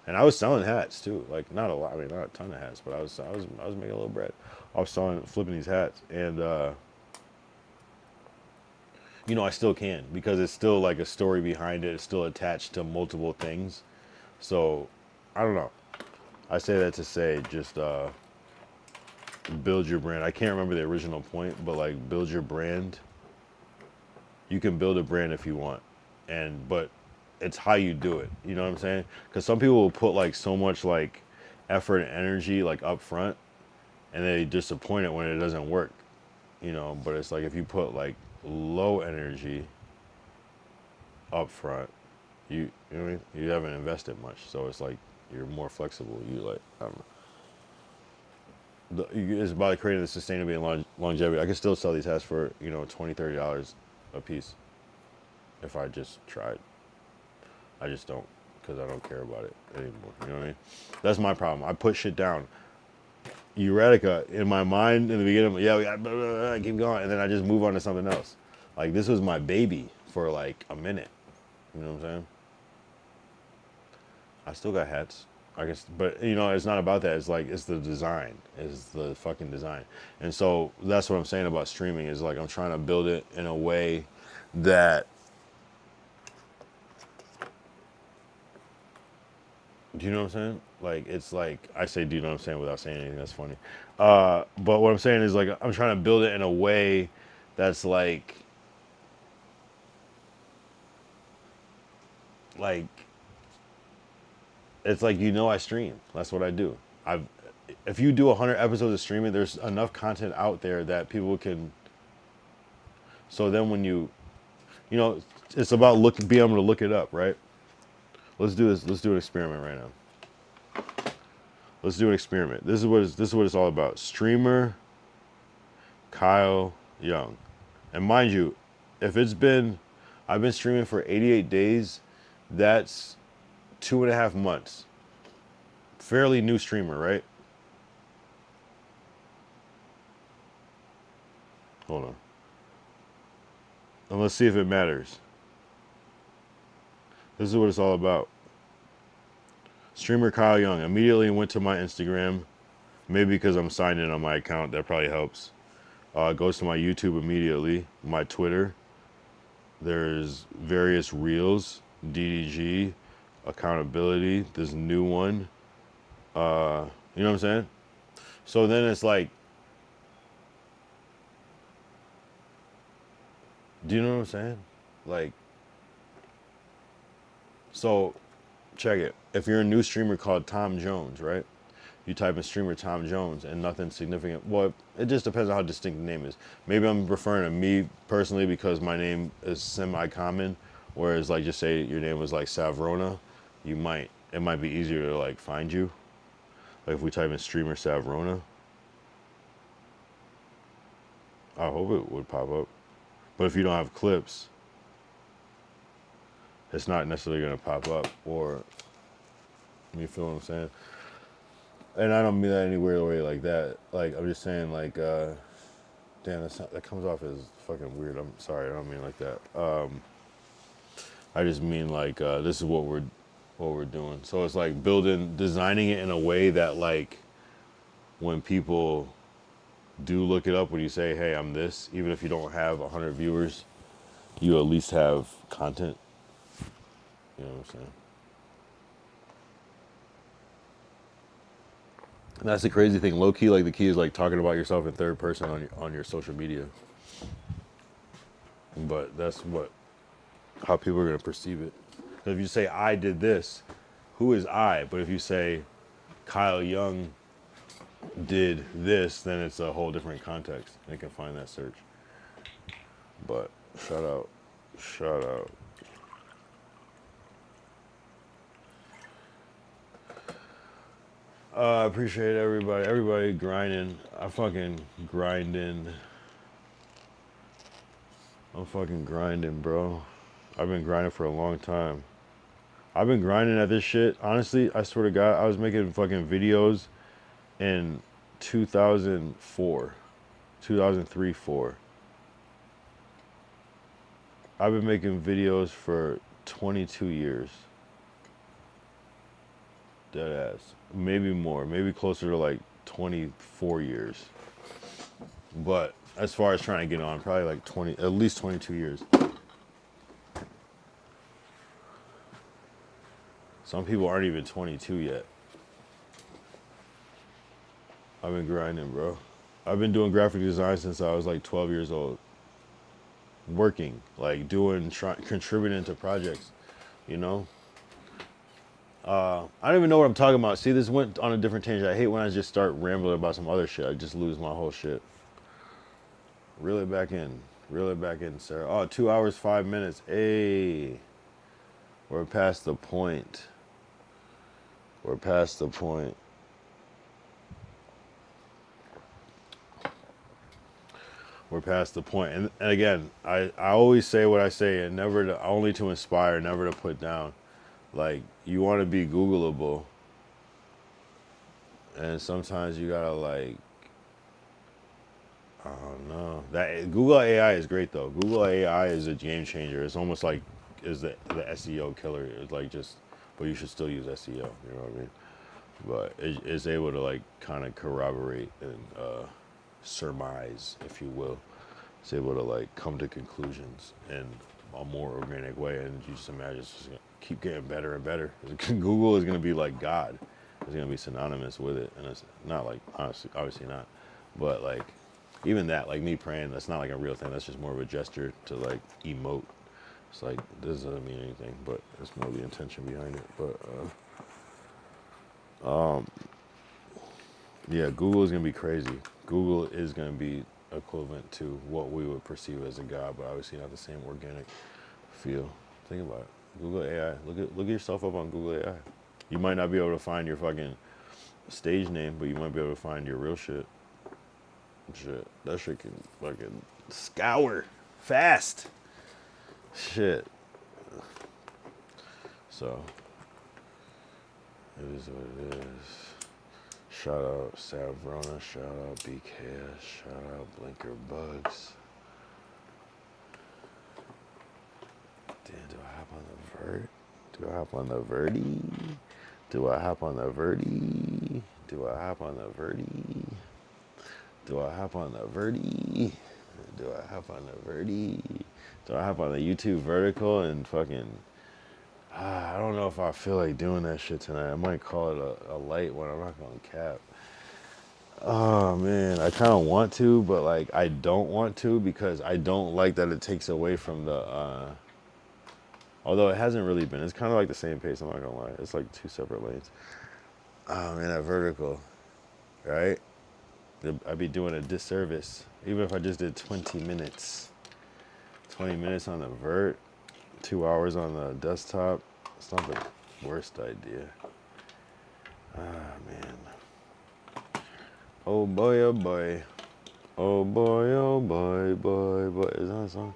And I was selling hats too, like not a lot. I mean, not a ton of hats, but I was making a little bread. I was flipping these hats, and you know, I still can because it's still like a story behind it. It's still attached to multiple things. So I don't know. I say that to say just build your brand. I can't remember the original point, but like build your brand. You can build a brand if you want, but it's how you do it. You know what I'm saying? Because some people will put like so much like effort and energy like up front, and they disappoint it when it doesn't work. You know, but it's like if you put like low energy up front, you know what I mean? You haven't invested much, so it's like you're more flexible. You like I don't know. It's about creating the sustainability and longevity. I could still sell these hats for $20-$30 a piece if I just tried. I just don't because I don't care about it anymore. You know what I mean? That's my problem. I put shit down. Erotica in my mind in the beginning. Yeah, we got blah, blah, blah, keep going, and then I just move on to something else. Like this was my baby for like a minute. You know what I'm saying? I still got hats. I guess, but it's not about that. It's like it's the design. It's the fucking design. And so that's what I'm saying about streaming is like I'm trying to build it in a way that. Do you know what I'm saying? Like it's like I say, do you know what I'm saying without saying anything? That's funny. But what I'm saying is like I'm trying to build it in a way that's like it's like I stream. That's what I do. If you do 100 episodes of streaming, there's enough content out there that people can. So then when it's about being able to look it up, right? Let's do this. Let's do an experiment right now. Let's do an experiment. This is what it's all about. Streamer Kyle Young, and mind you, if I've been streaming for 88 days. That's 2.5 months. Fairly new streamer, right? Hold on. And let's see if it matters. This is what it's all about. Streamer Kyle Young immediately went to my Instagram. Maybe because I'm signed in on my account, that probably helps. Goes to my YouTube immediately, my Twitter. There's various reels, DDG, accountability, this new one. You know what I'm saying? So then it's like, do you know what I'm saying? Like, so check it. If you're a new streamer called Tom Jones, right? You type in streamer Tom Jones and nothing significant. Well, it just depends on how distinct the name is. Maybe I'm referring to me personally because my name is semi-common. Whereas like just say your name was like Savrona, it might be easier to like find you. Like if we type in streamer Savrona. I hope it would pop up. But if you don't have clips, it's not necessarily gonna pop up. Or you feel what I'm saying? And I don't mean that any weird way like that. Like I'm just saying like damn, that comes off as fucking weird. I'm sorry, I don't mean like that. I just mean like this is what we're doing. So it's like designing it in a way that like when people do look it up, when you say, hey, I'm this, even if you don't have 100 viewers, you at least have content. You know what I'm saying? And that's the crazy thing. Low key, like the key is like talking about yourself in third person on your social media. But that's how people are gonna perceive it. If you say I did this, who is I? But if you say Kyle Young did this, then it's a whole different context. They can find that search. But shout out. I appreciate everybody grinding. I'm fucking grinding, bro. I've been grinding for a long time. I've been grinding at this shit. Honestly, I swear to God, I was making fucking videos in 2004, 2003, 4. I've been making videos for 22 years. Dead ass. Maybe more. Maybe closer to like 24 years. But as far as trying to get on, probably like 20, at least 22 years. Some people aren't even 22 yet. I've been grinding, bro. I've been doing graphic design since I was like 12 years old. Working, like contributing to projects, you know? I don't even know what I'm talking about. See, this went on a different tangent. I hate when I just start rambling about some other shit. I just lose my whole shit. Reel it back in. Reel it back in, Sarah. Oh, 2 hours, 5 minutes. Hey, we're past the point. We're past the point. We're past the point. And again, I always say what I say, and never to, only to inspire, never to put down. Like, you want to be Googleable. And sometimes you gotta like, I don't know. That Google AI is great though. Google AI is a game changer. It's almost like is the SEO killer. It's like just, but you should still use SEO. You know what I mean? But it's able to like kind of corroborate and surmise, if you will. It's able to like come to conclusions in a more organic way, and you just imagine it's just gonna keep getting better and better. Google is gonna be like God. It's gonna be synonymous with it, and it's not like honestly, obviously not, but like even that, like me praying, that's not like a real thing. That's just more of a gesture to like emote. It's like this doesn't mean anything, but it's more the intention behind it. But yeah, Google is gonna be crazy. Google is gonna be equivalent to what we would perceive as a god, but obviously not the same organic feel. Think about it. Google AI. Look at yourself up on Google AI. You might not be able to find your fucking stage name, but you might be able to find your real shit. Shit. That shit can fucking scour fast. Shit. So it is what it is. Shout out Savrona, shout out BKS, shout out Blinker Bugs. Damn, do I hop on the vert? Do I hop on the verti? Do I hop on the verti? Do I hop on the verti? Do I hop on the verti? Do I hop on the verti? Do I hop on the YouTube vertical and fucking... I don't know if I feel like doing that shit tonight. I might call it a light one. I'm not gonna cap. Oh man, I kind of want to, but like I don't want to because I don't like that it takes away from the. Although it hasn't really been. It's kind of like the same pace. I'm not gonna lie. It's like two separate lanes. Oh man, that vertical, right? I'd be doing a disservice even if I just did 20 minutes. 20 minutes on the vert, 2 hours on the desktop. It's not the worst idea. Ah man. Oh boy, oh boy. Oh boy, boy, boy. Is that a song?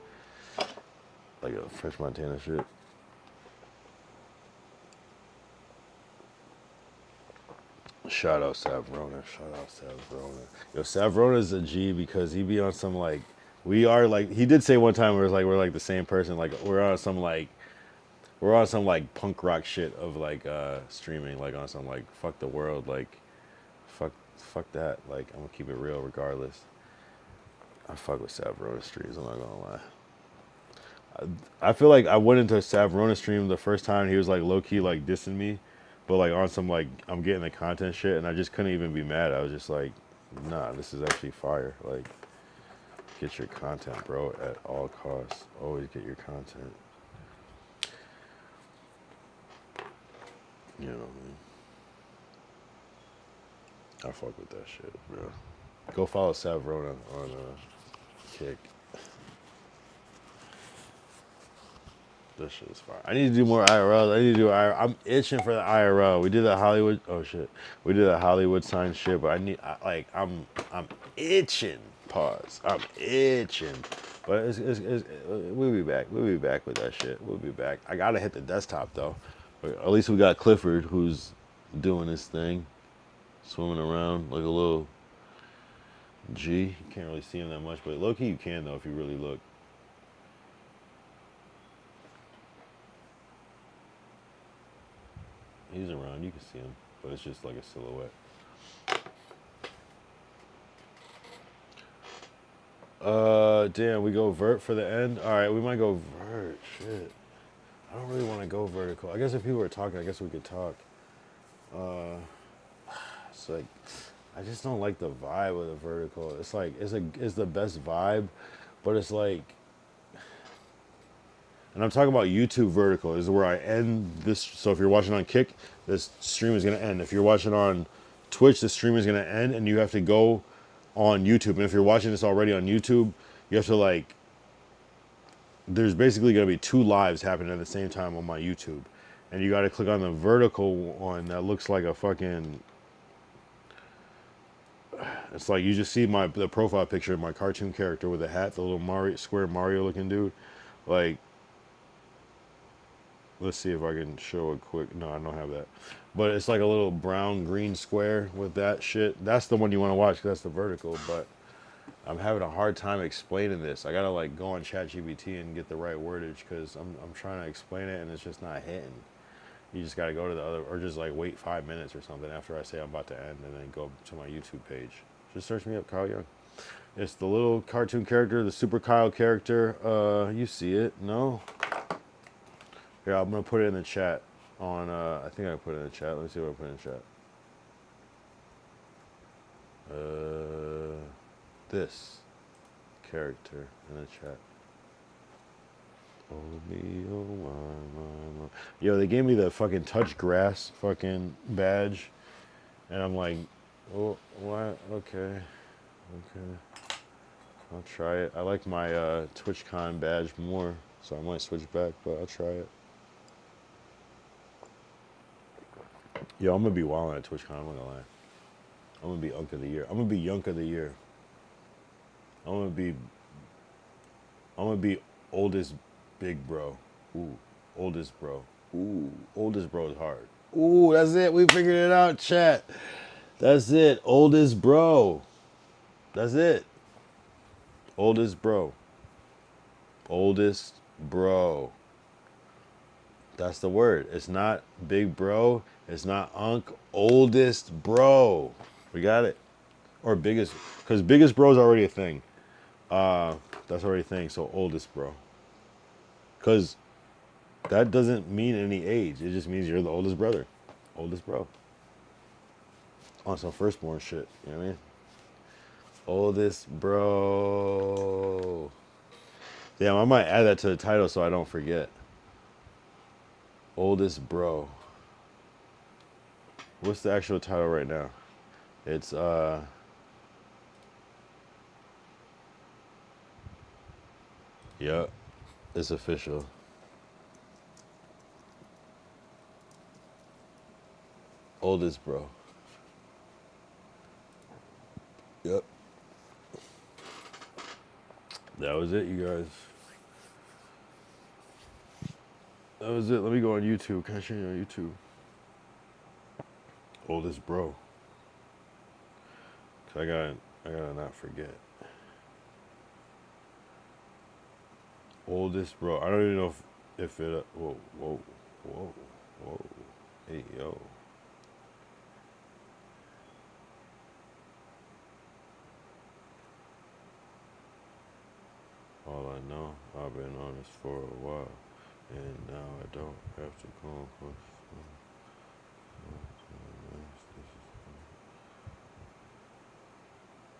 Like a French Montana shit. Shout out Savrona. Shout out Savrona. Yo, Savrona's a G because he be on some like, we are like, he did say one time where it's like, we're like the same person. Like we're on some like punk rock shit of like streaming, like on some like fuck the world, like fuck that. Like I'm gonna keep it real regardless. I fuck with Savrona streams, I'm not gonna lie. I feel like I went into Savrona stream the first time and he was like low key like dissing me, but like on some like I'm getting the content shit and I just couldn't even be mad. I was just like, nah, this is actually fire. Like, get your content, bro, at all costs. Always get your content. You know what I mean? I fuck with that shit, bro. Go follow Savrona on Kick. This shit is fire. I need to do more IRL. I need to do IRL. I'm itching for the IRL. We did that Hollywood. Oh shit. We did that Hollywood sign shit, but I'm itching. Pause. I'm itching. But we'll be back. We'll be back with that shit. We'll be back. I gotta hit the desktop though. But at least we got Clifford who's doing his thing, swimming around like a little G. You can't really see him that much, but low key you can though if you really look. He's around. You can see him, but it's just like a silhouette. Damn, we go vert for the end. All right, we might go vert. Shit, I don't really want to go vertical. I guess if people were talking, I guess we could talk. It's like I just don't like the vibe of the vertical. It's like it's the best vibe, but it's like, and I'm talking about YouTube vertical. This is where I end this. So if you're watching on Kick, this stream is gonna end. If you're watching on Twitch, the stream is gonna end, and you have to go on YouTube. And if you're watching this already on YouTube, you have to like. There's basically gonna be 2 lives happening at the same time on my YouTube, and you got to click on the vertical one that looks like a fucking. It's like you just see the profile picture of my cartoon character with a hat, the little square Mario looking dude. Like, let's see if I can show a quick. No, I don't have that. But it's like a little brown green square with that shit. That's the one you want to watch because that's the vertical. But I'm having a hard time explaining this. I gotta like go on ChatGPT and get the right wordage because I'm trying to explain it and it's just not hitting. You just gotta go to the other, or just like wait 5 minutes or something after I say I'm about to end, and then go to my YouTube page. Just search me up, Kyle Young. It's the little cartoon character, the Super Kyle character. You see it? No? Here, I'm gonna put it in the chat. On, I think I put it in the chat. Let me see what I put in the chat. This character in the chat. Oh me, oh my. Yo, they gave me the fucking touch grass fucking badge, and I'm like, oh, what? Okay. I'll try it. I like my TwitchCon badge more, so I might switch back, but I'll try it. Yo, I'm gonna be wilding at TwitchCon. I'm not gonna lie. I'm gonna be Unk of the Year. I'm gonna be Yunk of the Year. I'm gonna be oldest big bro. Ooh, oldest bro. Ooh, oldest bro is hard. Ooh, that's it. We figured it out, chat. That's it. Oldest bro. That's it. Oldest bro. Oldest bro. That's the word. It's not big bro. It's not Unk. Oldest bro. We got it. Or biggest, because biggest bro is already a thing. That's already a thing. So oldest bro. Because that doesn't mean any age. It just means you're the oldest brother. Oldest bro. On some firstborn shit. You know what I mean? Oldest bro. Damn, I might add that to the title so I don't forget. Oldest bro. What's the actual title right now? It's yep. It's official. Oldest bro. Yep. That was it, you guys. That was it. Let me go on YouTube. Can I show you on YouTube? Oldest bro. Cause I gotta not forget. Oldest bro. I don't even know if it. Whoa. Hey yo. All I know, I've been on this for a while, and now I don't have to come for.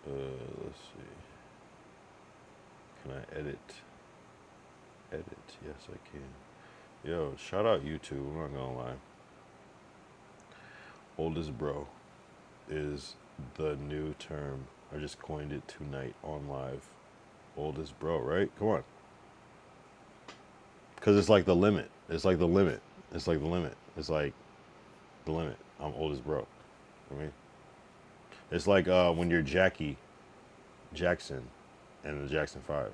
Let's see. Can I edit? Edit? Yes, I can. Yo, shout out YouTube. I'm not gonna lie. Oldest bro is the new term. I just coined it tonight on live. Oldest bro, right? Come on. Because it's like the limit. It's like the limit. It's like the limit. It's like the limit. I'm oldest bro. I mean, it's like when you're Jackie Jackson and the Jackson 5.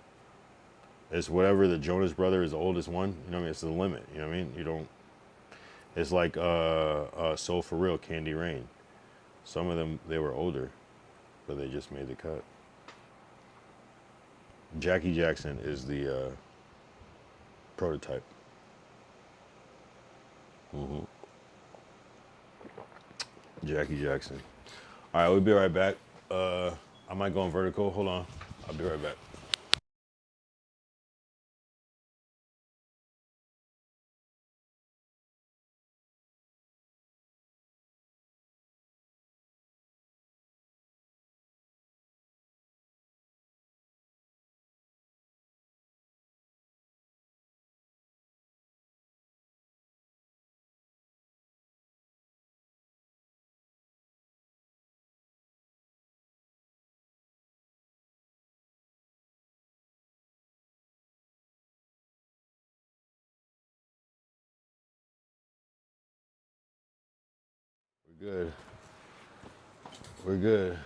It's whatever the Jonas brother is the oldest one. You know what I mean? It's the limit. You know what I mean? You don't. It's like Soul for Real, Candy Rain. Some of them, they were older, but they just made the cut. Jackie Jackson is the prototype. Jackie Jackson. All right, we'll be right back. I might go on vertical. Hold on. I'll be right back. We're good. We're good.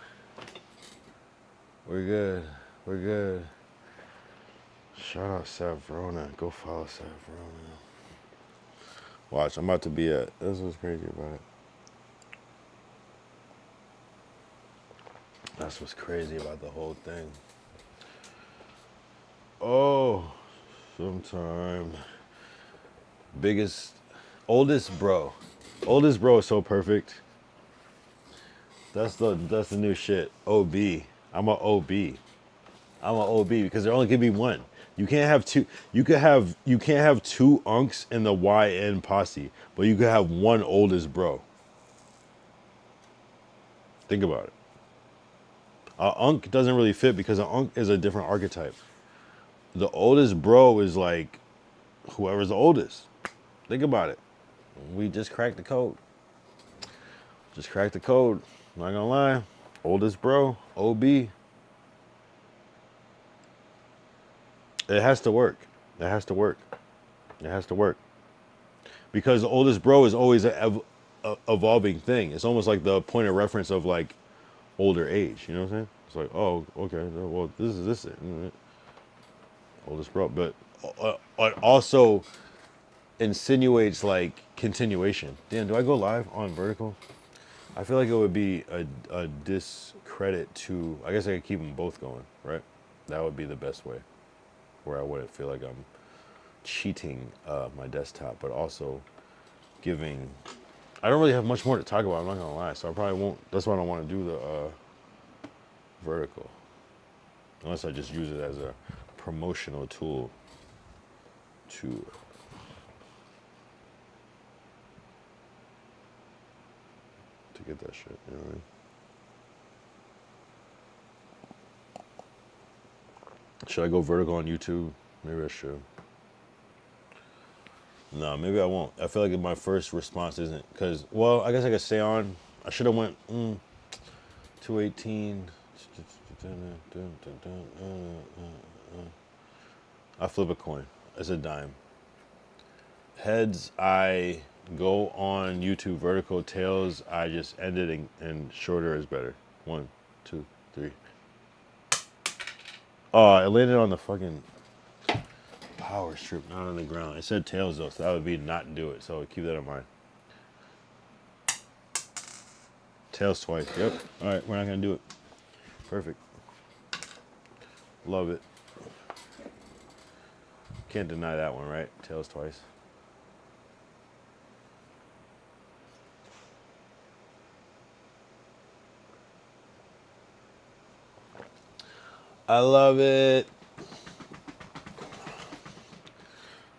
We're good. We're good. Shout out Savrona. Go follow Savrona. Watch, I'm about to be at. This was crazy about it. That's what's crazy about the whole thing. Oh, sometime. Biggest, oldest bro. Oldest bro is so perfect. That's the new shit. OB. I'm a OB. I'm a OB because there only can be one. You can't have two. You can't have two unks in the YN posse, but you could have one oldest bro. Think about it. A unk doesn't really fit because an unk is a different archetype. The oldest bro is like whoever's the oldest. Think about it. We just cracked the code. Just cracked the code. Not gonna lie. Oldest bro, OB. It has to work. It has to work. It has to work. Because the oldest bro is always a evolving thing. It's almost like the point of reference of like older age. You know what I'm saying? It's like, oh, okay, well, this is this. Oldest bro, but it also insinuates like continuation. Damn, do I go live on vertical? I feel like it would be a discredit to. I guess I could keep them both going, right? That would be the best way, where I wouldn't feel like I'm cheating my desktop, but also giving. I don't really have much more to talk about. I'm not gonna lie, so I probably won't. That's why I don't want to do the vertical, unless I just use it as a promotional tool to get that shit. You know what I mean? Should I go vertical on YouTube? Maybe I should. No, maybe I won't. I feel like my first response isn't because. Well, I guess I could stay on. I should have went 218. I flip a coin. It's a dime. Heads, I go on YouTube vertical. Tails, I just end it and shorter is better. 1, 2, 3. Oh, it landed on the fucking power strip, not on the ground. It said tails though, so that would be not do it. So keep that in mind. Tails twice. Yep. All right, we're not gonna do it. Perfect. Love it. Can't deny that one, right? Tails twice. I love it.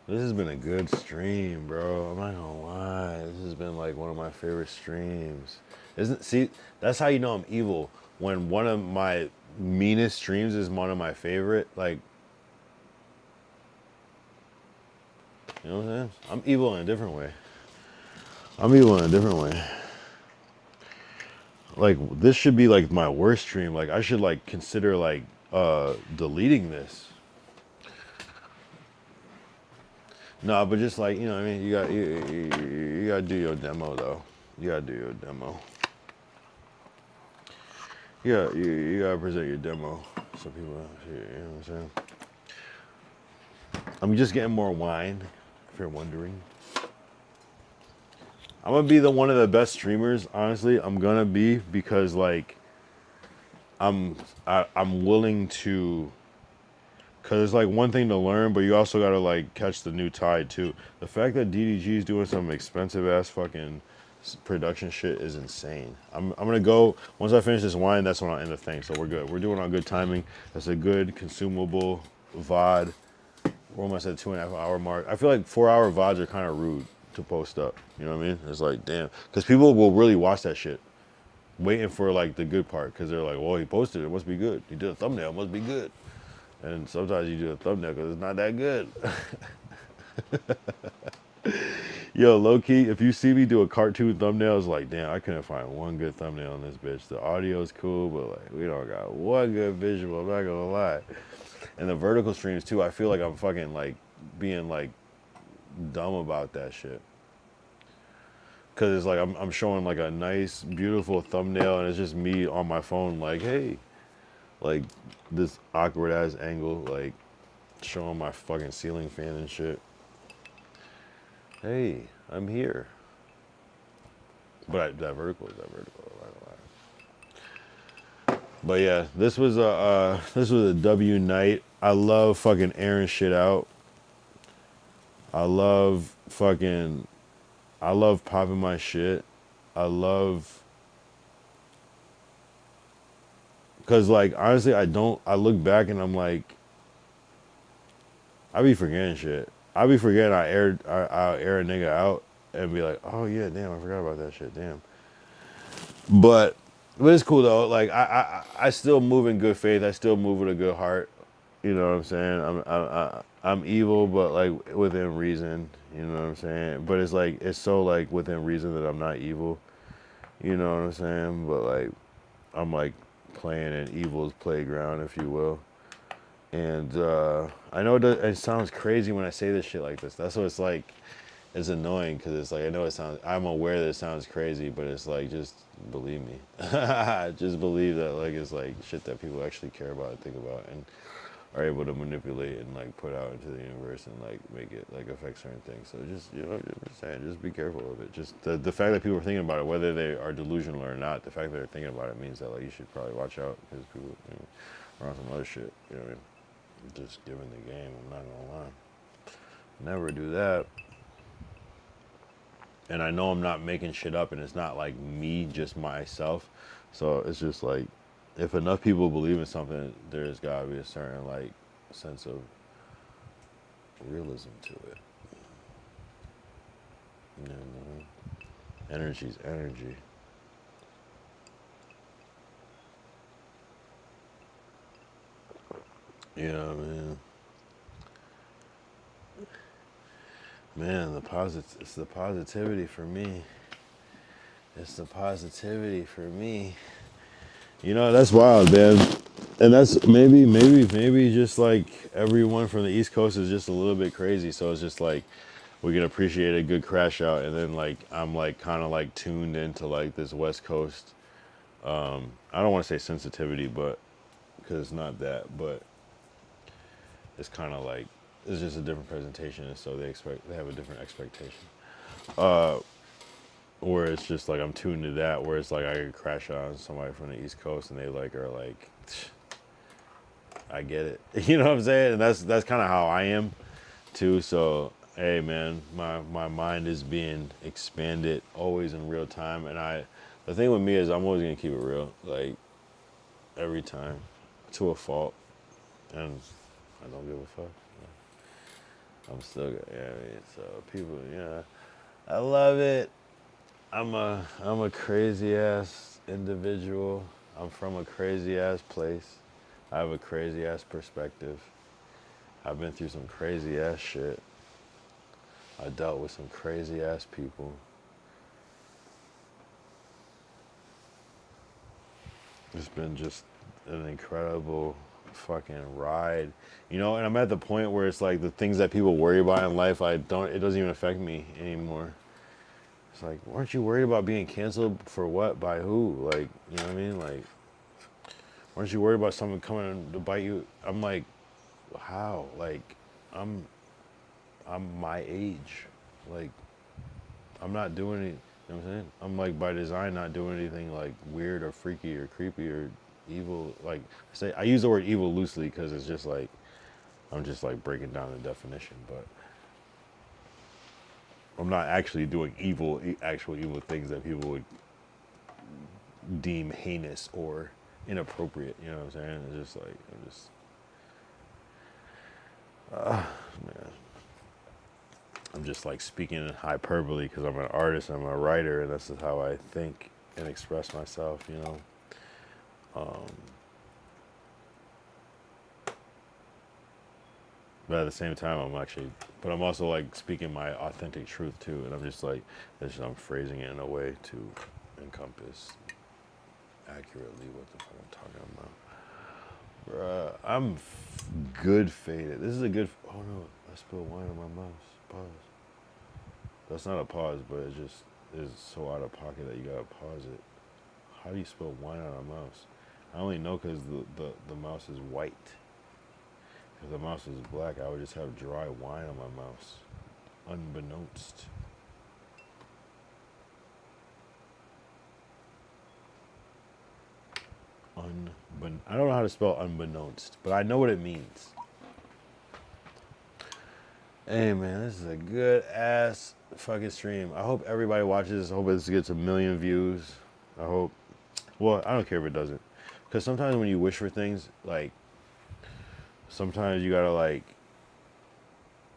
This has been a good stream, bro. I'm not gonna lie. This has been like one of my favorite streams. See, that's how you know I'm evil. When one of my meanest streams is one of my favorite, like, you know what I'm saying? I'm evil in a different way. I'm evil in a different way. Like, this should be like my worst stream. Like, I should like consider like deleting this. No, but just like, you know what I mean? You gotta do your demo though. You gotta do your demo. Yeah, you gotta present your demo so people see it, you know what I'm saying? I'm just getting more wine, if you're wondering. I'm gonna be one of the best streamers, honestly. I'm gonna be because like I'm willing to, cause it's like one thing to learn, but you also gotta like catch the new tide too. The fact that DDG is doing some expensive ass fucking production shit is insane. I'm gonna go once I finish this wine. That's when I'll end the thing. So we're good. We're doing on good timing. That's a good consumable VOD. We're almost at 2.5 hour mark. I feel like 4 hour VODs are kind of rude to post up. You know what I mean? It's like damn, because people will really watch that shit, waiting for like the good part, because they're like, well, he posted it, must be good. He did a thumbnail, it must be good. And sometimes you do a thumbnail because it's not that good. Yo, low key, if you see me do a cartoon thumbnail, it's like, damn, I couldn't find one good thumbnail on this bitch. The audio's cool, but like, we don't got one good visual, I'm not gonna lie. And the vertical streams too, I feel like I'm fucking like being like dumb about that shit. Cause it's like I'm showing like a nice, beautiful thumbnail and it's just me on my phone like, hey, like this awkward ass angle, like showing my fucking ceiling fan and shit. Hey, I'm here. But that vertical is that vertical. I'm not gonna lie. But yeah, this was a W night. I love fucking airing shit out. I love popping my shit. I love, cause like honestly, I look back and I'm like, I be forgetting shit. I be forgetting I'll air a nigga out and be like, oh yeah, damn, I forgot about that shit, damn. But it's cool though. Like I still move in good faith. I still move with a good heart. You know what I'm saying? I'm evil, but like within reason. You know what I'm saying? But it's like it's so like within reason that I'm not evil. You know what I'm saying? But like I'm like playing in evil's playground, if you will. And I know it sounds crazy when I say this shit like this. That's what it's like. It's annoying because it's like I know it sounds. I'm aware that it sounds crazy, but it's like just believe me. Just believe that like it's like shit that people actually care about and think about and are able to manipulate and like put out into the universe and like make it like affect certain things. So just just saying, just be careful of it. Just the fact that people are thinking about it, whether they are delusional or not, the fact that they're thinking about it means that like you should probably watch out because people are on some other shit. You know what I mean? Just giving the game. I'm not gonna lie. Never do that. And I know I'm not making shit up and it's not like me, just myself. So it's just like, if enough people believe in something, there's gotta be a certain like sense of realism to it. You know, energy's energy. You know what I mean? Man, it's the positivity for me. It's the positivity for me. You know, that's wild, man. And that's maybe just like everyone from the East Coast is just a little bit crazy. So it's just like we can appreciate a good crash out, and then like I'm like kind of like tuned into like this West Coast. I don't want to say sensitivity, but because it's not that, but it's kind of like it's just a different presentation, and so they have a different expectation. Where it's just like I'm tuned to that, where it's like I could crash out on somebody from the East Coast, and they like are like, I get it, you know what I'm saying? And that's kind of how I am too. So hey, man, my mind is being expanded always in real time, and the thing with me is I'm always gonna keep it real, like every time, to a fault, and I don't give a fuck. I'm still good. Yeah, I mean, so people, yeah, I love it. I'm a crazy ass individual. I'm from a crazy ass place. I have a crazy ass perspective. I've been through some crazy ass shit. I dealt with some crazy ass people. It's been just an incredible fucking ride. You know, and I'm at the point where it's like the things that people worry about in life, it doesn't even affect me anymore. It's like, weren't you worried about being canceled for what? By who? Like, you know what I mean? Like, weren't you worried about someone coming to bite you? I'm like, how? Like, I'm my age. Like, I'm not doing it. You know what I'm saying? I'm like by design not doing anything like weird or freaky or creepy or evil. Like, I use the word evil loosely because it's just like I'm just like breaking down the definition. But I'm not actually doing actual evil things that people would deem heinous or inappropriate. You know what I'm saying? It's just like I'm just like speaking in hyperbole because I'm an artist, I'm a writer, and this is how I think and express myself. You know. But at the same time, I'm also like speaking my authentic truth too, and I'm just like, I'm phrasing it in a way to encompass accurately what the fuck I'm talking about. Bruh, I'm good faded. This is a good, oh no, I spilled wine on my mouse. Pause. That's not a pause, but it just is so out of pocket that you gotta pause it. How do you spill wine on a mouse? I only know because the mouse is white. If the mouse was black, I would just have dry wine on my mouse, unbeknownst. I don't know how to spell unbeknownst, but I know what it means. Hey man, this is a good ass fucking stream. I hope everybody watches this. I hope this gets 1 million views. I hope. Well, I don't care if it doesn't, because sometimes when you wish for things, like sometimes you gotta like.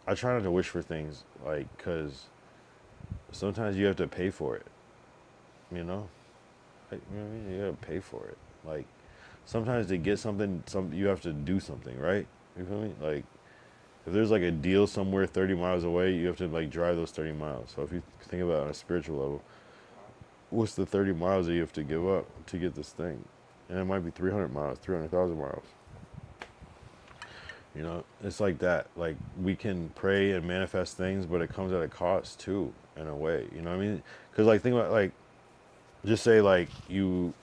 I try not to wish for things, like, because sometimes you have to pay for it. You know? Like, you know what I mean? You gotta pay for it. Like, sometimes to get something, you have to do something, right? You feel me? Like, if there's like a deal somewhere 30 miles away, you have to like drive those 30 miles. So if you think about it on a spiritual level, what's the 30 miles that you have to give up to get this thing? And it might be 300 miles, 300,000 miles. You know, it's like that. Like, we can pray and manifest things, but it comes at a cost too, in a way. You know what I mean? Because like, think about like, just say like you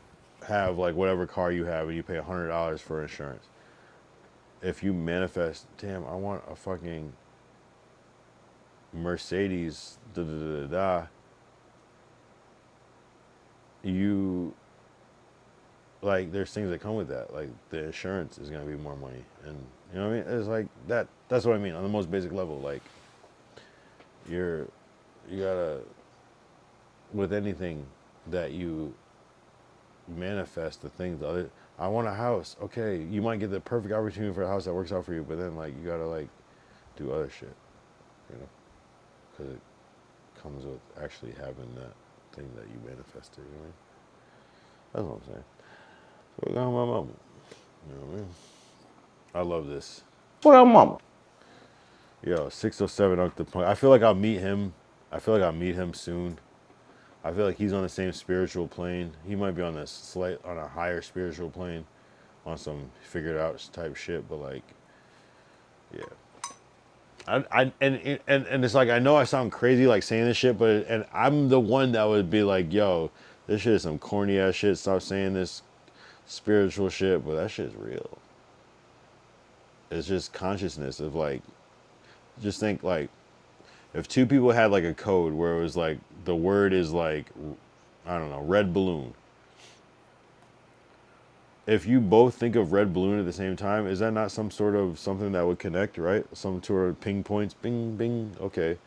have like whatever car you have and you pay $100 for insurance. If you manifest, damn, I want a fucking Mercedes, da da da da da. You like, there's things that come with that. Like, the insurance is gonna be more money, and you know what I mean. It's like that. That's what I mean on the most basic level. Like, you gotta, with anything that you manifest, the things the other. I want a house. Okay, you might get the perfect opportunity for a house that works out for you, but then like you gotta like do other shit, you know, because it comes with actually having that thing that you manifested. You know, that's what I'm saying. So we got my mama. You know what I mean? I love this. What up, mama? Yo, 607 Octopunk. I feel like I'll meet him. I feel like I'll meet him soon. I feel like he's on the same spiritual plane. He might be on a higher spiritual plane, on some figured out type shit. But like, yeah. And it's like, I know I sound crazy like saying this shit, and I'm the one that would be like, yo, this shit is some corny ass shit. Stop saying this spiritual shit, but that shit's real. It's just consciousness of like, just think like, if two people had like a code where it was like, the word is like, I don't know, red balloon. If you both think of red balloon at the same time, is that not some sort of something that would connect, right? Some sort of ping points, bing, bing, okay.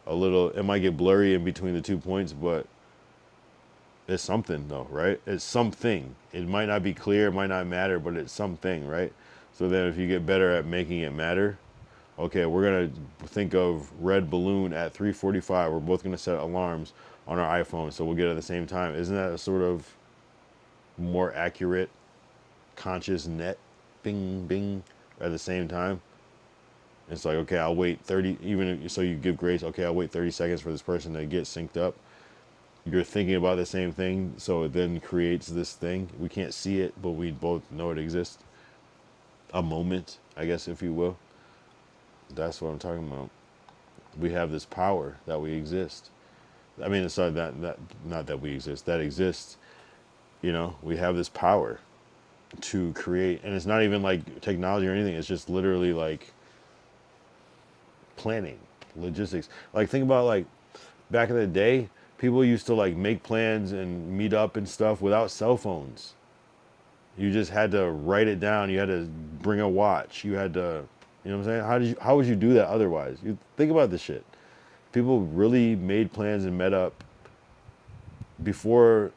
It might get blurry in between the 2 points, but it's something though, right? It's something. It might not be clear, it might not matter, but it's something, right? So then if you get better at making it matter, okay, we're gonna think of red balloon at 3:45. We're both gonna set alarms on our iPhone, so we'll get it at the same time. Isn't that a sort of more accurate conscious net bing bing at the same time? It's like, okay, I'll wait 30, even so you give grace, okay, I'll wait 30 seconds for this person to get synced up. You're thinking about the same thing, so it then creates this thing. We can't see it, but we both know it exists. A moment, I guess, if you will. That's what I'm talking about. We have this power that we exist. I mean, it's not that we exist, that exists. You know, we have this power to create, and it's not even like technology or anything. It's just literally like planning, logistics. Like, think about like back in the day, people used to like make plans and meet up and stuff without cell phones. You just had to write it down. You had to bring a watch. You had to, you know what I'm saying? How would you do that otherwise? You think about this shit. People really made plans and met up before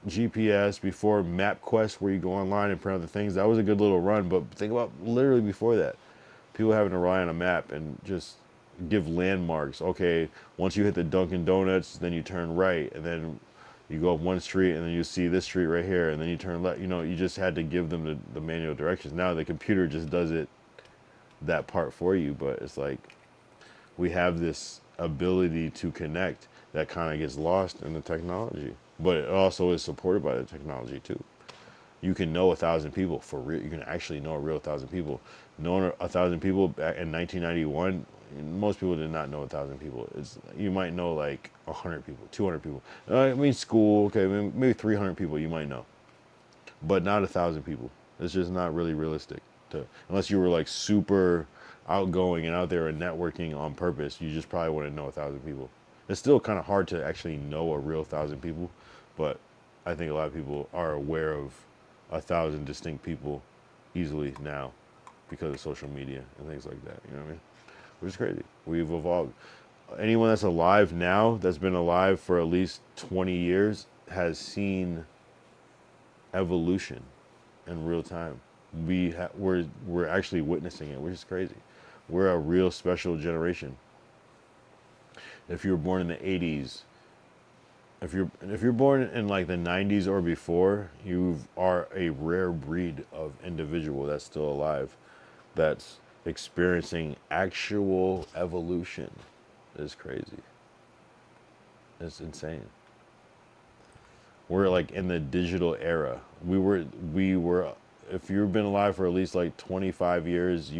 GPS, before MapQuest, where you go online and print out the things. That was a good little run, but think about literally before that. People having to rely on a map and just give landmarks. Okay, once you hit the Dunkin' Donuts, then you turn right, and then you go up one street, and then you see this street right here, and then you turn left. You know, you just had to give them the manual directions. Now the computer just does it, that part for you, but it's like we have this ability to connect that kind of gets lost in the technology, but it also is supported by the technology too. You can know 1,000 people for real. You can actually know a real 1,000 people. Knowing 1,000 people back in 1991, most people did not know 1,000 people. It's, you might know like 100 people, 200 people. I mean, school, okay, maybe 300 people you might know, but not 1,000 people. It's just not really realistic. Unless you were like super outgoing and out there and networking on purpose, you just probably wouldn't know 1,000 people. It's still kind of hard to actually know a real 1,000 people, but I think a lot of people are aware of 1,000 distinct people easily now because of social media and things like that. You know what I mean? Which is crazy. We've evolved. Anyone that's alive now, that's been alive for at least 20 years, has seen evolution in real time. We're actually witnessing it, which is crazy. We're a real special generation. If you were born in the 80s, if you're born in like the 90s or before, you are a rare breed of individual that's still alive, that's experiencing actual evolution. It's crazy. It's insane. We're like in the digital era. We were if you've been alive for at least like 25 years,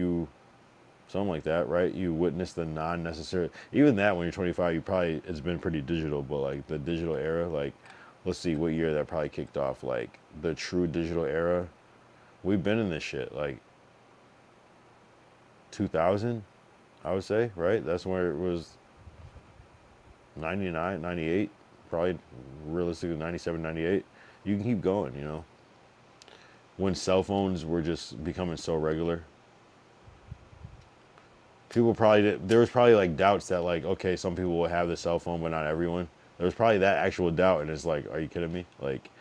something like that, right? You witness the non-necessary, even that when you're 25, you probably, it's been pretty digital, but like the digital era, like, let's see what year that probably kicked off, like the true digital era. We've been in this shit, like 2000, I would say, right? That's where it was 99, 98, probably realistically 97, 98. You can keep going, you know? When cell phones were just becoming so regular, people probably there was probably like doubts that like, okay, some people will have the cell phone but not everyone. There was probably that actual doubt, and it's like, are you kidding me? Like,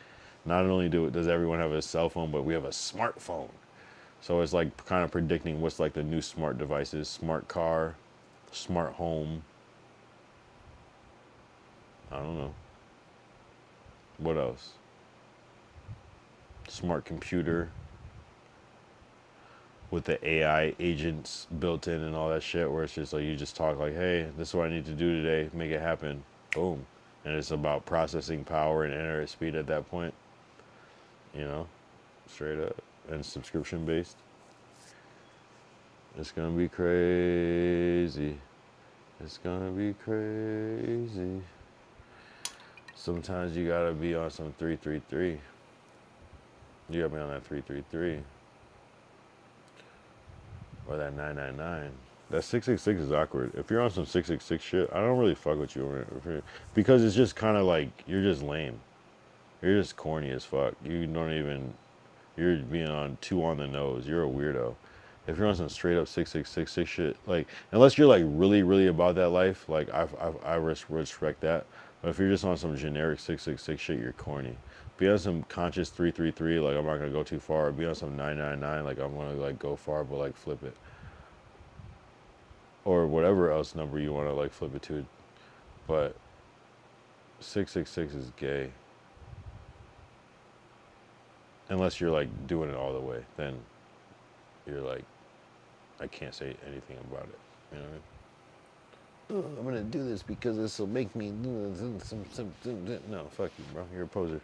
not only does everyone have a cell phone, but we have a smartphone. So it's like kind of predicting what's like the new smart devices: smart car, smart home. I don't know what else. Smart computer with the AI agents built in and all that shit, where it's just like you just talk like, hey, this is what I need to do today, make it happen, boom. And it's about processing power and internet speed at that point, you know, straight up. And subscription based. It's gonna be crazy. It's gonna be crazy. Sometimes you gotta be on some 333. You gotta be on that 333. Or that 999. That 666 is awkward. If you're on some 666 shit, I don't really fuck with you. Because it's just kind of like, you're just lame. You're just corny as fuck. You don't even, you're being on too on the nose. You're a weirdo. If you're on some straight up 6666 shit, like, unless you're like really, really about that life, like, I respect that. But if you're just on some generic 666 shit, you're corny. Be on some conscious 333, like, I'm not gonna go too far. Be on some 999, like, I'm gonna like go far, but like flip it. Or whatever else number you wanna like flip it to. But 666 is gay. Unless you're like doing it all the way, then you're like, I can't say anything about it. You know what I mean? Oh, I'm gonna do this because this will make me no, fuck you, bro. You're a poser.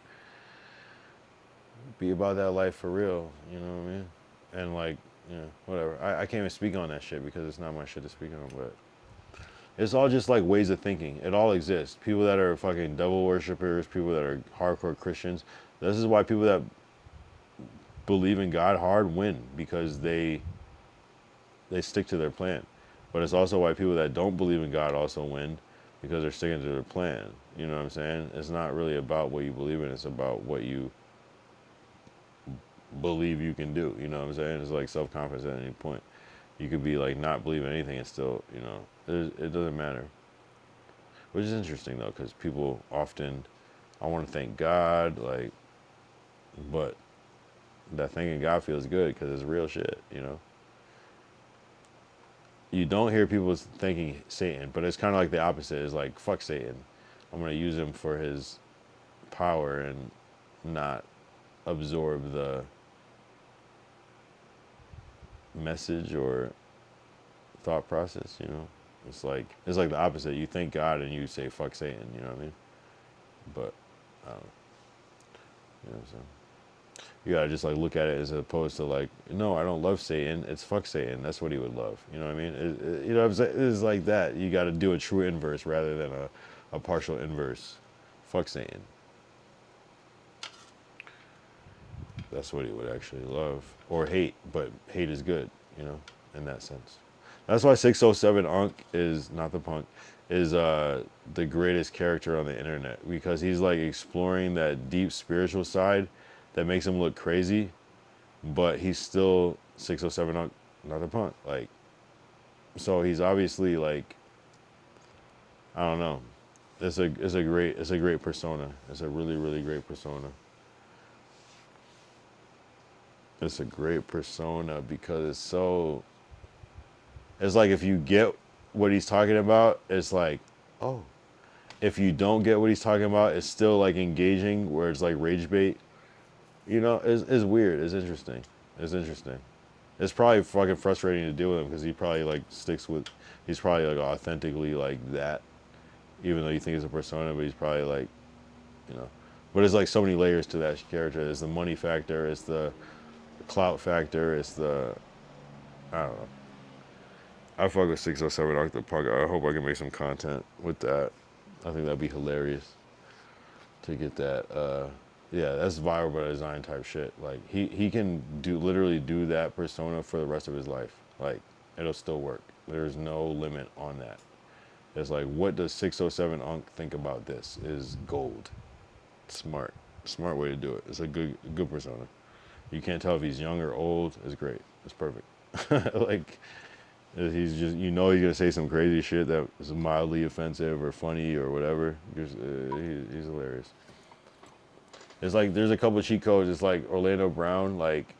Be about that life for real, you know what I mean? And like, you know, whatever. I can't even speak on that shit because it's not my shit to speak on, but it's all just like ways of thinking. It all exists. People that are fucking devil worshippers, people that are hardcore Christians. This is why people that believe in God hard win, because they stick to their plan. But it's also why people that don't believe in God also win, because they're sticking to their plan. You know what I'm saying? It's not really about what you believe in, it's about what you believe you can do. You know what I'm saying? It's like self-confidence at any point. You could be like not believe in anything and still, you know, it doesn't matter. which is interesting though, because people often, I want to thank God, like, but that thanking God feels good because it's real shit, you know. You don't hear people thanking Satan, but it's kind of like the opposite. It's like, fuck Satan, I'm gonna use him for his power and not absorb the message or thought process, you know. It's like the opposite. You thank God and you say fuck Satan, you know what I mean? But I don't know. You know what I'm saying? You gotta just like look at it as opposed to like, no, I don't love Satan. It's fuck Satan. That's what he would love. You know what I mean? You know what I'm saying? It's like that. You gotta do a true inverse rather than a partial inverse. Fuck Satan. That's what he would actually love or hate, but hate is good. You know, in that sense. That's why 607 Unk is not the punk, is the greatest character on the internet because he's like exploring that deep spiritual side that makes him look crazy, but he's still 607 Unk, not the punk. Like, so he's obviously like, I don't know. It's a great persona. It's a really great persona. It's a great persona because it's like if you get what he's talking about, it's like, oh. If you don't get what he's talking about, it's still like engaging where it's like rage bait. You know, it's weird. It's interesting. It's interesting. It's probably fucking frustrating to deal with him because he probably like he's probably like authentically like that, even though you think it's a persona, but he's probably like, you know. But there's like so many layers to that character. There's the money factor, it's the clout factor, it's the, I don't know. I fuck with 607 Arc the Pug. I hope I can make some content with that. I think that'd be hilarious to get that. Yeah, that's viral by design type shit. Like he can literally do that persona for the rest of his life. Like it'll still work. There's no limit on that. It's like, what does 607 Unk think about this? Is gold. Smart way to do it. It's a good persona. You can't tell if he's young or old. It's great. It's perfect. Like he's just, you know, he's gonna say some crazy shit that is mildly offensive or funny or whatever. He's hilarious. It's like there's a couple of cheat codes. It's like Orlando Brown. Like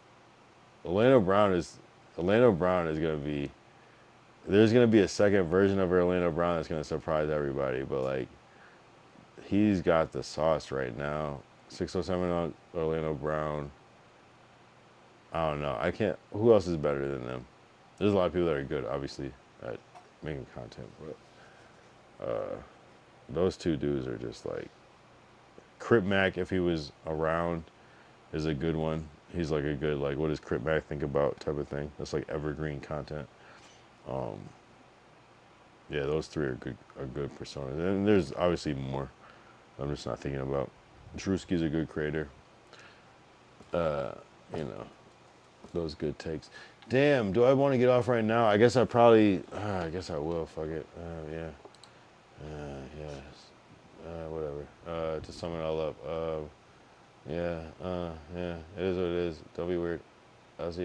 Orlando Brown is gonna be. There's gonna be a second version of Orlando Brown that's gonna surprise everybody. But like he's got the sauce right now. 607 on Orlando Brown. I don't know. I can't. Who else is better than them? There's a lot of people that are good, obviously, at making content, but those two dudes are just like Crip Mac. If he was around, is a good one. He's like a good like, what does Crip Mac think about type of thing. That's like evergreen content. Yeah, those three are good personas, and there's obviously more. I'm just not thinking about. Drewski's a good creator. You know, those good takes. Damn, do I want to get off right now? I guess I probably, I guess I will. Fuck it. Yeah. Yes. Whatever. To sum it all up. Yeah. Yeah. It is what it is. Don't be weird. I'll see you next